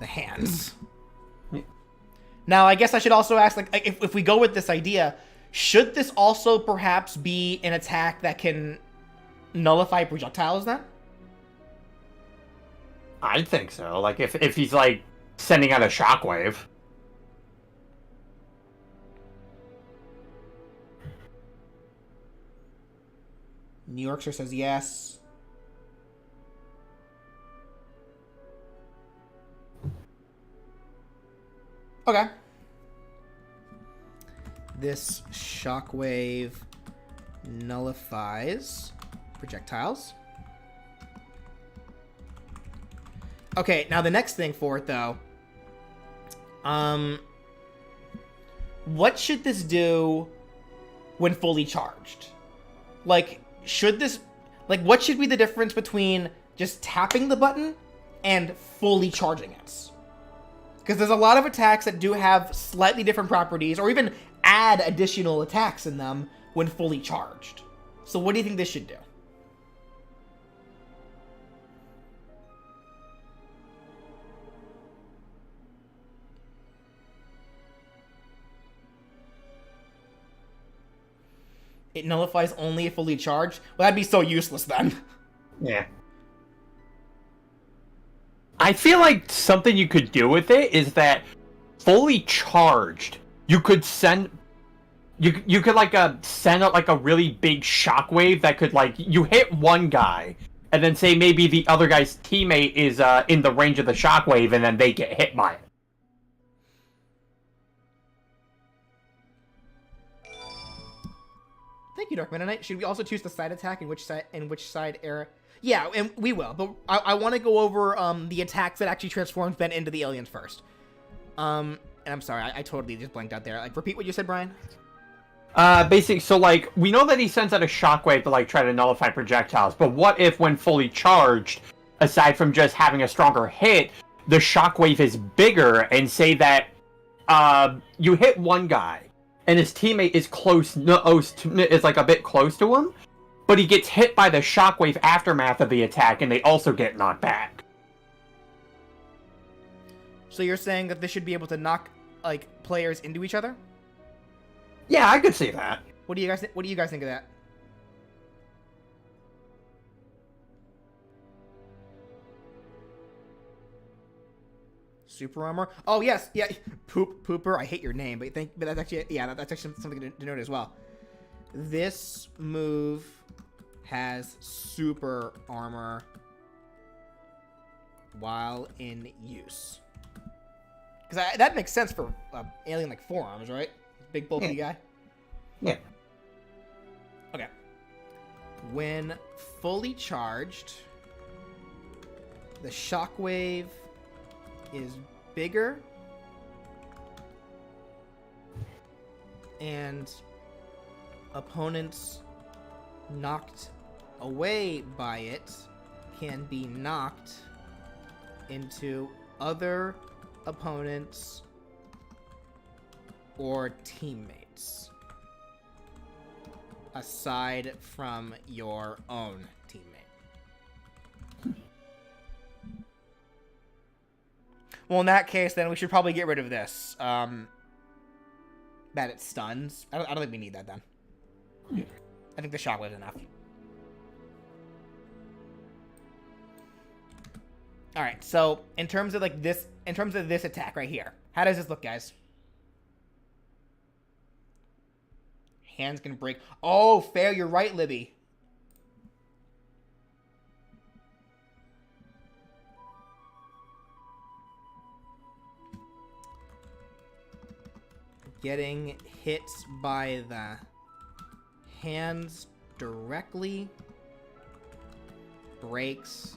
Speaker 1: hands. Now, I guess I should also ask, like, if we go with this idea, should this also perhaps be an attack that can nullify projectiles then?
Speaker 3: I'd think so. Like, if he's, like, sending out a shockwave.
Speaker 1: New Yorkshire says yes. Okay. This shockwave nullifies projectiles. Okay, now the next thing for it, though. what should this do when fully charged? Like, what should be the difference between just tapping the button and fully charging it? Because there's a lot of attacks that do have slightly different properties, or even add additional attacks in them when fully charged. So what do you think this should do? It nullifies only if fully charged? Well, that'd be so useless then.
Speaker 3: Yeah. I feel like something you could do with it is that fully charged, you could send... You could, like, send out, like, a really big shockwave that could, like... You hit one guy, and then say maybe the other guy's teammate is in the range of the shockwave, and then they get hit by it.
Speaker 1: Thank you, Dark Mennonite. Should we also choose the side attack and which side era? Yeah, and we will, but I want to go over the attacks that actually transforms Ben into the aliens first. And I'm sorry, I totally just blanked out there. Like, repeat what you said, Brian.
Speaker 3: Basically, so, like, we know that he sends out a shockwave to, like, try to nullify projectiles, but what if, when fully charged, aside from just having a stronger hit, the shockwave is bigger, and say that, you hit one guy, and his teammate is is like a bit close to him, but he gets hit by the shockwave aftermath of the attack, and they also get knocked back.
Speaker 1: So you're saying that this should be able to knock, like, players into each other?
Speaker 3: Yeah, I could see that.
Speaker 1: What do you guys think of that? Super armor. Oh yes, yeah. Pooper. I hate your name, but that's actually that's actually something to note as well. This move has super armor while in use. Because that makes sense for alien like forearms, right? Big bulky guy.
Speaker 3: Yeah.
Speaker 1: Okay. When fully charged, the shockwave is bigger and opponents knocked away by it can be knocked into other opponents or teammates aside from your own teammate. Well, in that case, then we should probably get rid of this. That it stuns. I don't think we need that then. I think the shockwave is enough. All right. So in terms of this attack right here, how does this look, guys? Hands can break. Oh, fair. You're right, Libby. Getting hit by the hands directly breaks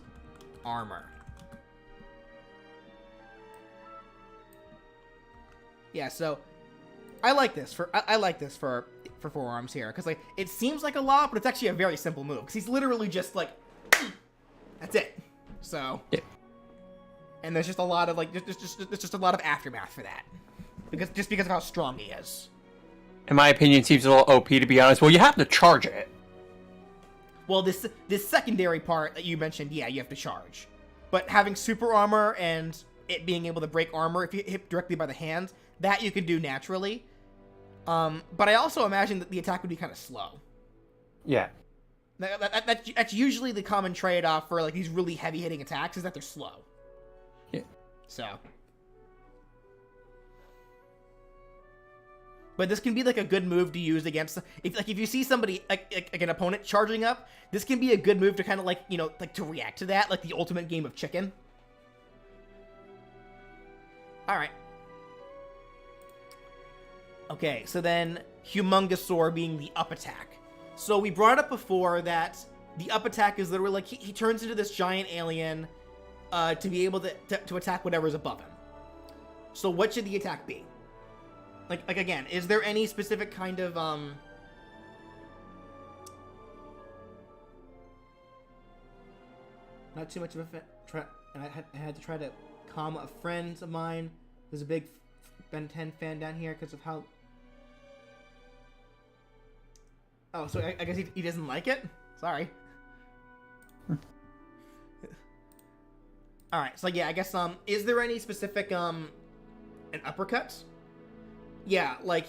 Speaker 1: armor. Yeah, so I like this for forearms here because like it seems like a lot, but it's actually a very simple move because he's literally just like that's it. So yeah. And there's just a lot of like there's just a lot of aftermath for that. Because of how strong he is.
Speaker 3: In my opinion, it seems a little OP, to be honest. Well, you have to charge it.
Speaker 1: Well, this secondary part that you mentioned, yeah, you have to charge. But having super armor and it being able to break armor if you hit directly by the hands, that you could do naturally. But I also imagine that the attack would be kind of slow.
Speaker 3: Yeah.
Speaker 1: That's usually the common trade-off for like these really heavy-hitting attacks is that they're slow.
Speaker 3: Yeah.
Speaker 1: So... But this can be like a good move to use against if you see somebody like an opponent charging up, this can be a good move to kind of like, you know, like to react to that, like the ultimate game of chicken. All right. Okay, so then Humongousaur being the up attack. So we brought up before that the up attack is literally like he turns into this giant alien to be able to attack whatever's above him. So what should the attack be? Like again, is there any specific kind of not too much of a and I had to try to calm a friend of mine who's a big Ben 10 fan down here because of how. Oh, so I guess he doesn't like it. Sorry. All right, so yeah, I guess is there any specific an uppercut? Yeah, like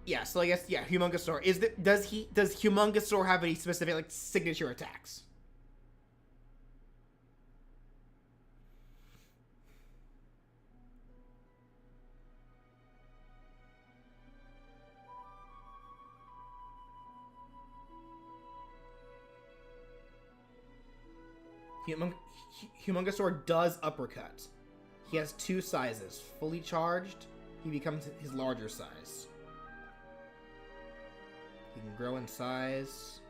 Speaker 1: yeah. So I guess yeah, Humongosaur. Does Humongosaur have any specific like signature attacks? Humongosaur does uppercut. He has 2 sizes. Fully charged, he becomes his larger size. He can grow in size.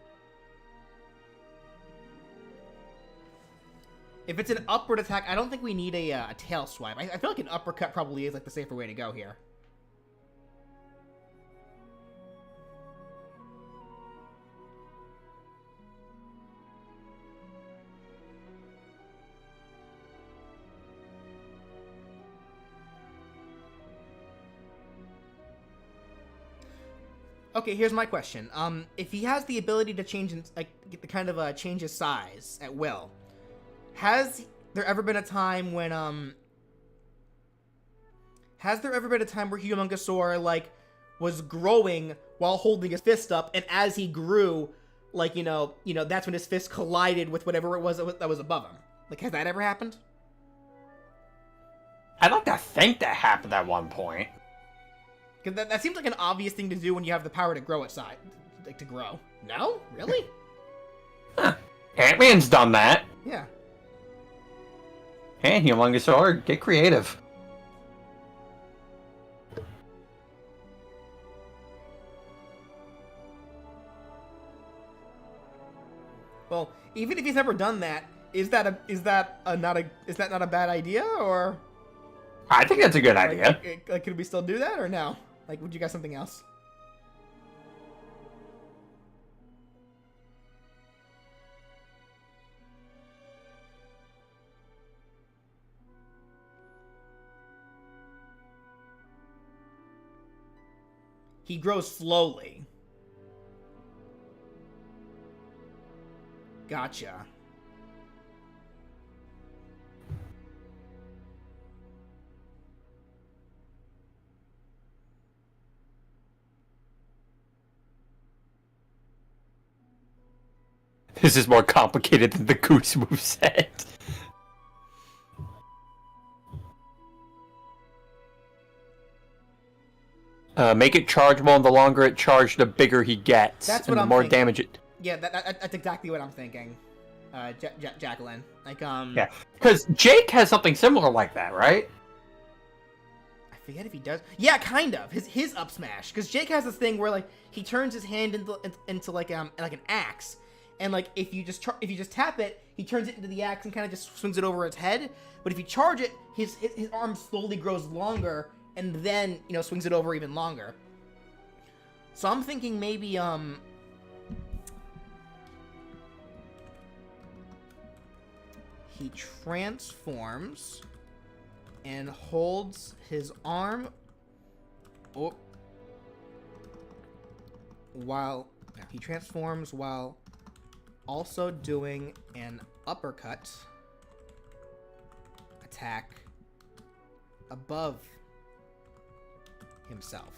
Speaker 1: If it's an upward attack, I don't think we need a tail swipe. I feel like an uppercut probably is like the safer way to go here. Okay, here's my question. If he has the ability to change, get the kind of change his size at will, has there ever been a time when has there ever been a time where Humongosaur like was growing while holding his fist up, and as he grew, like you know, that's when his fist collided with whatever it was that was above him? Like, has that ever happened?
Speaker 3: I'd like to think that happened at one point.
Speaker 1: Because that seems like an obvious thing to do when you have the power to grow outside. Like, to grow. No? Really?
Speaker 3: Huh. Ant-Man's done that.
Speaker 1: Yeah.
Speaker 3: Hey, Humongosaur, get creative.
Speaker 1: Well, even if he's never done that, is that not a bad idea, or?
Speaker 3: I think that's a good idea.
Speaker 1: Like, could we still do that, or no? Like, would you guys something else? He grows slowly. Gotcha.
Speaker 3: This is more complicated than the Goose moveset. Make it chargeable, and the longer it charged, the bigger he gets.
Speaker 1: That's
Speaker 3: and
Speaker 1: what
Speaker 3: the
Speaker 1: I'm
Speaker 3: more
Speaker 1: thinking.
Speaker 3: damage it.
Speaker 1: Yeah, that's exactly what I'm thinking. Jacqueline. Like,
Speaker 3: Yeah, because Jake has something similar like that, right?
Speaker 1: I forget if he does. Yeah, kind of. His up smash, because Jake has this thing where like he turns his hand into like an axe, and like if you just tap it, he turns it into the axe and kind of just swings it over its head. But if you charge it, his arm slowly grows longer, and then swings it over even longer. So I'm thinking maybe he transforms and holds his arm while he transforms while also doing an uppercut attack above himself.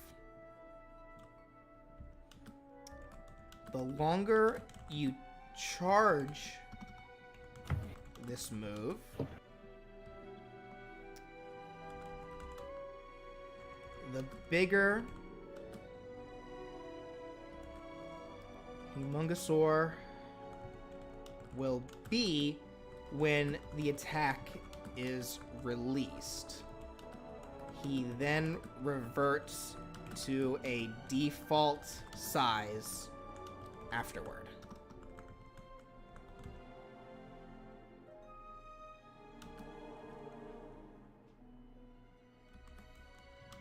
Speaker 1: The longer you charge this move, the bigger Humongosaur will be when the attack is released. He then reverts to a default size afterward.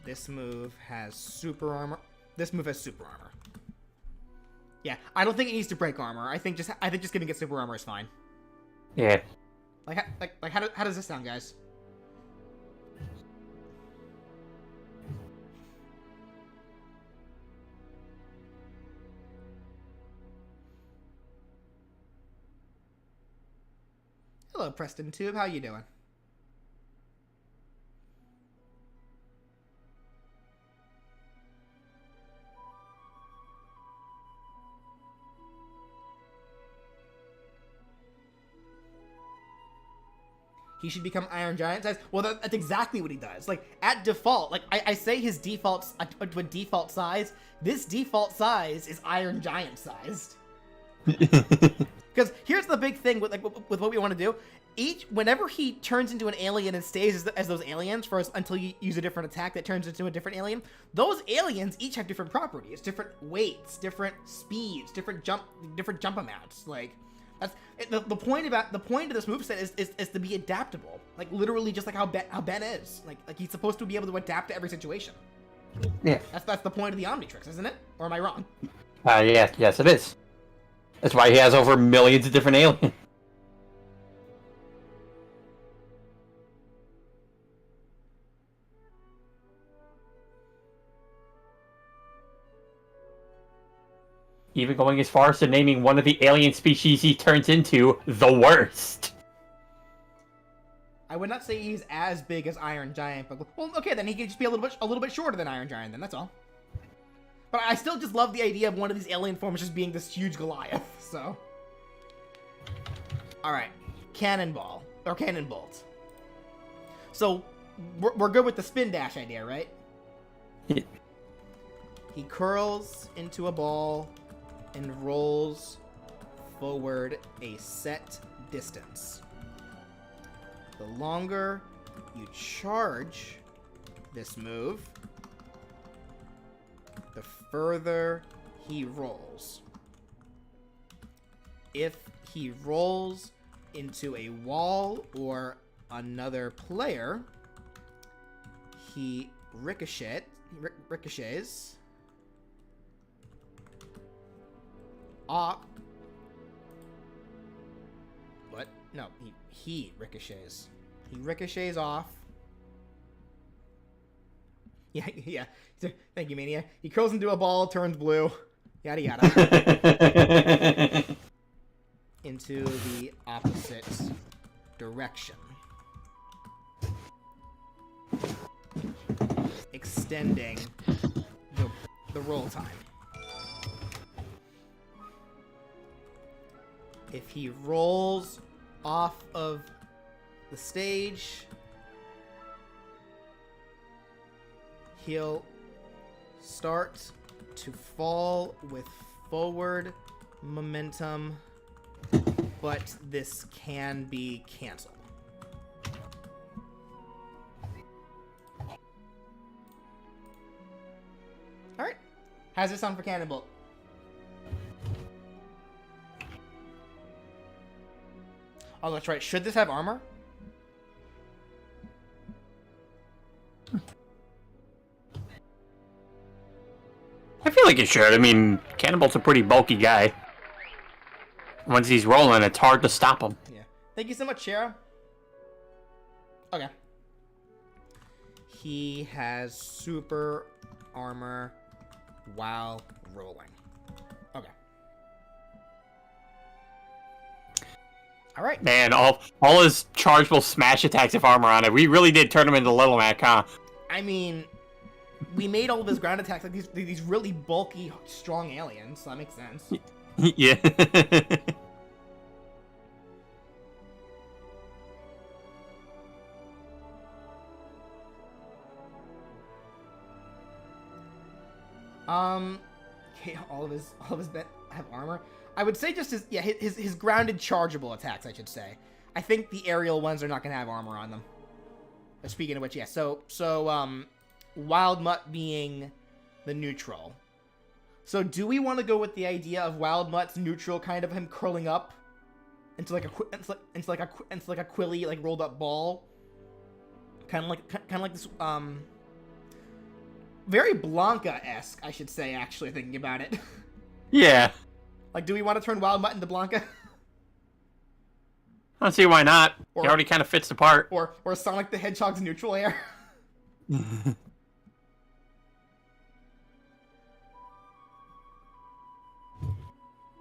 Speaker 1: This move has super armor. This move has super armor. Yeah, I don't think it needs to break armor. I think just giving it super armor is fine.
Speaker 3: Yeah.
Speaker 1: Like how does this sound, guys? Hello, Preston Tube. How you doing? He should become Iron Giant size. Well, that's exactly what he does. Like, at default, like, I say his default size. This default size is Iron Giant sized. Because here's the big thing with what we want to do. Whenever he turns into an alien and stays as those aliens until you use a different attack that turns into a different alien, those aliens each have different properties, different weights, different speeds, different jump amounts. Like, that's the point of this moveset is to be adaptable. Like, literally just like how Ben is. Like he's supposed to be able to adapt to every situation.
Speaker 3: Yeah.
Speaker 1: That's the point of the Omnitrix, isn't it? Or am I wrong?
Speaker 3: Yes, it is. That's why he has over millions of different aliens. Even going as far as to naming one of the alien species he turns into the worst.
Speaker 1: I would not say he's as big as Iron Giant, but well, okay, then he can just be a little bit shorter than Iron Giant. Then that's all. But I still just love the idea of one of these alien forms just being this huge Goliath. So, all right, Cannonball or Cannonbolt. So we're good with the spin dash idea, right?
Speaker 3: Yeah.
Speaker 1: He curls into a ball and rolls forward a set distance. The longer you charge this move, the further he rolls. If he rolls into a wall or another player, he ricochets off. What? No, he ricochets. He ricochets off. Yeah. Thank you, Mania. He curls into a ball, turns blue. Yada yada. Into the opposite direction. Extending the roll time. If he rolls off of the stage, he'll start to fall with forward momentum, but this can be canceled. Alright. How's this sound for Cannonball? Oh, that's right. Should this have armor?
Speaker 3: I feel like it should. I mean, Cannonball's a pretty bulky guy. Once he's rolling, it's hard to stop him.
Speaker 1: Yeah. Thank you so much, Shara. Okay. He has super armor while rolling. Okay. All right.
Speaker 3: Man, all his chargeable smash attacks have armor on it. We really did turn him into Little Mac, huh?
Speaker 1: I mean, we made all of his ground attacks like these really bulky, strong aliens, so that makes sense.
Speaker 3: Yeah.
Speaker 1: Okay, all of his bet have armor. I would say just his grounded chargeable attacks, I should say. I think the aerial ones are not gonna have armor on them. Speaking of which, yeah, so Wild Mutt being the neutral. So do we want to go with the idea of Wild Mutt's neutral, kind of him curling up into like a quilly, like rolled up ball, kind of like this very Blanca-esque, I should say, actually, thinking about it.
Speaker 3: Yeah.
Speaker 1: Like, do we want to turn Wild Mutt into Blanca?
Speaker 3: I don't see why not.
Speaker 1: Or-
Speaker 3: He already kind of fits the part.
Speaker 1: Or Sonic the Hedgehog's neutral air?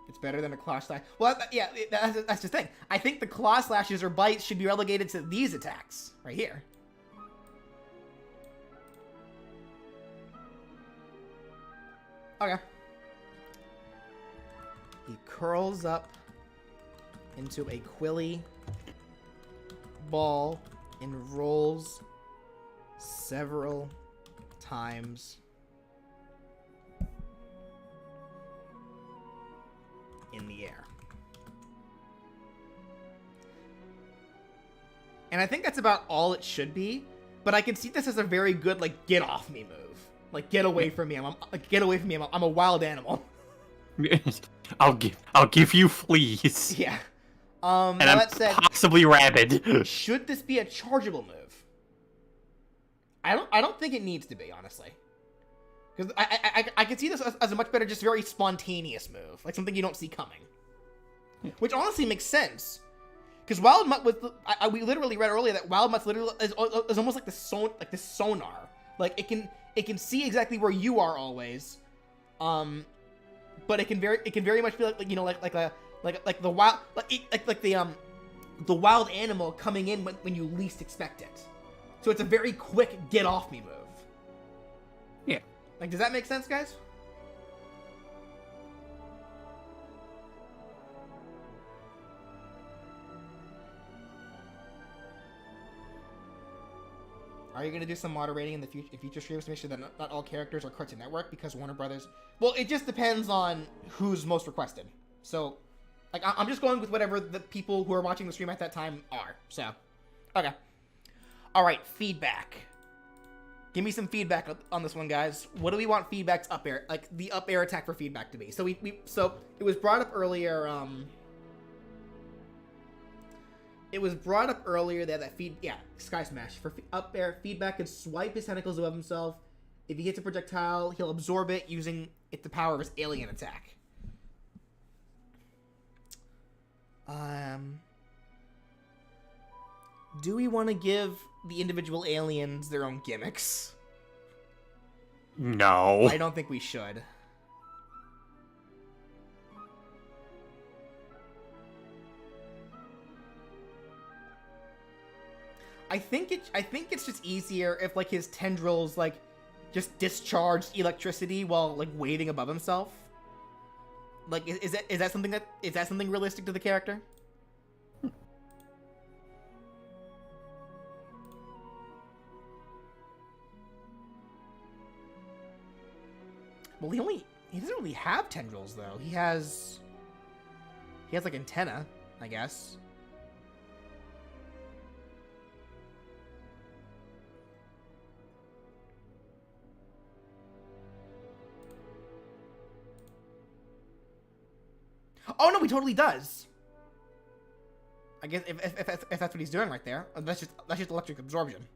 Speaker 1: It's better than a claw slash. Well, yeah, that's the thing. I think the claw slashes or bites should be relegated to these attacks right here. Okay. He curls up into a quilly ball and rolls several times in the air. And I think that's about all it should be, but I can see this as a very good, like, get off me move. Like, get away from me. Get away from me. I'm a wild animal.
Speaker 3: I'll give you fleas.
Speaker 1: Yeah.
Speaker 3: And
Speaker 1: now
Speaker 3: I'm
Speaker 1: that said,
Speaker 3: possibly rabid.
Speaker 1: should this be a chargeable move? I don't think it needs to be, honestly. Because I can see this as a much better, just very spontaneous move. Like something you don't see coming. Which honestly makes sense. Because Wild Mutt was... we literally read earlier that Wild Mutt's literally is almost like the sonar. Like, it can see exactly where you are always. But it can very much feel like, you know, like the wild... the wild animal coming in when you least expect it. So it's a very quick get off me move.
Speaker 3: Yeah.
Speaker 1: Like, does that make sense, guys? Are you going to do some moderating in the future streams to make sure that not all characters are Cartoon Network because Warner Brothers... Well, it just depends on who's most requested. So, like, I'm just going with whatever the people who are watching the stream at that time are. So, okay. All right, feedback. Give me some feedback on this one, guys. What do we want feedback's up air, like the up air attack for feedback to be? So so it was brought up earlier. It was brought up earlier that Sky Smash for up air feedback can swipe his tentacles above himself. If he hits a projectile, he'll absorb it using the power of his alien attack. Do we want to give the individual aliens their own gimmicks?
Speaker 3: No.
Speaker 1: I don't think we should. I think it's just easier if like his tendrils like just discharge electricity while like waving above himself. Like is that something realistic to the character? Well, he doesn't really have tendrils though. He has like antenna, I guess. Oh no, he totally does. I guess if that's what he's doing right there, that's just electric absorption.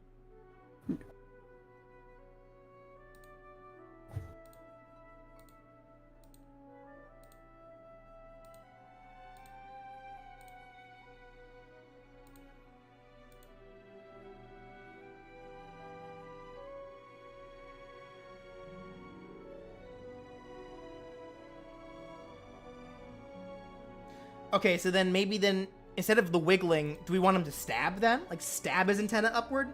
Speaker 1: Okay, so then maybe instead of the wiggling, do we want him to stab then? Like stab his antenna upward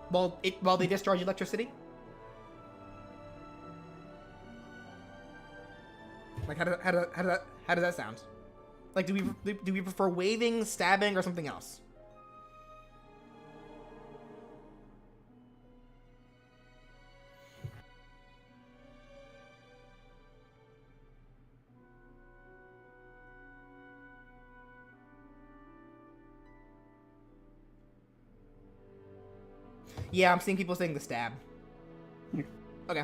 Speaker 1: while they discharge electricity? Like how does that sound? Like do we prefer waving, stabbing, or something else? Yeah, I'm seeing people saying the stab. Okay.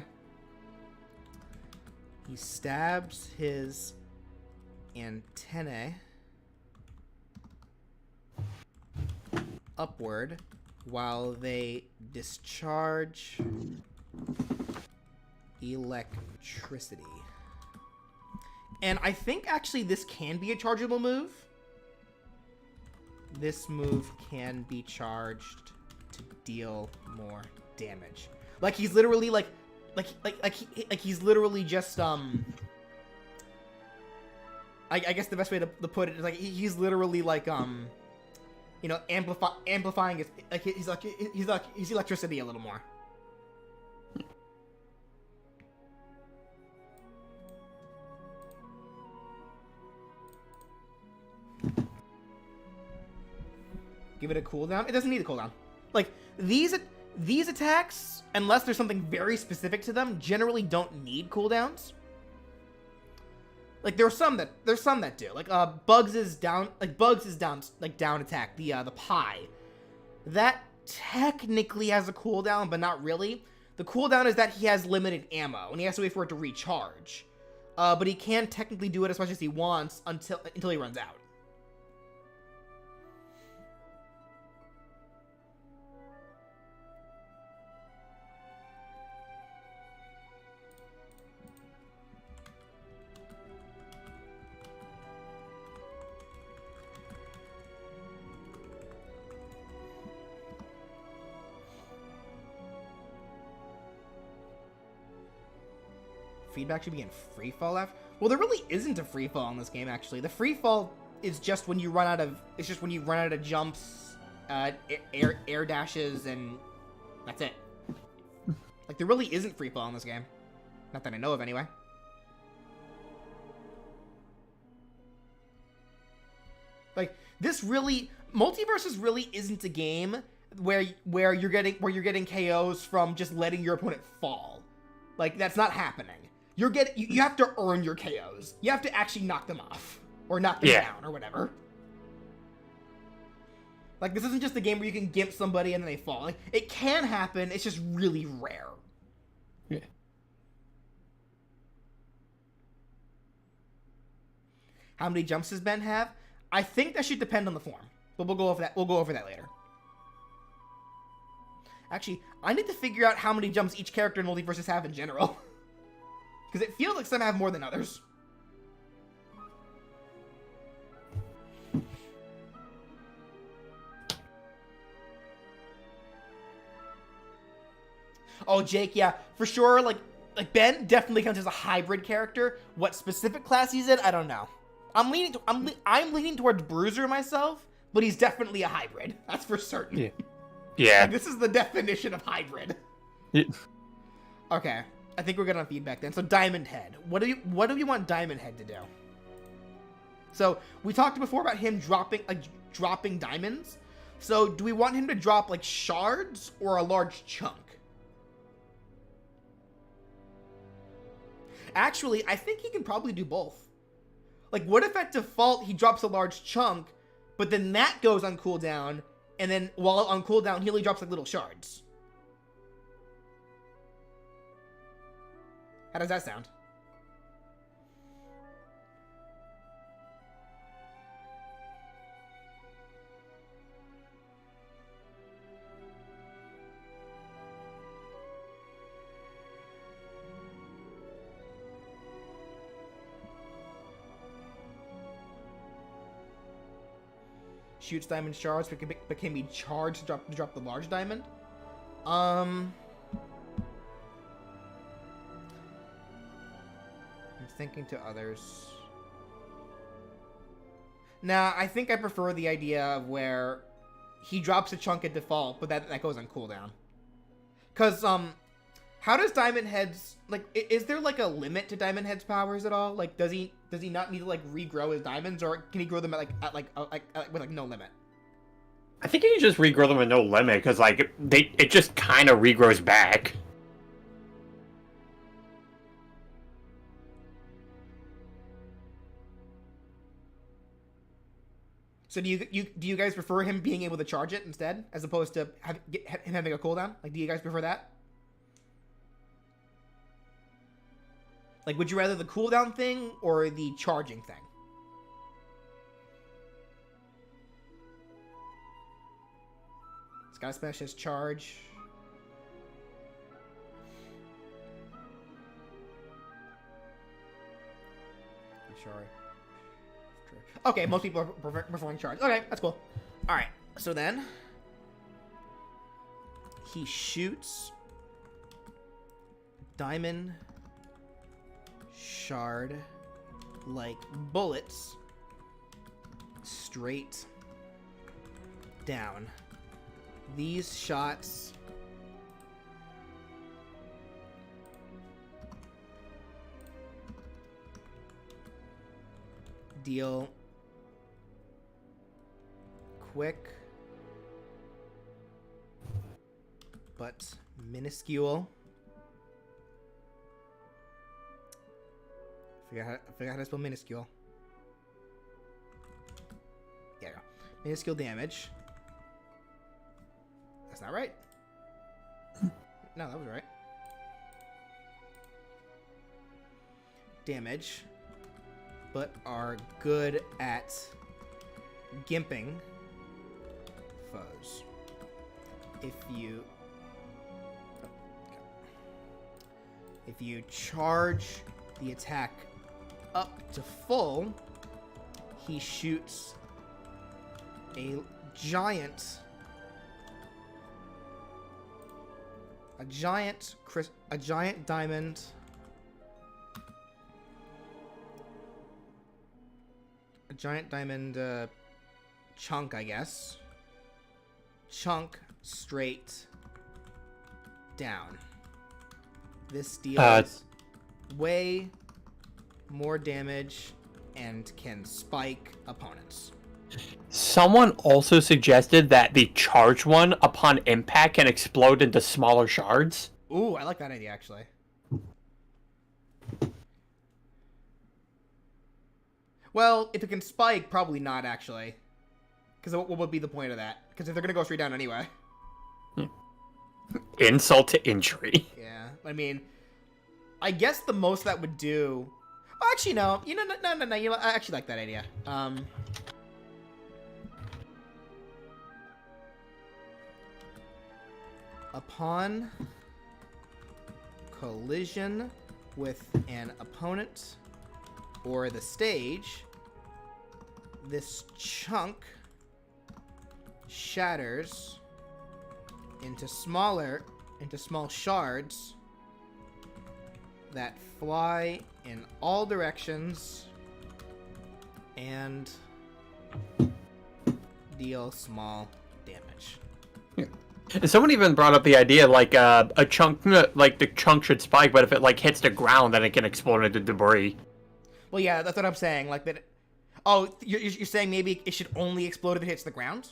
Speaker 1: He stabs his antennae upward while they discharge Electricity. And I think actually this can be a chargeable move. This move can be charged to deal more damage. Like he's literally like he's literally just I guess the best way to put it is like he's literally like you know, amplifying his he's electricity a little more. Give it a cooldown. It doesn't need a cooldown. Like these attacks, unless there's something very specific to them, generally don't need cooldowns. Like there's some that do. Like Bugs is down attack. The pie. That technically has a cooldown, but not really. The cooldown is that he has limited ammo and he has to wait for it to recharge. But he can technically do it as much as he wants until he runs out. Feedback should be in free fall after. Well, there really isn't a free fall in this game actually. The free fall is just when you run out of jumps, air dashes, and that's it. Like there really isn't free fall in this game. Not that I know of anyway. Like this really, Multiversus really isn't a game where you're getting KOs from just letting your opponent fall. Like that's not happening. You have to earn your KOs. You have to actually knock them off or knock them down or whatever. Like this isn't just a game where you can gimp somebody and then they fall. Like it can happen. It's just really rare.
Speaker 3: Yeah.
Speaker 1: How many jumps does Ben have? I think that should depend on the form, but we'll go over that. We'll go over that later. Actually, I need to figure out how many jumps each character in Multiversus have in general. Because it feels like some have more than others. Oh, Jake, yeah, for sure. Like Ben definitely counts as a hybrid character. What specific class he's in, I don't know. I'm leaning towards Bruiser myself, but he's definitely a hybrid. That's for certain.
Speaker 3: Yeah. Yeah.
Speaker 1: Like, this is the definition of hybrid.
Speaker 3: Yeah.
Speaker 1: Okay. I think we're good on feedback then. So Diamond Head. What do we want Diamond Head to do? So we talked before about him dropping diamonds. So do we want him to drop like shards or a large chunk? Actually, I think he can probably do both. Like what if at default he drops a large chunk, but then that goes on cooldown, and then while on cooldown he only drops like little shards? How does that sound? Shoots diamond shards, but can be charged to drop the large diamond. I'm thinking to others. Nah, I think I prefer the idea of where he drops a chunk at default, but that goes on cooldown. Cause how does Diamond Head's like? Is there like a limit to Diamond Head's powers at all? Like, does he not need to like regrow his diamonds, or can he grow them with no limit?
Speaker 3: I think you can just regrow them with no limit, because like it just kind of regrows back.
Speaker 1: So do you guys prefer him being able to charge it instead, as opposed to him having a cooldown? Like, do you guys prefer that? Like, would you rather the cooldown thing or the charging thing? It's gotta smash his charge. Sorry. Okay, most people are performing charge. Okay, that's cool. Alright, so then he shoots diamond shard like bullets straight down. These shots deal quick but minuscule. I forgot how to spell minuscule. Yeah, minuscule damage. That's not right. No, that was right. Damage, but are good at gimping foes. If you charge the attack up to full, he shoots a giant diamond chunk, I guess. Chunk straight down. This deals way more damage and can spike opponents.
Speaker 3: Someone also suggested that the charged one, upon impact, can explode into smaller shards.
Speaker 1: Ooh, I like that idea, actually. Well, if it can spike, probably not, actually. Because what would be the point of that? Because if they're going to go straight down anyway.
Speaker 3: Insult to injury.
Speaker 1: Yeah, I mean, I guess the most that would do... Oh, actually, no. You know, no. You know, I actually like that idea. Upon collision with an opponent or the stage, this chunk shatters into small shards that fly in all directions and deal small damage.
Speaker 3: Yeah. And someone even brought up the idea, like, a chunk, like, the chunk should spike, but if it, like, hits the ground, then it can explode into debris.
Speaker 1: Well, yeah, that's what I'm saying, like, that... Oh, you're saying maybe it should only explode if it hits the ground?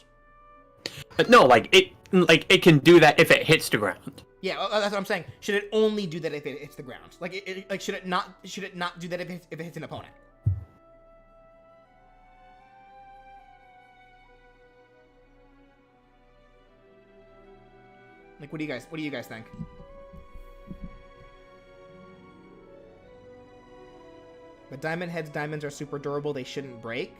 Speaker 3: No, it can do that if it hits the ground.
Speaker 1: Yeah, that's what I'm saying. Should it only do that if it hits the ground? Like, should it not do that if it hits an opponent? Like, what do you guys think? But diamonds are super durable. They shouldn't break.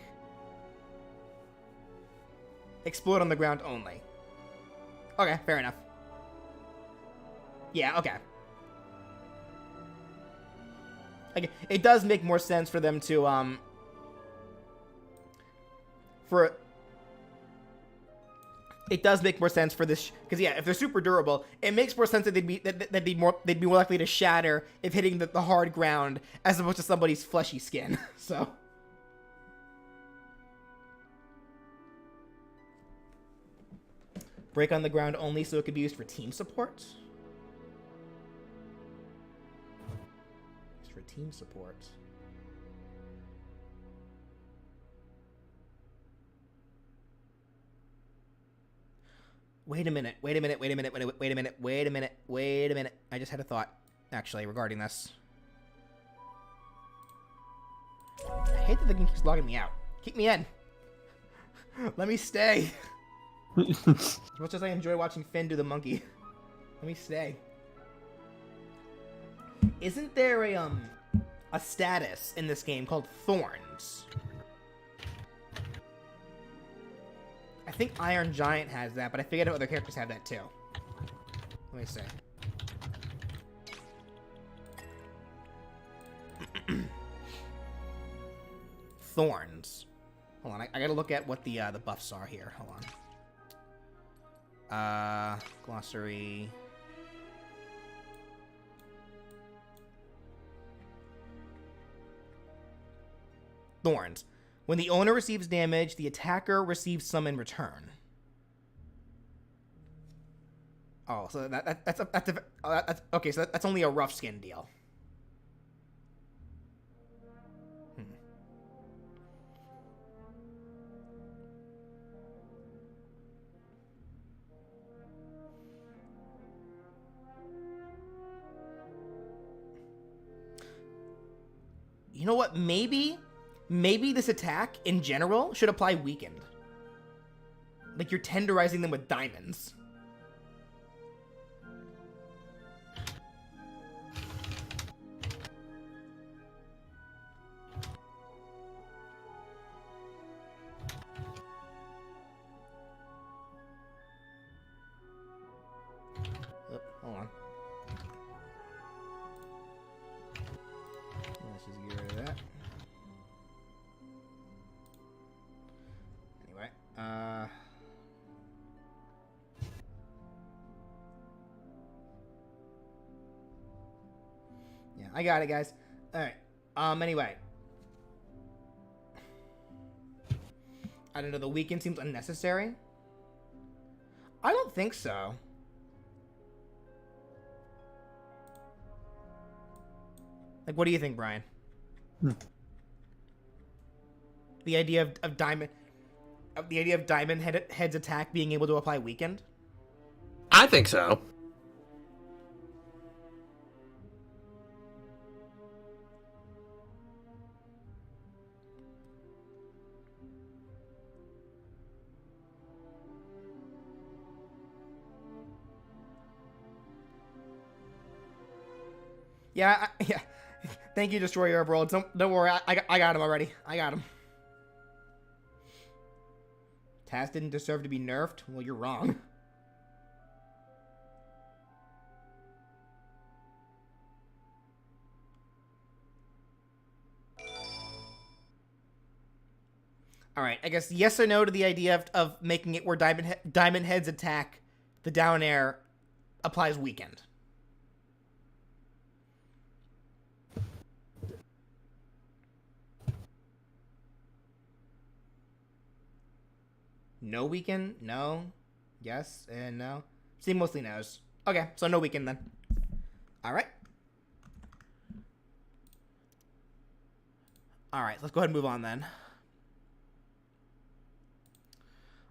Speaker 1: Explode on the ground only. Okay, fair enough. Yeah, okay. Like, it does make more sense for them to, it does make more sense for this, because yeah, if they're super durable, it makes more sense that they'd be more likely to shatter if hitting the hard ground as opposed to somebody's fleshy skin. So break on the ground only, so it could be used for team support. It's for team support. Wait a minute. I just had a thought, actually, regarding this. I hate that the game keeps logging me out. Keep me in. Let me stay. As much as I enjoy watching Finn do the monkey. Let me stay. Isn't there a status in this game called Thorns? I think Iron Giant has that, but I figured other characters have that too. Let me see. Thorns. Hold on, I gotta look at what the buffs are here. Hold on. Glossary. Thorns. When the owner receives damage, the attacker receives some in return. Oh, so that's okay. So that's only a rough skin deal. You know what? Maybe this attack in general should apply weakened. Like you're tenderizing them with diamonds. Oh, hold on. Let's just get rid of that. Anyway, yeah, I got it, guys. All right. Anyway, I don't know. The weekend seems unnecessary. I don't think so. Like, what do you think, Brian? The idea of diamond, head's attack being able to apply weakened.
Speaker 2: I think so.
Speaker 1: Yeah, yeah. Thank you, Destroyer of Worlds. Don't worry, I got him already. I got him. Taz didn't deserve to be nerfed? Well, you're wrong. Alright, I guess yes or no to the idea of making it where Diamond Head's attack, the down air, applies weakened. No weekend? No. Yes and no. See, mostly knows. Okay, so no weekend then. Alright. Alright, let's go ahead and move on then.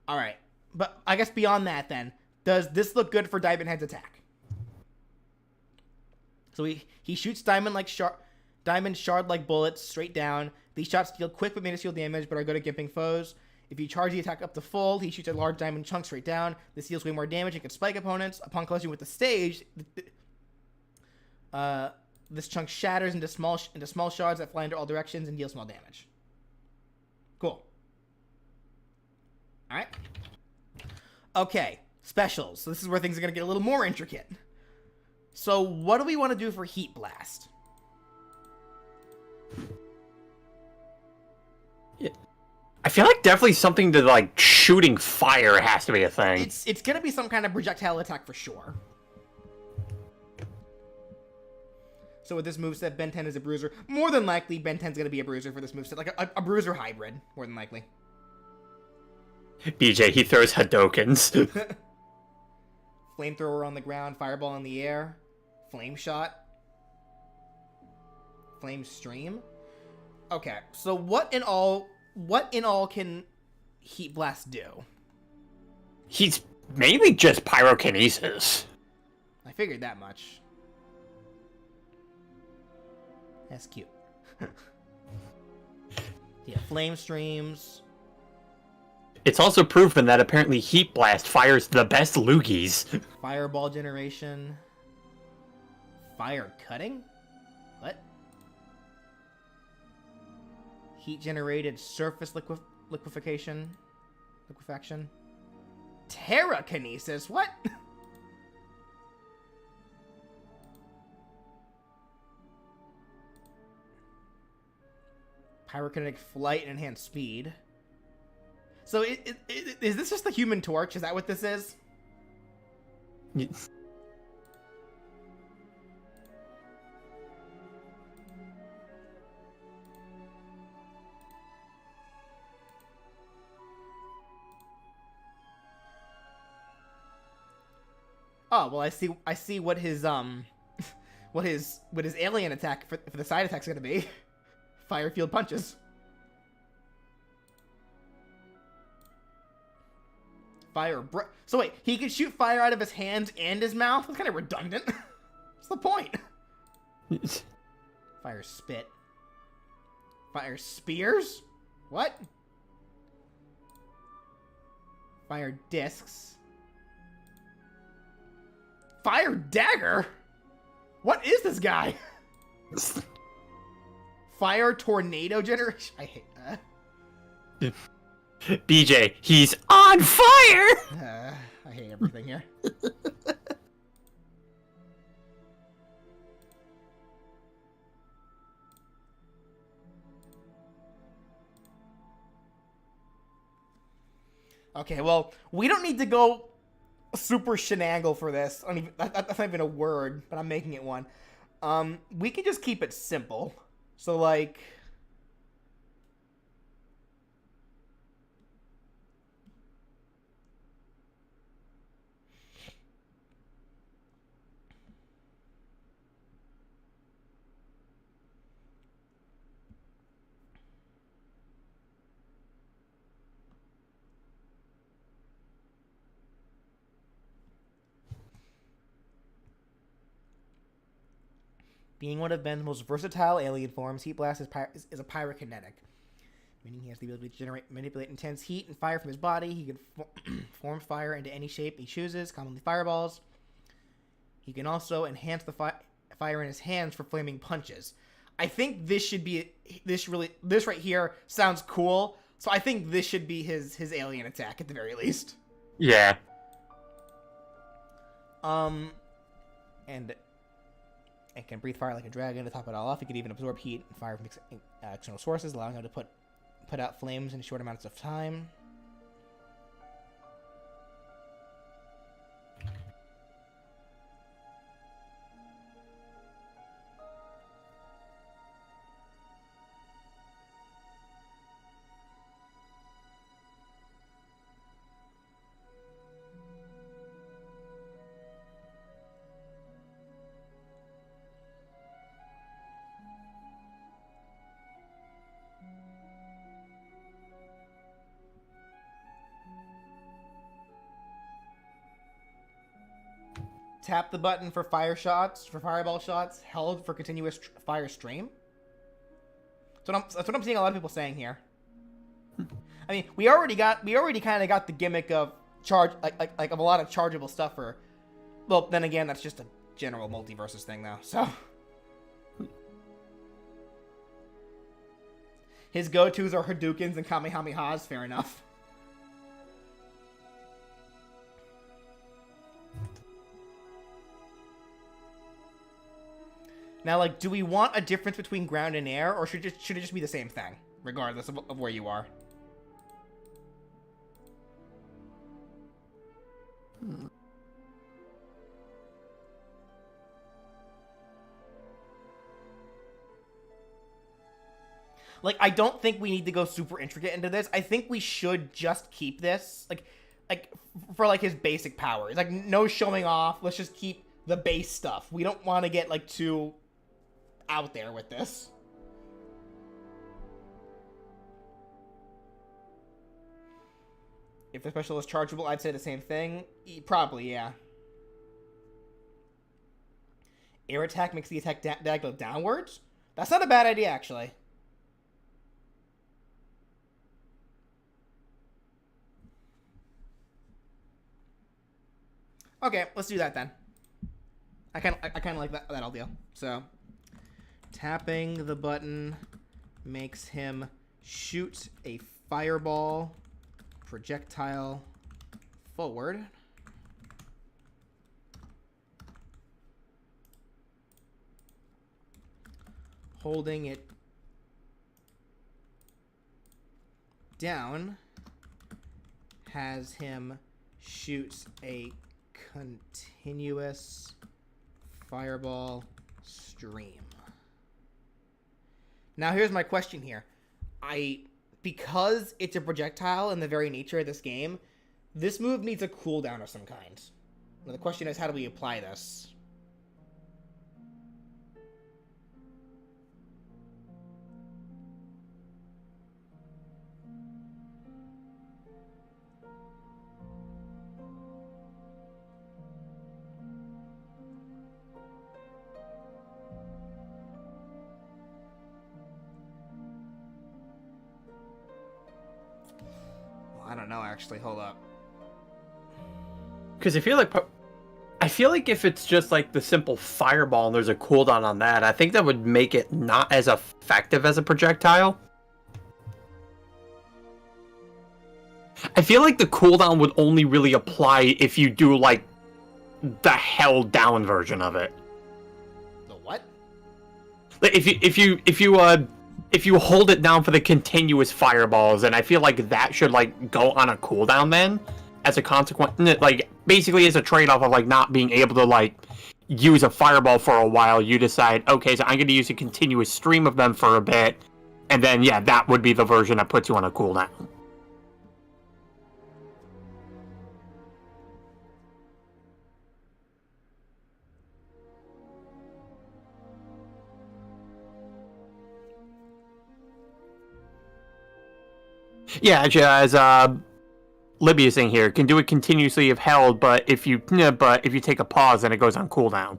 Speaker 1: Alright. But I guess beyond that then, does this look good for Diamond Head's attack? So he shoots Diamond shard-like bullets straight down. These shots deal quick but minuscule damage, but are good at gimping foes. If you charge the attack up to full, he shoots a large diamond chunk straight down. This deals way more damage and can spike opponents. Upon collision with the stage, this chunk shatters into small shards that fly into all directions and deal small damage. Cool. All right. Okay, specials. So this is where things are going to get a little more intricate. So what do we want to do for Heat Blast?
Speaker 2: Yeah. I feel like definitely something to, like, shooting fire has to be a thing.
Speaker 1: It's going to be some kind of projectile attack for sure. So with this moveset, Ben 10 is a bruiser. More than likely, Ben 10's going to be a bruiser for this moveset. Like a bruiser hybrid, more than likely.
Speaker 2: BJ, he throws Hadokens.
Speaker 1: Flamethrower on the ground, fireball in the air, flame shot, flame stream. Okay, so what in all can Heat Blast do?
Speaker 2: He's mainly just pyrokinesis.
Speaker 1: I figured that much. That's cute. Yeah, flame streams.
Speaker 2: It's also proven that apparently Heat Blast fires the best loogies.
Speaker 1: Fireball generation. Fire cutting? What? Heat generated surface liquefaction. Terrakinesis? What? Pyrokinetic flight and enhanced speed. So is this just the Human Torch? Is that what this is?
Speaker 2: Yes.
Speaker 1: Oh, well, I see what his what his alien attack for the side attack's gonna be. Fire field punches. So wait, he can shoot fire out of his hands and his mouth? That's kind of redundant. What's the point? Fire spit. Fire spears? What? Fire discs. Fire dagger? What is this guy? Fire tornado generation? I hate that.
Speaker 2: BJ, he's on fire!
Speaker 1: I hate everything here. Okay, well, we don't need to go super shenagle for this. That's not even a word, but I'm making it one. We can just keep it simple. So, like... Being one of Ben's most versatile alien forms, Heat Blast is a pyrokinetic, meaning he has the ability to manipulate intense heat and fire from his body. He can form fire into any shape he chooses, commonly fireballs. He can also enhance the fire in his hands for flaming punches. I think this should be this right here sounds cool, so I think this should be his alien attack at the very least.
Speaker 2: Yeah.
Speaker 1: And can breathe fire like a dragon to top it all off. He could even absorb heat and fire from external sources, allowing him to put out flames in short amounts of time. Tap the button for fireball shots, held for continuous fire stream. That's what I'm seeing a lot of people saying here. I mean, we already kind of got the gimmick of of a lot of chargeable stuff for. Well, then again, that's just a general multiversus thing, though. So his go-tos are Hadoukens and Kamehamehas. Fair enough. Now, like, do we want a difference between ground and air, or should it just be the same thing, regardless of where you are? Like, I don't think we need to go super intricate into this. I think we should just keep this, like for, like, his basic powers. Like, no showing off. Let's just keep the base stuff. We don't want to get, like, too out there with this. If the special is chargeable, I'd say the same thing. Probably, yeah. Air attack makes the attack diagonal downwards? That's not a bad idea, actually. Okay, let's do that then. I kind of like that idea. So, tapping the button makes him shoot a fireball projectile forward. Holding it down has him shoot a continuous fireball stream. Now here's my question here. Because it's a projectile in the very nature of this game, this move needs a cooldown of some kind. Now the question is, how do we apply this? I don't know, actually. Hold up.
Speaker 2: Because I feel like if it's just like the simple fireball and there's a cooldown on that, I think that would make it not as effective as a projectile. I feel like the cooldown would only really apply if you do like the held down version of it.
Speaker 1: The what?
Speaker 2: Like if you hold it down for the continuous fireballs, and I feel like that should like go on a cooldown then, as a consequence, like basically as a trade-off of like not being able to like use a fireball for a while, you decide, okay, so I'm going to use a continuous stream of them for a bit, and then yeah, that would be the version that puts you on a cooldown. Yeah, actually, as Libby is saying here, can do it continuously if held, but if you take a pause, then it goes on cooldown.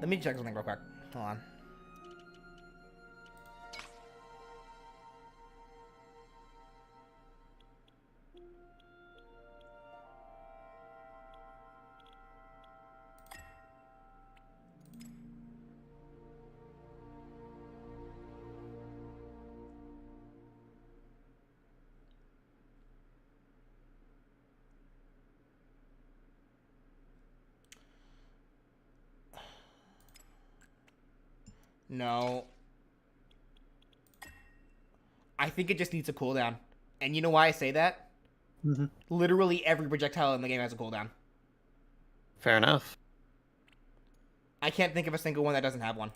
Speaker 1: Let me check something real quick. Hold on. No. I think it just needs a cooldown. And you know why I say that?
Speaker 2: Mm-hmm.
Speaker 1: Literally every projectile in the game has a cooldown.
Speaker 2: Fair enough.
Speaker 1: I can't think of a single one that doesn't have one.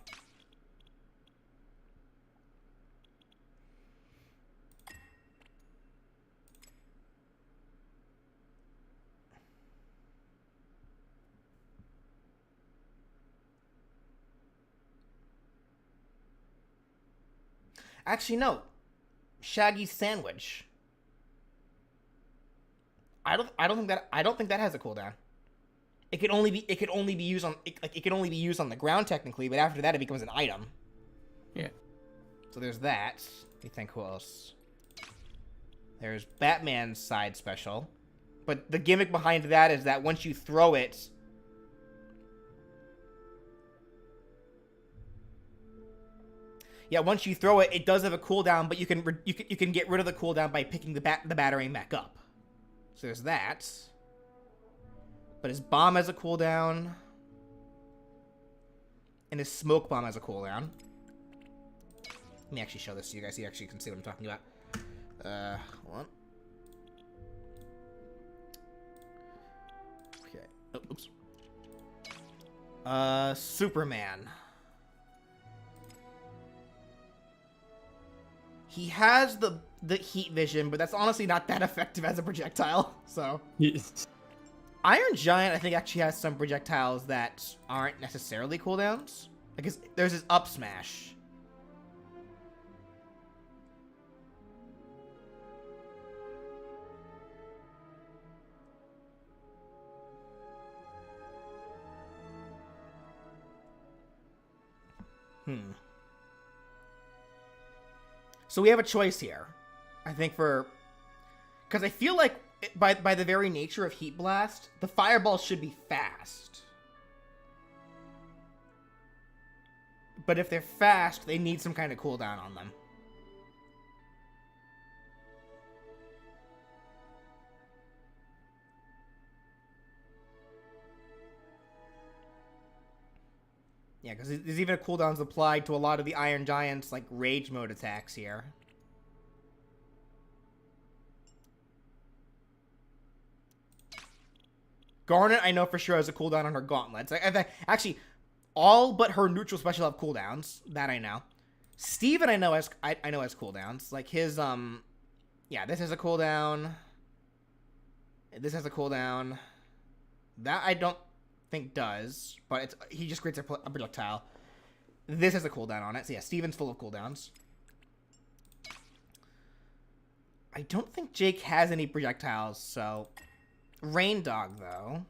Speaker 1: Actually, no. Shaggy's sandwich. I don't think that has a cooldown. It can only be used on the ground technically, but after that it becomes an item.
Speaker 2: Yeah.
Speaker 1: So there's that. Let me think who else. There's Batman's side special. But the gimmick behind that is that once you throw it, once you throw it, it does have a cooldown, but you can get rid of the cooldown by picking the batarang back up. So there's that. But his bomb has a cooldown, and his smoke bomb has a cooldown. Let me actually show this to you guys so you actually can see what I'm talking about. Hold on. Okay. Oh, oops. Superman. He has the heat vision, but that's honestly not that effective as a projectile. So
Speaker 2: Yes.
Speaker 1: Iron Giant, I think, actually has some projectiles that aren't necessarily cooldowns. Like there's his up smash. So we have a choice here. I think because I feel like by the very nature of Heat Blast, the fireballs should be fast. But if they're fast, they need some kind of cooldown on them. Yeah, because there's even cooldowns applied to a lot of the Iron Giant's, like, Rage Mode attacks here. Garnet, I know for sure, has a cooldown on her gauntlets. Actually, all but her neutral special have cooldowns. That I know. Steven, I know has cooldowns. Like, his, yeah, this has a cooldown. This has a cooldown. That I don't think does, but he just creates a projectile. This has a cooldown on it, so yeah, Steven's full of cooldowns. I don't think Jake has any projectiles, so... Rain Dog, though.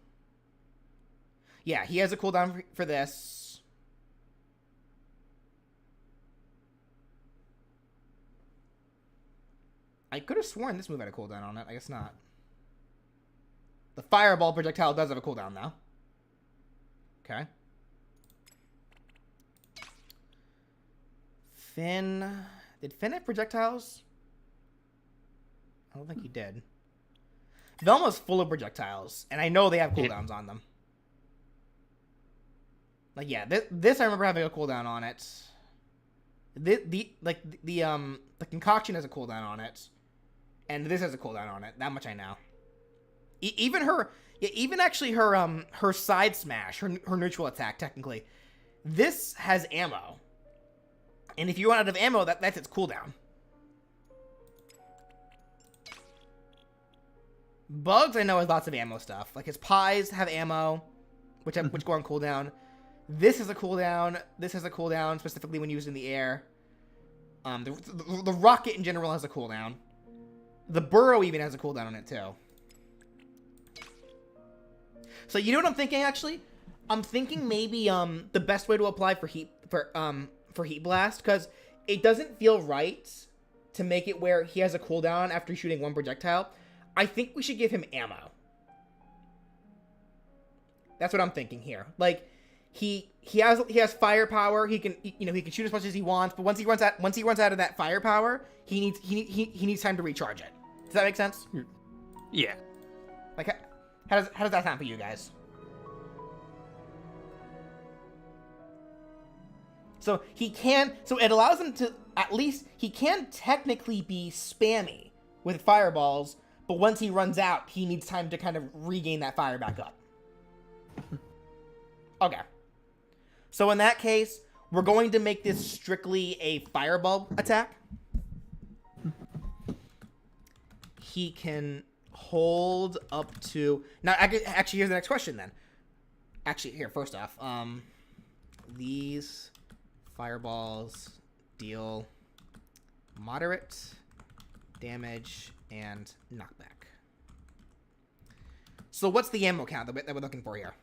Speaker 1: Yeah, he has a cooldown for this. I could have sworn this move had a cooldown on it, I guess not. The Fireball projectile does have a cooldown, though. Okay. Finn... Did Finn have projectiles? I don't think he did. Velma's full of projectiles, and I know they have cooldowns on them. Like, yeah, this I remember having a cooldown on it. The concoction has a cooldown on it, and this has a cooldown on it. That much I know. Even her... Yeah, even actually her side smash, her neutral attack, technically, this has ammo. And if you run out of ammo, that's its cooldown. Bugs, I know, has lots of ammo stuff. Like, his pies have ammo, which go on cooldown. This has a cooldown. This has a cooldown, specifically when used in the air. The rocket in general has a cooldown. The burrow even has a cooldown on it, too. So you know what I'm thinking, actually? I'm thinking maybe the best way to apply for Heat Blast, because it doesn't feel right to make it where he has a cooldown after shooting one projectile. I think we should give him ammo. That's what I'm thinking here. Like, he has firepower. He can shoot as much as he wants, but once he runs out of that firepower, he needs time to recharge it. Does that make sense?
Speaker 2: Yeah.
Speaker 1: Like, how does that sound for you guys? So it allows him to, at least, he can technically be spammy with fireballs, but once he runs out, he needs time to kind of regain that fire back up. Okay. So in that case, we're going to make this strictly a fireball attack. He can hold up to... Now, actually, here's the next question, then. Actually, here, first off. These fireballs deal moderate damage and knockback. So what's the ammo count that we're looking for here?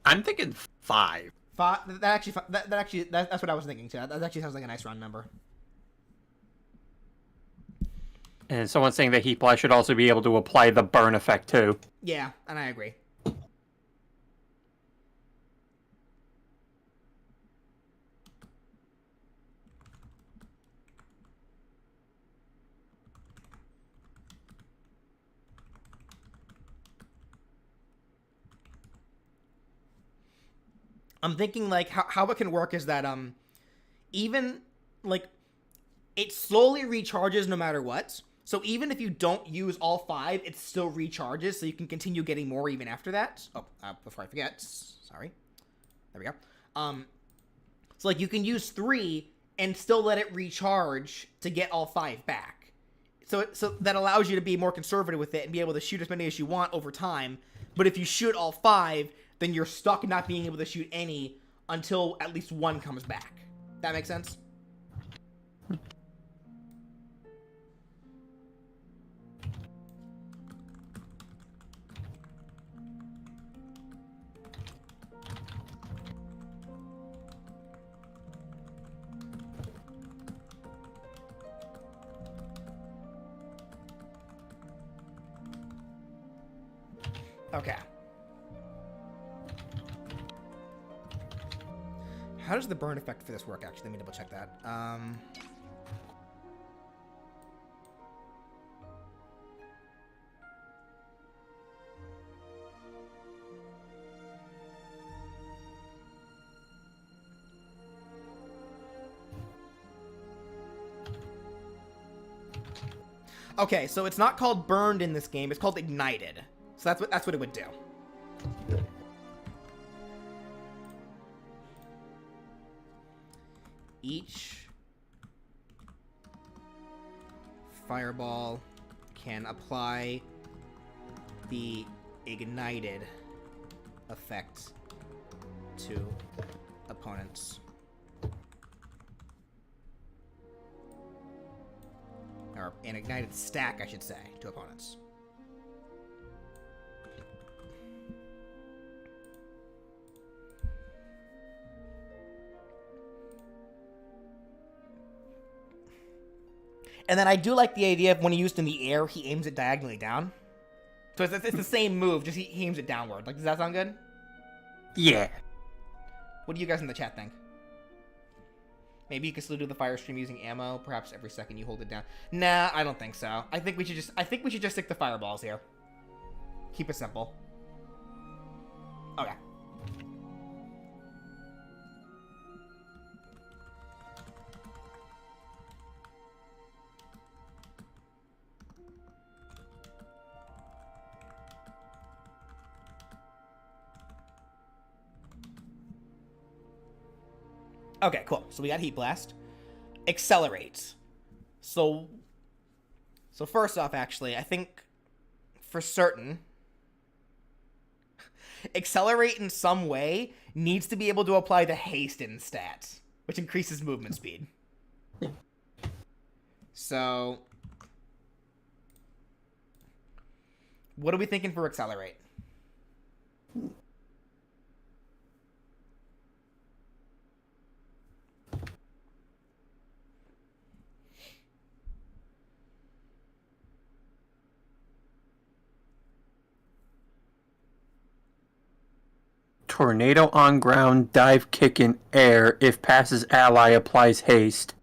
Speaker 2: I'm thinking 5.
Speaker 1: That's what I was thinking, too. That actually sounds like a nice round number.
Speaker 3: And someone's saying that Heat Blast should also be able to apply the burn effect, too.
Speaker 1: Yeah, and I agree. I'm thinking, like, how it can work is that, even, like, it slowly recharges no matter what. So even if you don't use all 5, it still recharges, so you can continue getting more even after that. Oh, before I forget, sorry. There we go. So, like, you can use 3 and still let it recharge to get all 5 back. So that allows you to be more conservative with it and be able to shoot as many as you want over time. But if you shoot all 5, then you're stuck not being able to shoot any until at least 1 comes back. That makes sense? Okay. How does the burn effect for this work, actually? Let me double check that. Okay, so it's not called burned in this game. It's called ignited. So that's what it would do. Each fireball can apply the ignited effect to opponents. Or an ignited stack, I should say, to opponents. And then I do like the idea of when he used in the air, he aims it diagonally down. So it's the same move, just he aims it downward. Like, does that sound good?
Speaker 3: Yeah.
Speaker 1: What do you guys in the chat think? Maybe you can still do the fire stream using ammo. Perhaps every second you hold it down. Nah, I don't think so. I think we should just stick to fireballs here. Keep it simple. Okay. Okay, cool. So we got Heat Blast. Accelerate. So first off, actually, I think for certain, Accelerate in some way needs to be able to apply the Hasten stat, which increases movement speed. So, what are we thinking for Accelerate?
Speaker 3: Tornado on ground, dive kick in air. If passes ally, applies haste.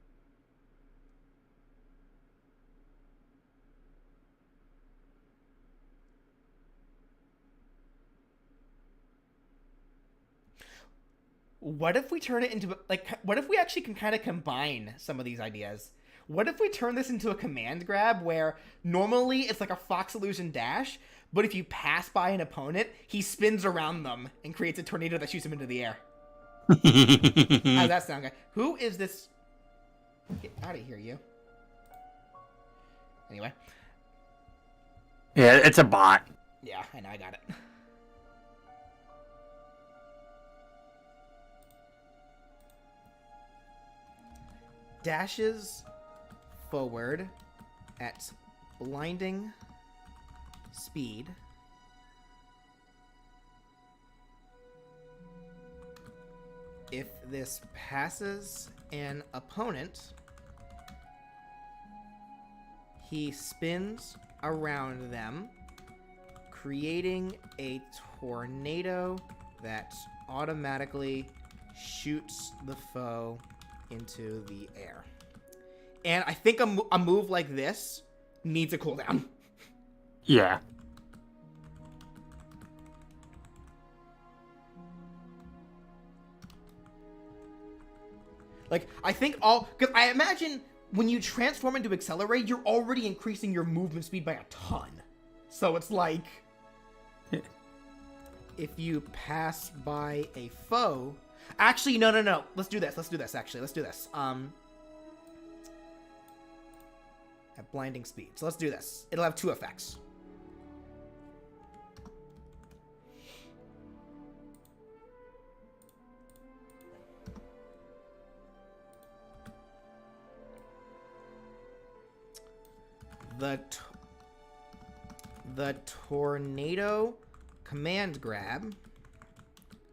Speaker 1: What if we turn it into, like, what if we actually can kind of combine some of these ideas? What if we turn this into a command grab where normally it's like a Fox Illusion dash, but if you pass by an opponent, he spins around them and creates a tornado that shoots him into the air? How's that sound, guy? Who is this? Get out of here, you. Anyway.
Speaker 3: Yeah, it's a bot.
Speaker 1: Yeah, I know, I got it. Dashes forward at blinding speed. If this passes an opponent, he spins around them, creating a tornado that automatically shoots the foe into the air. And I think a move like this needs a cooldown.
Speaker 3: Yeah.
Speaker 1: Like, I think all... Because I imagine when you transform into Accelerate, you're already increasing your movement speed by a ton. So it's like... if you pass by a foe... Actually, no. Let's do this, actually. Let's do this. At blinding speed. So let's do this. It'll have two effects. The tornado command grab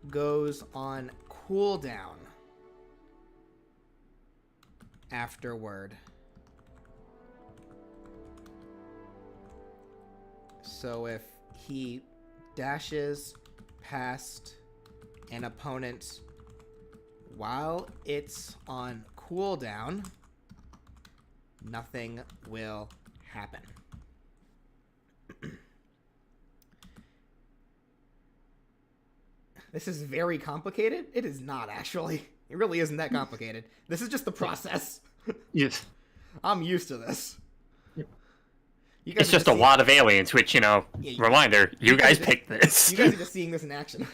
Speaker 1: goes on cooldown afterward. So if he dashes past an opponent while it's on cooldown, nothing will happen. This is very complicated. It is not, actually. It really isn't that complicated. This is just the process.
Speaker 2: Yes.
Speaker 1: I'm used to this. You guys
Speaker 2: It's just a lot of aliens, which, reminder, you guys picked this.
Speaker 1: You guys are just seeing this in action.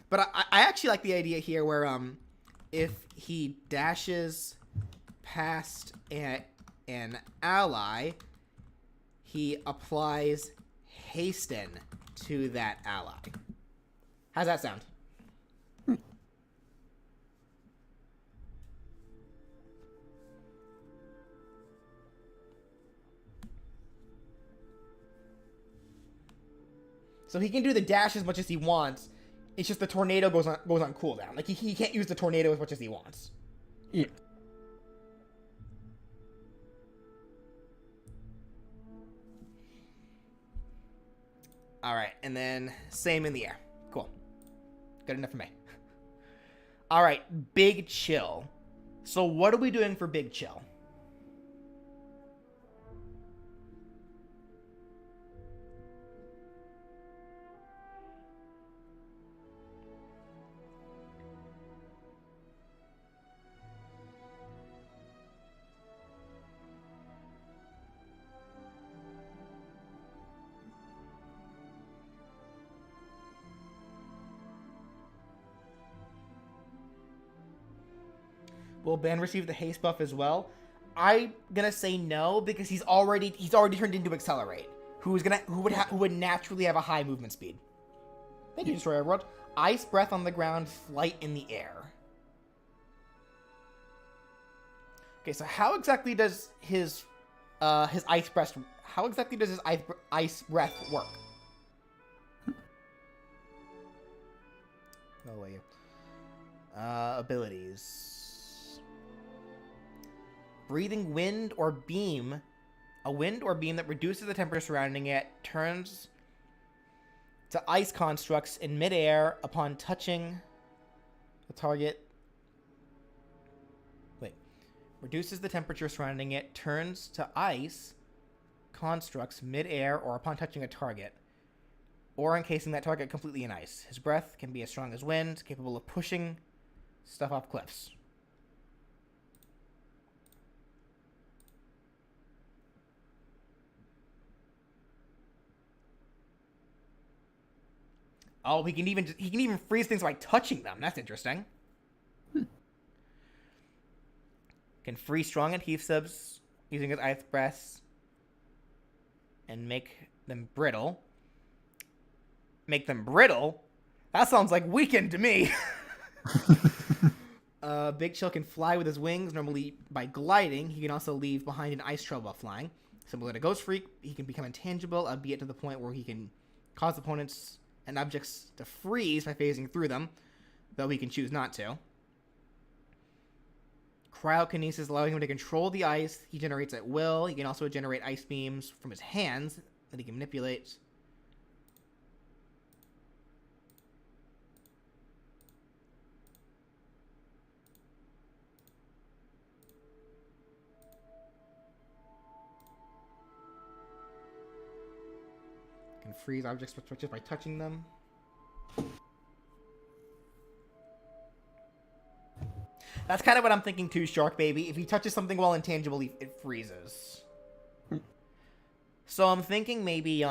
Speaker 1: But I actually like the idea here where if he dashes past an ally, he applies hasten to that ally. How's that sound? So he can do the dash as much as he wants. It's just the tornado goes on cooldown. Like he can't use the tornado as much as he wants.
Speaker 2: Yeah.
Speaker 1: All right, and then same in the air. Cool. Good enough for me. All right, Big Chill. So what are we doing for Big Chill? Will Ben receive the haste buff as well? I'm gonna say no because he's already turned into Accelerate, who would naturally have a high movement speed. Thank you, Destroyer World. Ice Breath on the ground, Flight in the air. Okay, so how exactly does his ice breath work? Oh wait. Abilities. Breathing wind or beam. A wind or beam that reduces the temperature surrounding it, turns to ice constructs in midair upon touching the target. Wait. Reduces the temperature surrounding it, turns to ice constructs midair or upon touching a target, or encasing that target completely in ice. His breath can be as strong as wind, capable of pushing stuff off cliffs. Oh, he can even freeze things by touching them. That's interesting. Can freeze strong adhesives using his ice breaths and make them brittle. Make them brittle? That sounds like Weekend to me. Big Chill can fly with his wings, normally by gliding. He can also leave behind an ice trail while flying. Similar to Ghost Freak, he can become intangible, albeit to the point where he can cause opponents and objects to freeze by phasing through them, though he can choose not to. Cryokinesis, allowing him to control the ice he generates at will. He can also generate ice beams from his hands that he can manipulate. Can freeze objects just by touching them. That's kind of what I'm thinking too, Shark Baby. If he touches something while intangible, it freezes. So I'm thinking maybe,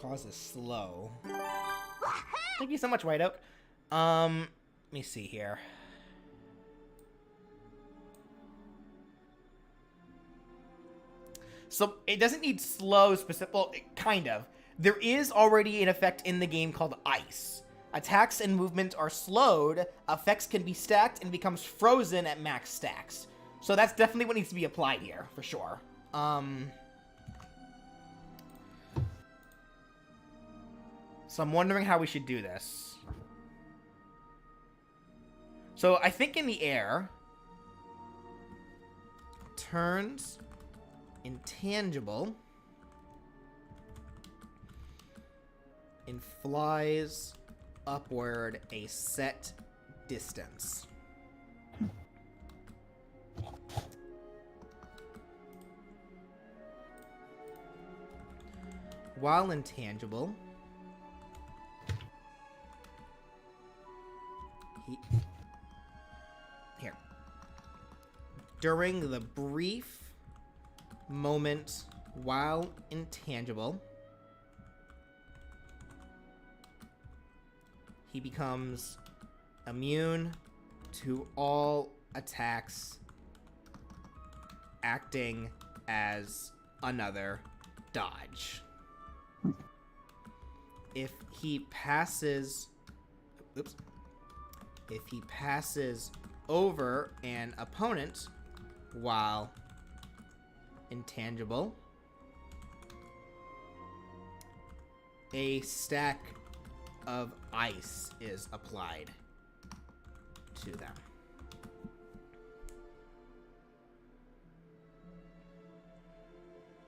Speaker 1: causes slow. Thank you so much, White Oak. Let me see here. So it doesn't need slow specific. Well, kind of. There is already an effect in the game called Ice. Attacks and movement are slowed. Effects can be stacked and becomes frozen at max stacks. So that's definitely what needs to be applied here, for sure. So I'm wondering how we should do this. So I think in the air, turns intangible and flies upward a set distance. While intangible, during the brief moment while intangible, he becomes immune to all attacks, acting as another dodge. If he passes over an opponent while intangible, a stack of ice is applied to them.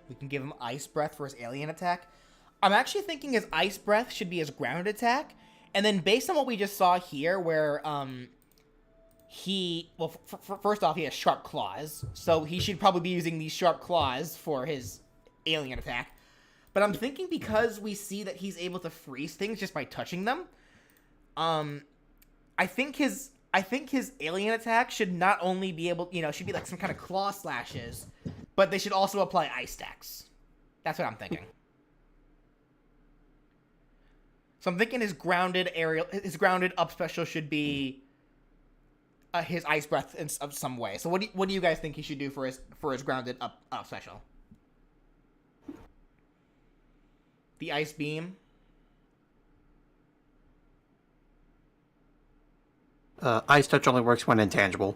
Speaker 1: We can give him ice breath for his alien attack. I'm actually thinking his ice breath should be his grounded attack, and then based on what we just saw here, where first off, he has sharp claws, so he should probably be using these sharp claws for his alien attack. But I'm thinking because we see that he's able to freeze things just by touching them, I think his alien attack should not only be able, should be like some kind of claw slashes, but they should also apply ice stacks. That's what I'm thinking. So I'm thinking his grounded up special should be his ice breath in some way. So what do you guys think he should do for his grounded up special? The ice beam.
Speaker 3: Ice touch only works when intangible.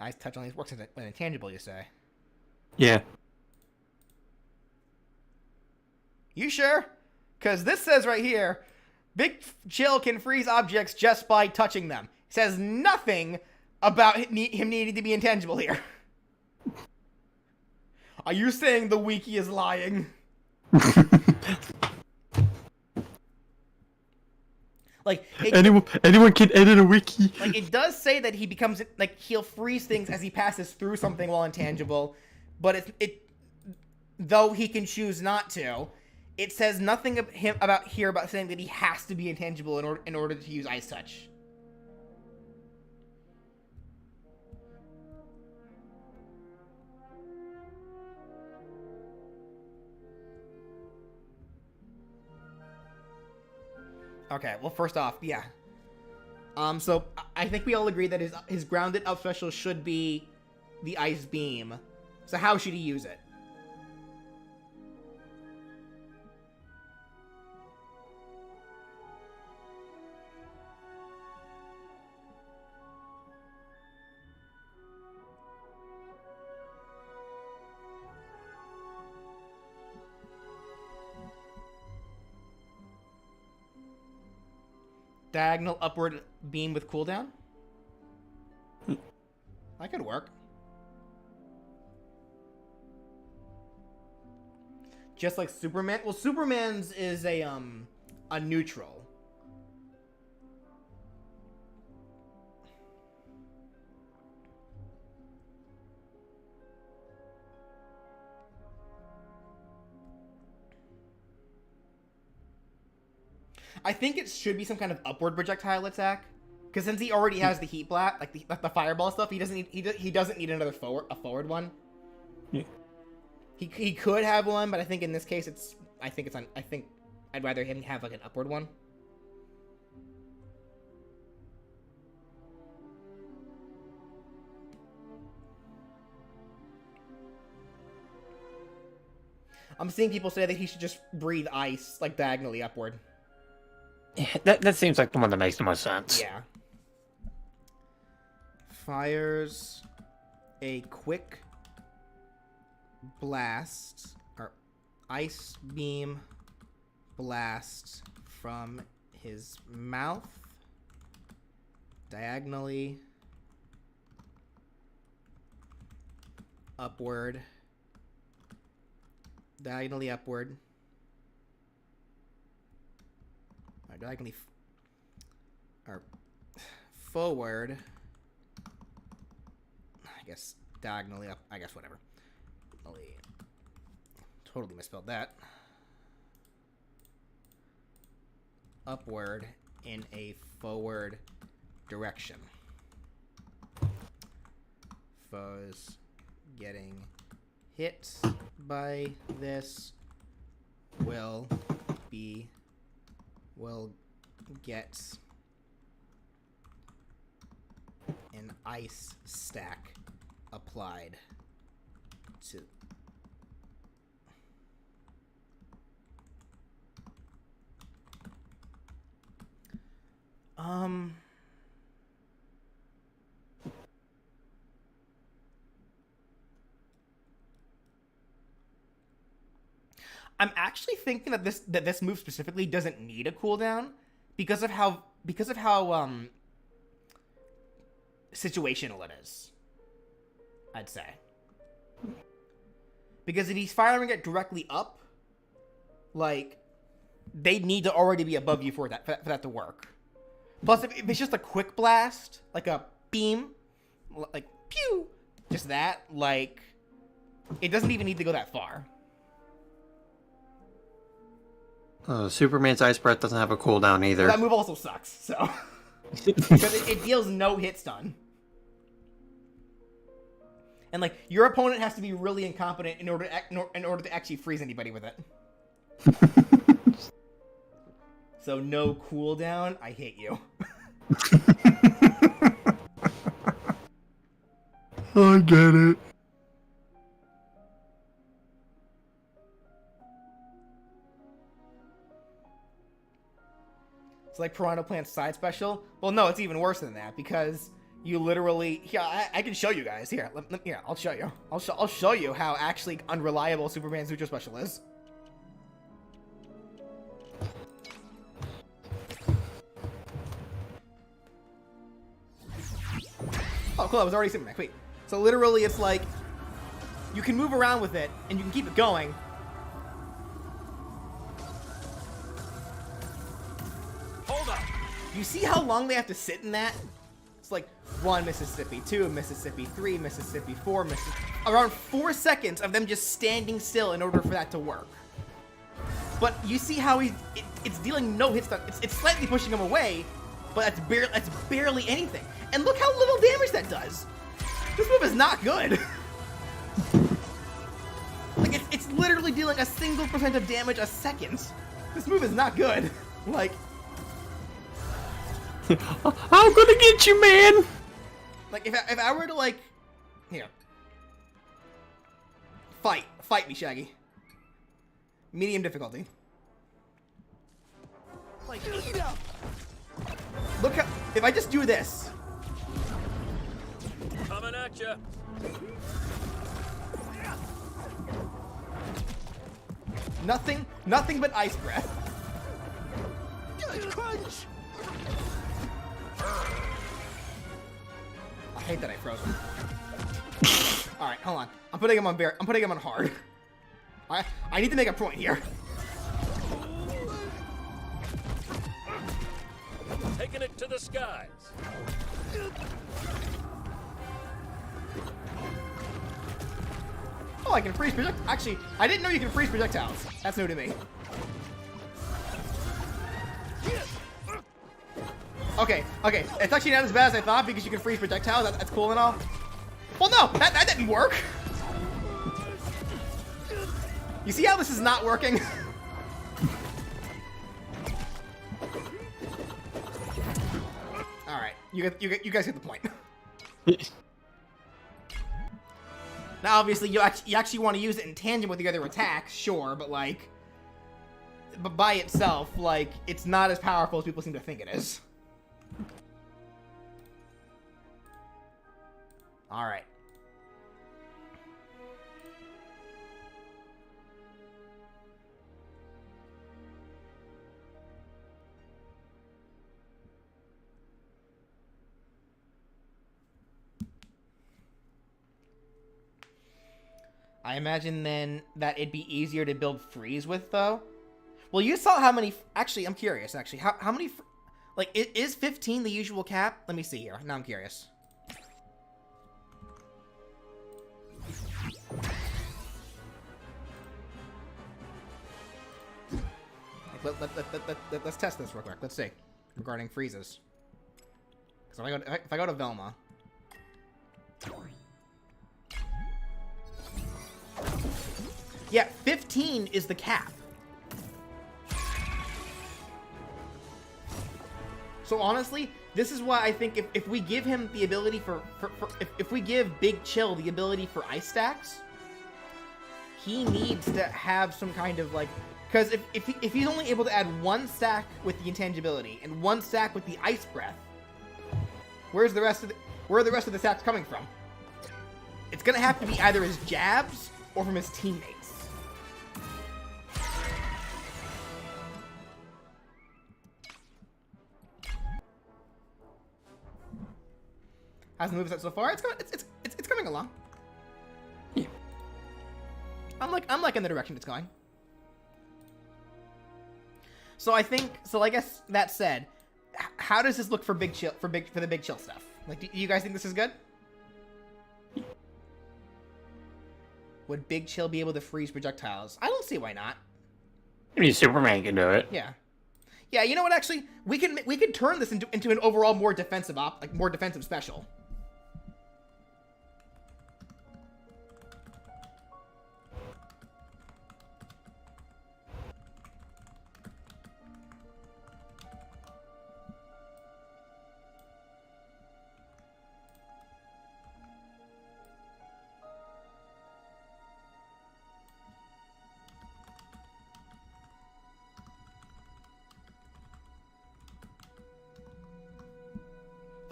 Speaker 1: Ice touch only works when intangible, you say?
Speaker 3: Yeah.
Speaker 1: You sure? Because this says right here, Big Chill can freeze objects just by touching them. It says nothing about him needing to be intangible here. Are you saying the wiki is lying? Like
Speaker 3: anyone can edit a wiki.
Speaker 1: Like, it does say that he becomes, like, he'll freeze things as he passes through something while intangible, but though he can choose not to, it says nothing about saying that he has to be intangible in order to use ice touch. Okay, well, first off, yeah. So I think we all agree that his grounded up special should be the ice beam. So how should he use it? Diagonal upward beam with cooldown? That could work. Just like Superman. Well, Superman's is a neutral. I think it should be some kind of upward projectile attack, because since he already has the heat blast, like the fireball stuff, he doesn't need another forward one.
Speaker 3: Yeah.
Speaker 1: He could have one, but I think in this case I think I'd rather him have like an upward one. I'm seeing people say that he should just breathe ice like diagonally upward.
Speaker 3: Yeah, that seems like the one that makes the most sense.
Speaker 1: Yeah. Fires a quick blast, or ice beam blast from his mouth diagonally upward, diagonally or forward, I guess diagonally up, I guess whatever. Totally misspelled that. Upward in a forward direction. Foes getting hit by this will get an ice stack applied to I'm actually thinking that this move specifically doesn't need a cooldown because of how situational it is. I'd say. Because if he's firing it directly up, like, they need to already be above you for that to work. Plus, if it's just a quick blast, like a beam, like, pew, just that, like, it doesn't even need to go that far.
Speaker 3: Superman's Ice Breath doesn't have a cooldown either.
Speaker 1: Well, that move also sucks, so. Because it deals no hit stun. And, like, your opponent has to be really incompetent in order to actually freeze anybody with it. So, no cooldown, I hate you.
Speaker 3: I get it.
Speaker 1: It's like Piranha Plant's side special. Well, no, it's even worse than that because you literally. Here, I can show you guys. Here, here, I'll show you. I'll show you how actually unreliable Superman's neutral special is. Oh, cool! I was already Superman. Wait. So literally, it's like you can move around with it and you can keep it going. You see how long they have to sit in that? It's like 1 Mississippi, 2 Mississippi, 3 Mississippi, 4 Mississippi. Around 4 seconds of them just standing still in order for that to work. But you see how it's dealing no hit stun. It's slightly pushing him away, but that's barely anything. And look how little damage that does. This move is not good. Like it's literally dealing a single % of damage a second. This move is not good. Like.
Speaker 3: I'm gonna get you, man!
Speaker 1: Like, if I were to, like... Here. Fight me, Shaggy. Medium difficulty. Like, eat up! Look how... If I just do this...
Speaker 4: Coming at ya!
Speaker 1: Nothing but ice breath. Crunch! I hate that I froze him. Alright, hold on. I'm putting him on hard. I need to make a point here.
Speaker 4: Taking it to the skies.
Speaker 1: Oh, I can freeze projectiles. Actually, I didn't know you can freeze projectiles. That's new to me. Okay. It's actually not as bad as I thought because you can freeze projectiles. That's cool and all. Well, no, that didn't work. You see how this is not working? All right, you guys get the point. Now, obviously, you actually want to use it in tandem with the other attacks, sure, but like, but by itself, like, it's not as powerful as people seem to think it is. All right. I imagine then that it'd be easier to build freeze with, though. Well, you saw how many... Actually, I'm curious, actually. How many... Like, is 15 the usual cap? Let me see here. Now I'm curious. Let's test this real quick. Let's see. Regarding freezes. Because if I go to Velma... Yeah, 15 is the cap. So honestly, this is why I think if we give him the ability if we give Big Chill the ability for ice stacks, he needs to have some kind of like, because if he's only able to add 1 stack with the intangibility and 1 stack with the ice breath, where are the rest of the stacks coming from? It's gonna have to be either his jabs or from his teammates. How's the moveset so far? It's coming along.
Speaker 3: Yeah.
Speaker 1: I'm liking the direction it's going. So I guess that said, how does this look for Big Chill for the Big Chill stuff? Like, do you guys think this is good? Would Big Chill be able to freeze projectiles? I don't see why not.
Speaker 3: I mean, Superman can do it.
Speaker 1: Yeah. Yeah, you know what? Actually, we can turn this into an overall more defensive special.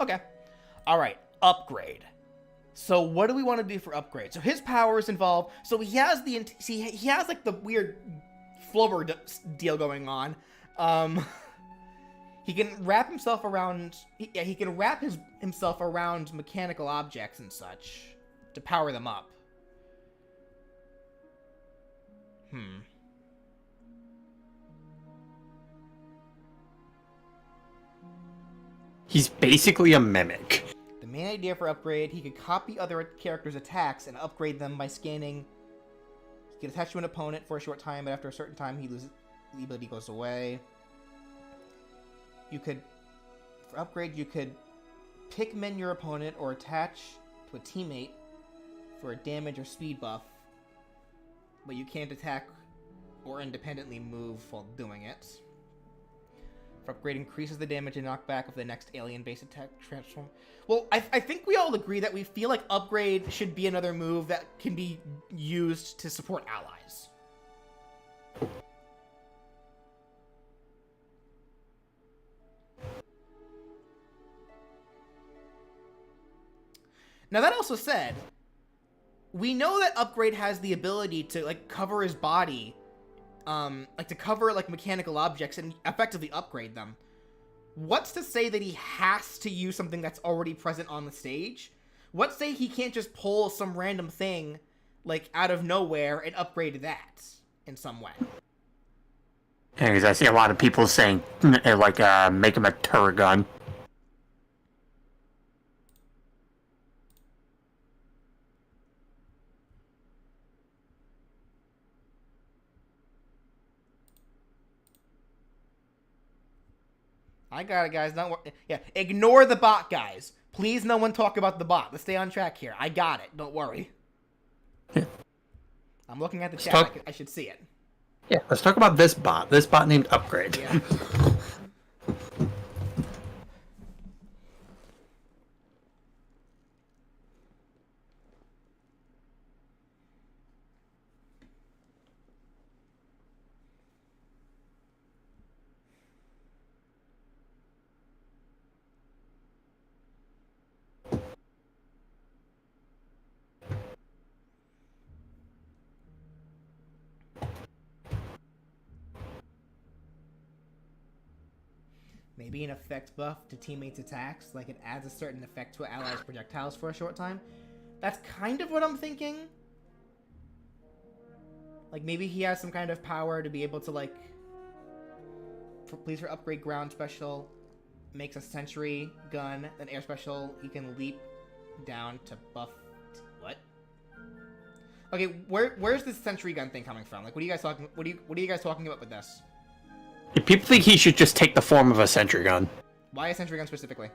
Speaker 1: Okay. Alright, upgrade. So what do we want to do for upgrade? So his powers involve... So he has like the weird flubber deal going on. He can wrap himself around... he can wrap himself around mechanical objects and such to power them up.
Speaker 3: He's basically a mimic.
Speaker 1: The main idea for upgrade, he could copy other characters' attacks and upgrade them by scanning. He can attach to an opponent for a short time, but after a certain time, the ability goes away. For upgrade, you could Pikmin your opponent or attach to a teammate for a damage or speed buff, but you can't attack or independently move while doing it. For upgrade, increases the damage and knockback of the next alien-based attack transform. Well, I think we all agree that we feel like upgrade should be another move that can be used to support allies. Now that also said, we know that upgrade has the ability to like cover his body, like to cover like mechanical objects and effectively upgrade them. What's to say that he has to use something that's already present on the stage? What's to say he can't just pull some random thing like out of nowhere and upgrade that in some way?
Speaker 3: Yeah, because I see a lot of people saying like make him a turret gun.
Speaker 1: I got it, guys. Don't worry. Yeah, ignore the bot, guys. Please, no one talk about the bot. Let's stay on track here. I got it. Don't worry. I'm looking at the chat. I should see it.
Speaker 3: Yeah, let's talk about this bot. This bot named Upgrade.
Speaker 1: Yeah. Maybe an effect buff to teammates' attacks, like it adds a certain effect to allies' projectiles for a short time. That's kind of what I'm thinking. Like, maybe he has some kind of power to be able to, like... Please for upgrade ground special. Makes a sentry gun. Then air special, he can leap down to buff... What? Okay, where's this sentry gun thing coming from? Like, what are you guys talking... What are you guys talking about with this?
Speaker 3: People think he should just take the form of a sentry gun.
Speaker 1: Why a sentry gun specifically?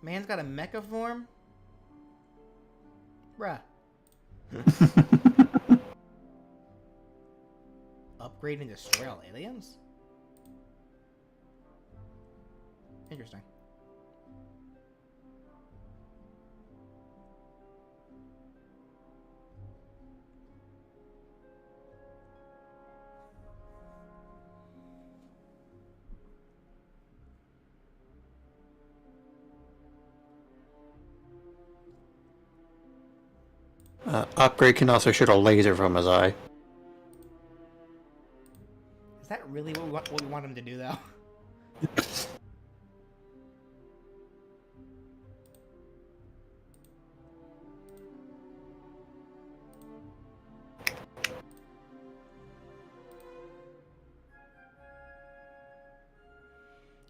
Speaker 1: Man's got a mecha form? Bruh. Upgrade and destroy all aliens? Interesting.
Speaker 3: Upgrade can also shoot a laser from his eye.
Speaker 1: Is that really what we want him to do, though?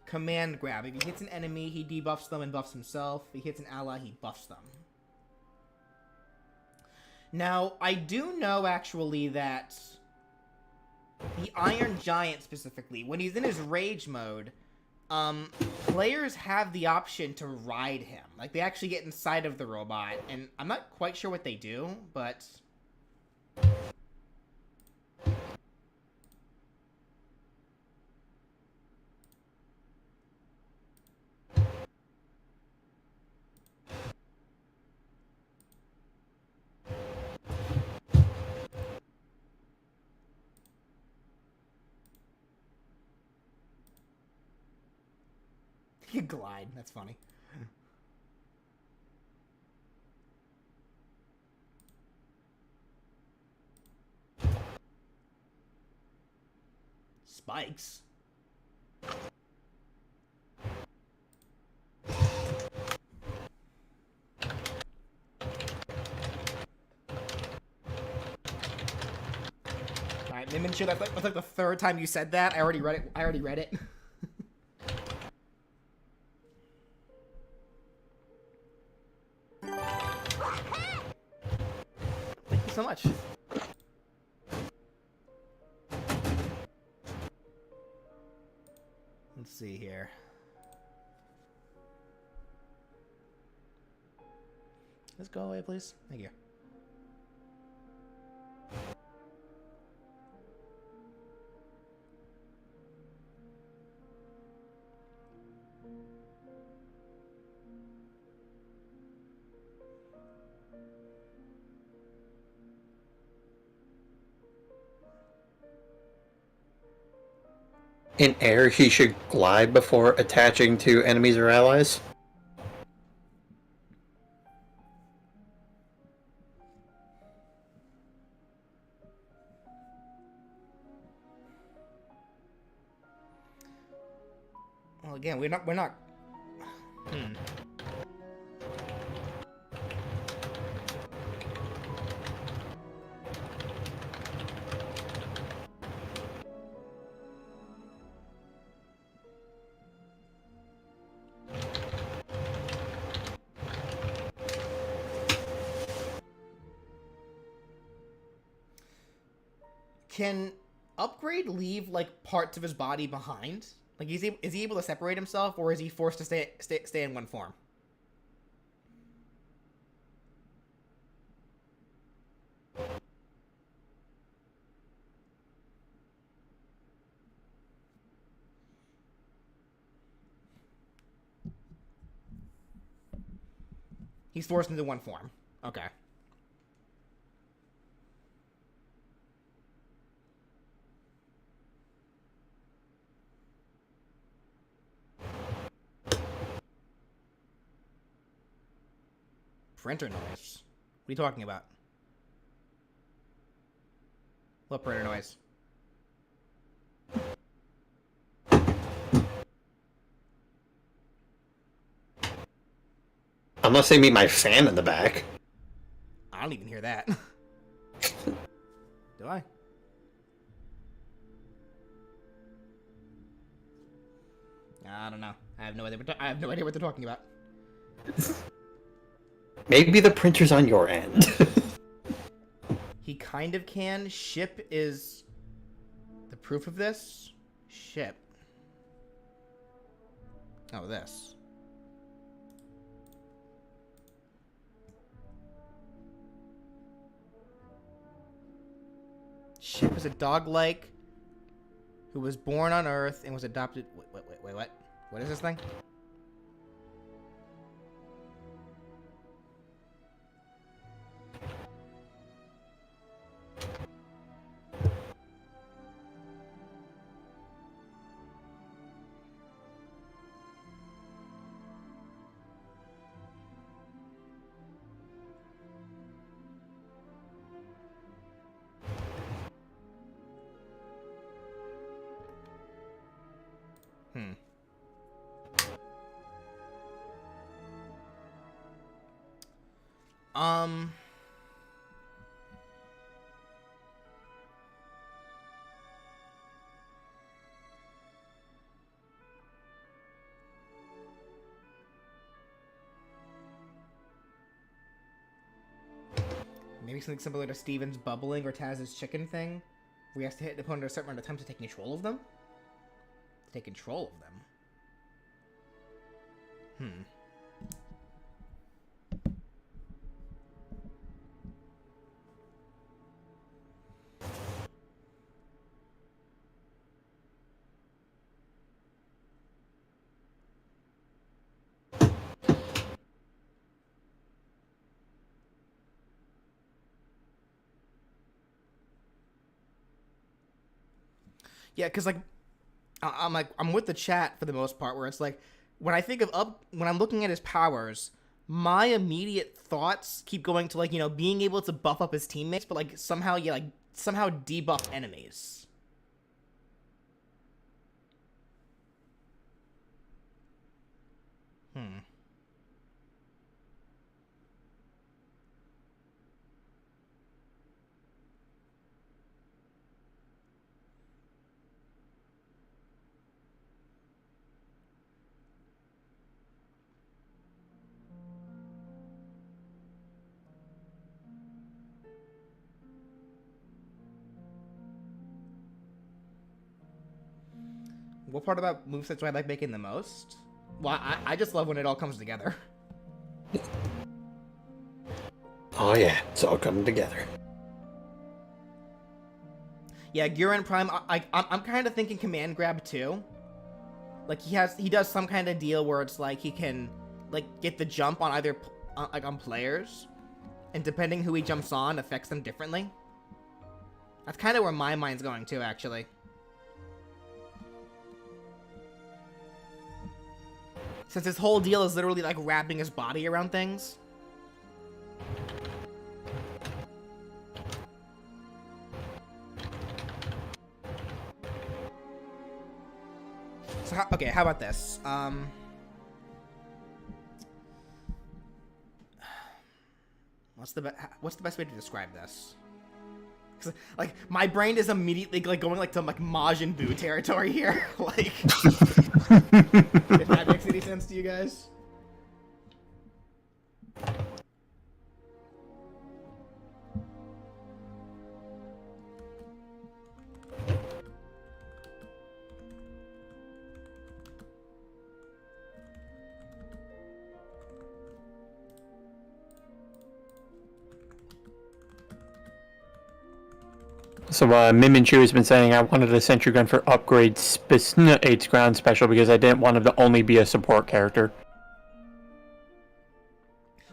Speaker 1: Command grab. If he hits an enemy, he debuffs them and buffs himself. If he hits an ally, he buffs them. Now, I do know, actually, that the Iron Giant, specifically, when he's in his rage mode, players have the option to ride him. Like, they actually get inside of the robot, and I'm not quite sure what they do, but... You glide. That's funny. Spikes. Alright, Mimenshu, that's like the third time you said that. I already read it. Thank you so much. Let's see here. Let's go away, please. Thank you.
Speaker 3: In air, he should glide before attaching to enemies or allies.
Speaker 1: Well, again, we're not. Can Upgrade leave, like, parts of his body behind? Like, is he able to separate himself, or is he forced to stay in one form? He's forced into one form. Okay. Printer noise. What are you talking about? What printer noise?
Speaker 3: Unless they meet my fan in the back.
Speaker 1: I don't even hear that. Do I? I don't know. I have no idea. I have no idea what they're talking about.
Speaker 3: Maybe the printer's on your end.
Speaker 1: He kind of can. Ship is the proof of this. Ship. Oh, this. Ship is a dog-like who was born on Earth and was adopted. Wait, what? What is this thing? Um. Maybe something similar to Steven's bubbling or Taz's chicken thing, where he has to hit an opponent a certain amount of time to take control of them? To take control of them? Yeah, because like, I'm with the chat for the most part, where it's like, when I think of when I'm looking at his powers, my immediate thoughts keep going to like, you know, being able to buff up his teammates, but like somehow somehow debuff enemies. What part about movesets do I like making the most? Well, I just love when it all comes together.
Speaker 3: Oh yeah, it's all coming together.
Speaker 1: Yeah, Gurren Prime, I'm kind of thinking command grab too. Like he does some kind of deal where it's like he can like get the jump on either like on players, and depending who he jumps on affects them differently. That's kind of where my mind's going too, actually. Since his whole deal is literally like wrapping his body around things. So okay, how about this? What's the best way to describe this? 'Cause, like, my brain is immediately like going like to like Majin Buu territory here. Like, if that makes any sense to you guys.
Speaker 3: So, Miminchu has been saying I wanted a sentry gun for upgrade 8's ground special because I didn't want him to only be a support character.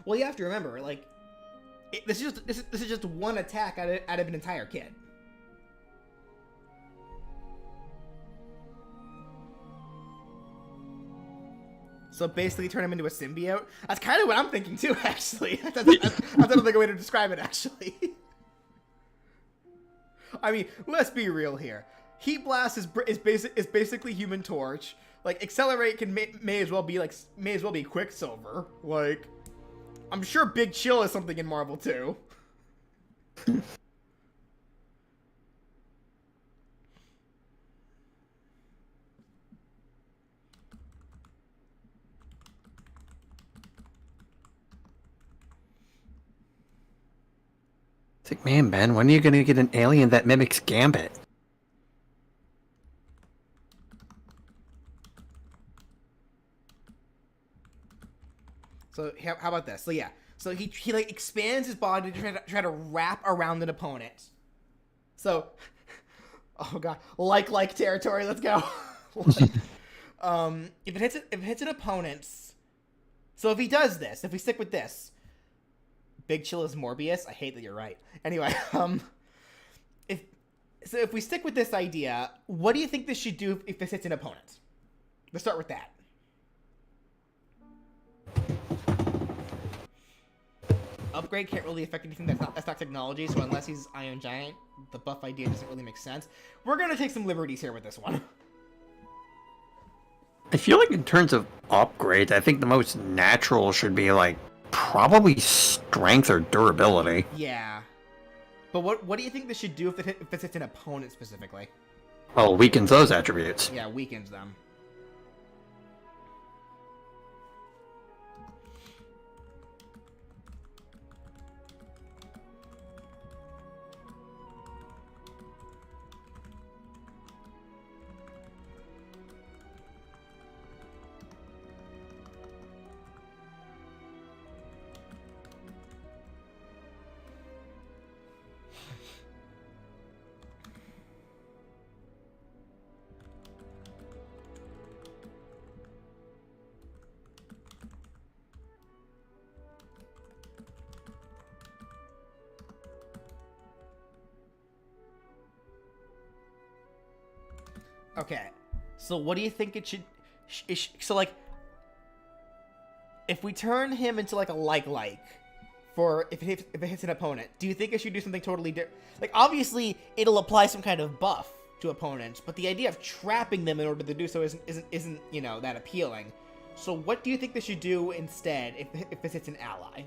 Speaker 1: Well, you have to remember, like, this is just one attack out of an entire kit. So basically turn him into a symbiote. That's kind of what I'm thinking too, actually. That's another good way to describe it, actually. I mean, let's be real here. Heat Blast is basically Human Torch. Like, Accelerate may as well be Quicksilver. Like, I'm sure Big Chill is something in Marvel too.
Speaker 3: It's like, man, Ben, when are you gonna get an alien that mimics Gambit?
Speaker 1: So how about this? So yeah, so he like expands his body to try to wrap around an opponent. So, oh god, like territory. Let's go. If it hits an opponent, so if he does this, if we stick with this, Big Chill is Morbius. I hate that you're right. Anyway, if we stick with this idea, what do you think this should do if this hits an opponent? Let's start with that. Upgrade can't really affect anything that's not technology, so unless he's Iron Giant, the buff idea doesn't really make sense. We're gonna take some liberties here with this one.
Speaker 3: I feel like in terms of upgrades, I think the most natural should be like probably strength or durability.
Speaker 1: Yeah. But what do you think this should do if it hits an opponent specifically?
Speaker 3: Oh, weakens those attributes.
Speaker 1: Yeah, weakens them. Okay, so what do you think it should... So, like, if we turn him into, like, a like, for if it hits an opponent, do you think it should do something totally different? Like, obviously, it'll apply some kind of buff to opponents, but the idea of trapping them in order to do so isn't you know, that appealing. So what do you think they should do instead if this hits an ally?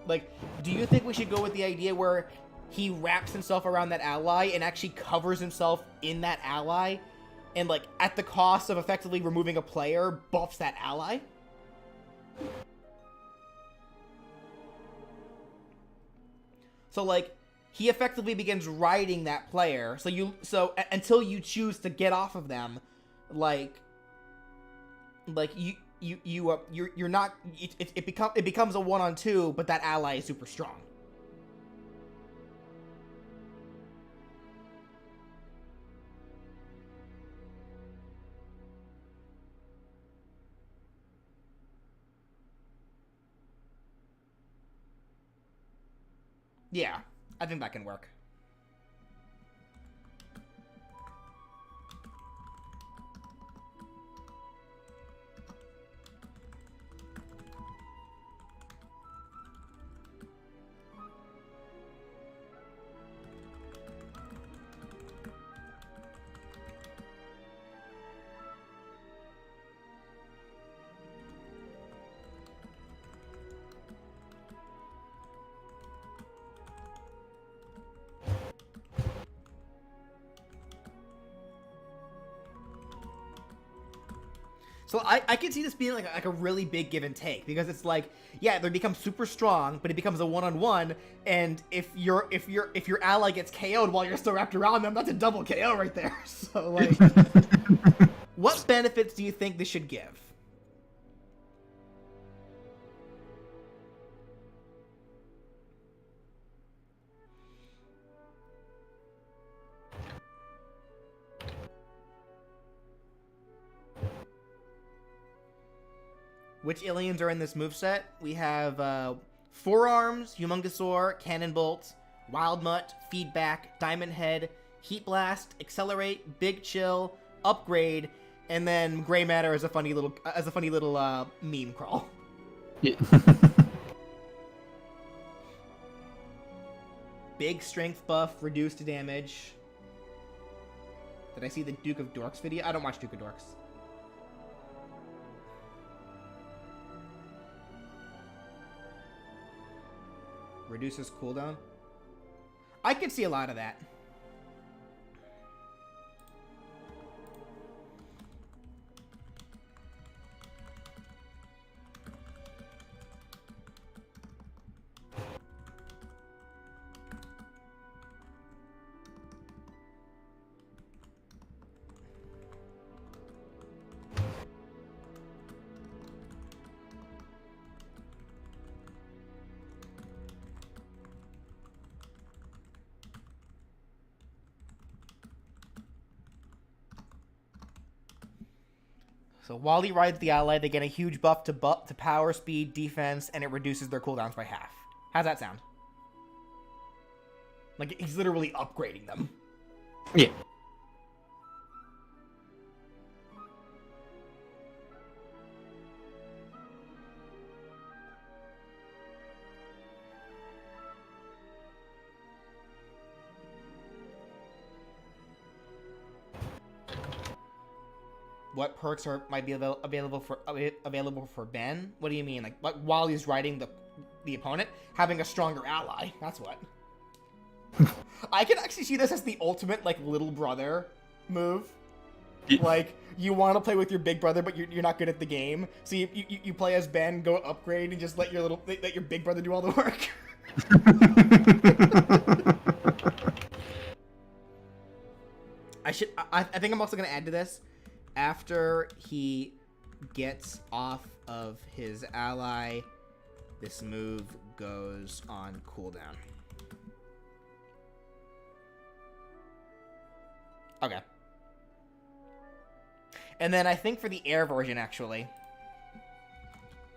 Speaker 1: Like, do you think we should go with the idea where he wraps himself around that ally and actually covers himself in that ally, and, like, at the cost of effectively removing a player, buffs that ally? So, like, he effectively begins riding that player. So until you choose to get off of them, you're not. It becomes a 1-on-2, but that ally is super strong. Yeah, I think that can work. So I can see this being like a really big give and take, because it's like, yeah, they become super strong, but it becomes a 1-on-1, and if your ally gets KO'd while you're still wrapped around them, that's a double KO right there. So, like, what benefits do you think this should give? Which aliens are in this moveset? We have Forearms, Humongousaur, Cannonbolt, Wild Mutt, Feedback, Diamond Head, Heat Blast, Accelerate, Big Chill, Upgrade, and then Gray Matter as a funny little meme crawl.
Speaker 3: Yeah.
Speaker 1: big strength buff, reduced damage. Did I see the Duke of Dorks video? I don't watch Duke of Dorks. Reduces cooldown. I could see a lot of that. So while he rides the ally, they get a huge buff to power, speed, defense, and it reduces their cooldowns by half. How's that sound? Like, he's literally upgrading them.
Speaker 2: Yeah.
Speaker 1: What perks might be available for Ben? What do you mean? Like while he's riding the opponent, having a stronger ally. That's what. I can actually see this as the ultimate like little brother move. Like you want to play with your big brother, but you're not good at the game, so you play as Ben, go upgrade, and just let your big brother do all the work. I think I'm also gonna add to this. After he gets off of his ally, this move goes on cooldown. Okay. And then I think for the air version, actually,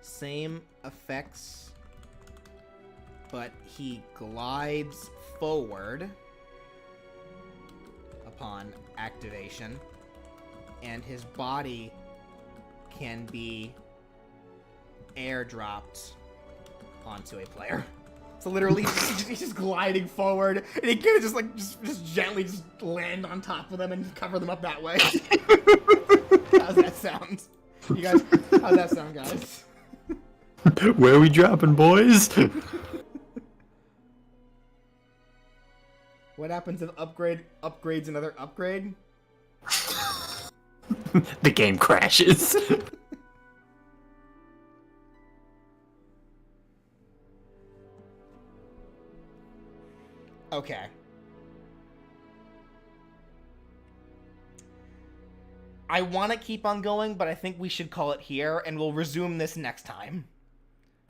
Speaker 1: same effects, but he glides forward upon activation. And his body can be airdropped onto a player. So literally, he's just gliding forward, and he can just gently just land on top of them and cover them up that way. How's that sound? You guys, how's that sound, guys?
Speaker 2: Where are we dropping, boys?
Speaker 1: What happens if upgrades another upgrade?
Speaker 2: The game crashes.
Speaker 1: Okay. I want to keep on going, but I think we should call it here, and we'll resume this next time.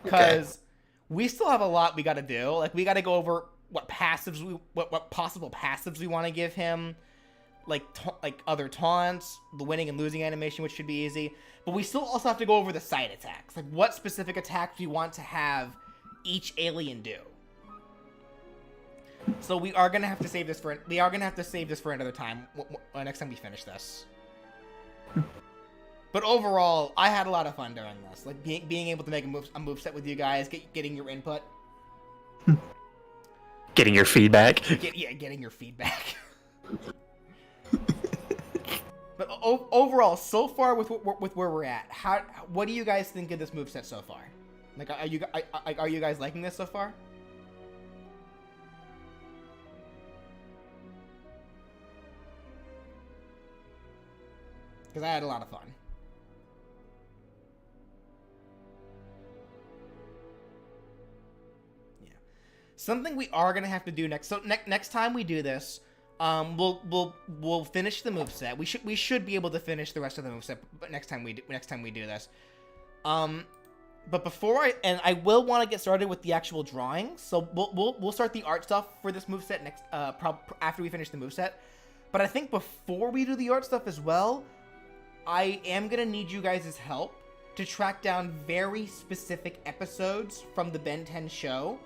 Speaker 1: Because we still have a lot we got to do. Like, we got to go over what possible passives we want to give him. Like other taunts, the winning and losing animation, which should be easy. But we still also have to go over the side attacks. Like, what specific attacks we want to have each alien do. So we are gonna have to save this for another time. Next time we finish this. But overall, I had a lot of fun during this. Like being able to make a moveset with you guys, getting your input,
Speaker 2: Getting your feedback.
Speaker 1: Getting your feedback. But overall, so far with where we're at, what do you guys think of this moveset so far? Like, are you guys liking this so far? Because I had a lot of fun. Yeah. Something we are gonna have to do next. So next time we do this, we'll finish the moveset. We should be able to finish the rest of the moveset. But next time we do this, but before I will want to get started with the actual drawings. So we'll start the art stuff for this moveset next after we finish the moveset. But I think before we do the art stuff as well, I am gonna need you guys' help to track down very specific episodes from the Ben 10 show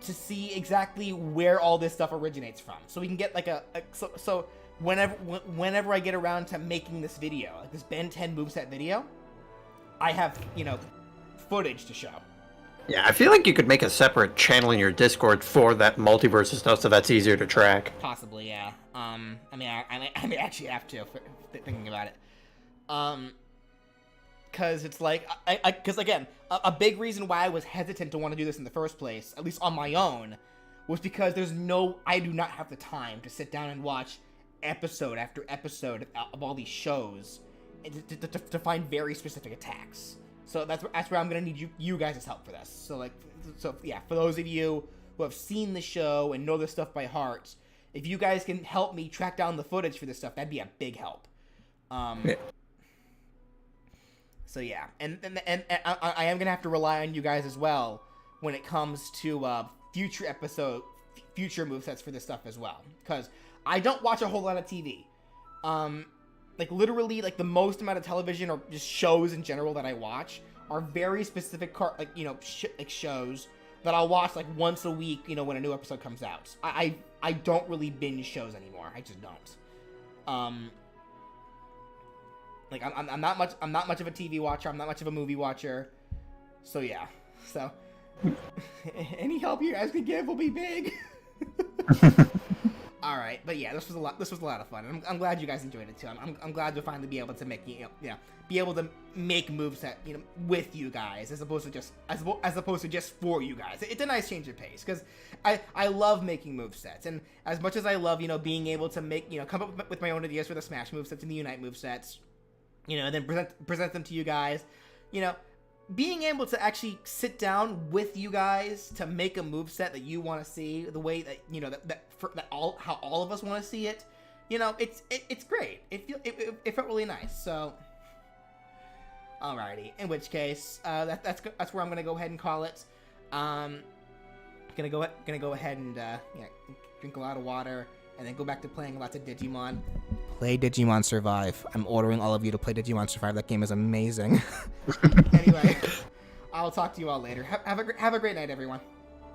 Speaker 1: to see exactly where all this stuff originates from. So we can get like so whenever I get around to making this video, like this Ben 10 moveset video, I have, footage to show.
Speaker 2: Yeah, I feel like you could make a separate channel in your Discord for that multiverse stuff, so that's easier to track.
Speaker 1: Possibly, yeah. I may actually have to, thinking about it. Because it's like, because again, a big reason why I was hesitant to want to do this in the first place, at least on my own, was because I do not have the time to sit down and watch episode after episode of all these shows to find very specific attacks. So that's where I'm gonna need you guys' help for this. So yeah, for those of you who have seen the show and know this stuff by heart, if you guys can help me track down the footage for this stuff, that'd be a big help.
Speaker 2: Yeah.
Speaker 1: So yeah, and I am gonna have to rely on you guys as well when it comes to future movesets for this stuff as well, because I don't watch a whole lot of TV. Like literally, like the most amount of television or just shows in general that I watch are very specific shows that I'll watch like once a week, when a new episode comes out. I don't really binge shows anymore. I just don't. Like I'm not much of a TV watcher. I'm not much of a movie watcher. So yeah. So any help you guys can give will be big. All right, but yeah, this was a lot of fun. I'm glad you guys enjoyed it too. I'm glad to finally be able to make be able to make moveset with you guys as opposed to just for you guys. It's a nice change of pace because I love making movesets, and as much as I love being able to make come up with my own ideas for the Smash movesets and the Unite movesets, and then present them to you guys, being able to actually sit down with you guys to make a moveset that you want to see the way that how all of us want to see it, it's great. It felt really nice. So, alrighty. In which case, that's where I'm gonna go ahead and call it. Gonna go ahead and drink a lot of water and then go back to playing lots of Digimon. Play Digimon Survive. I'm ordering all of you to play Digimon Survive. That game is amazing. Anyway, I'll talk to you all later. Have a great night, everyone.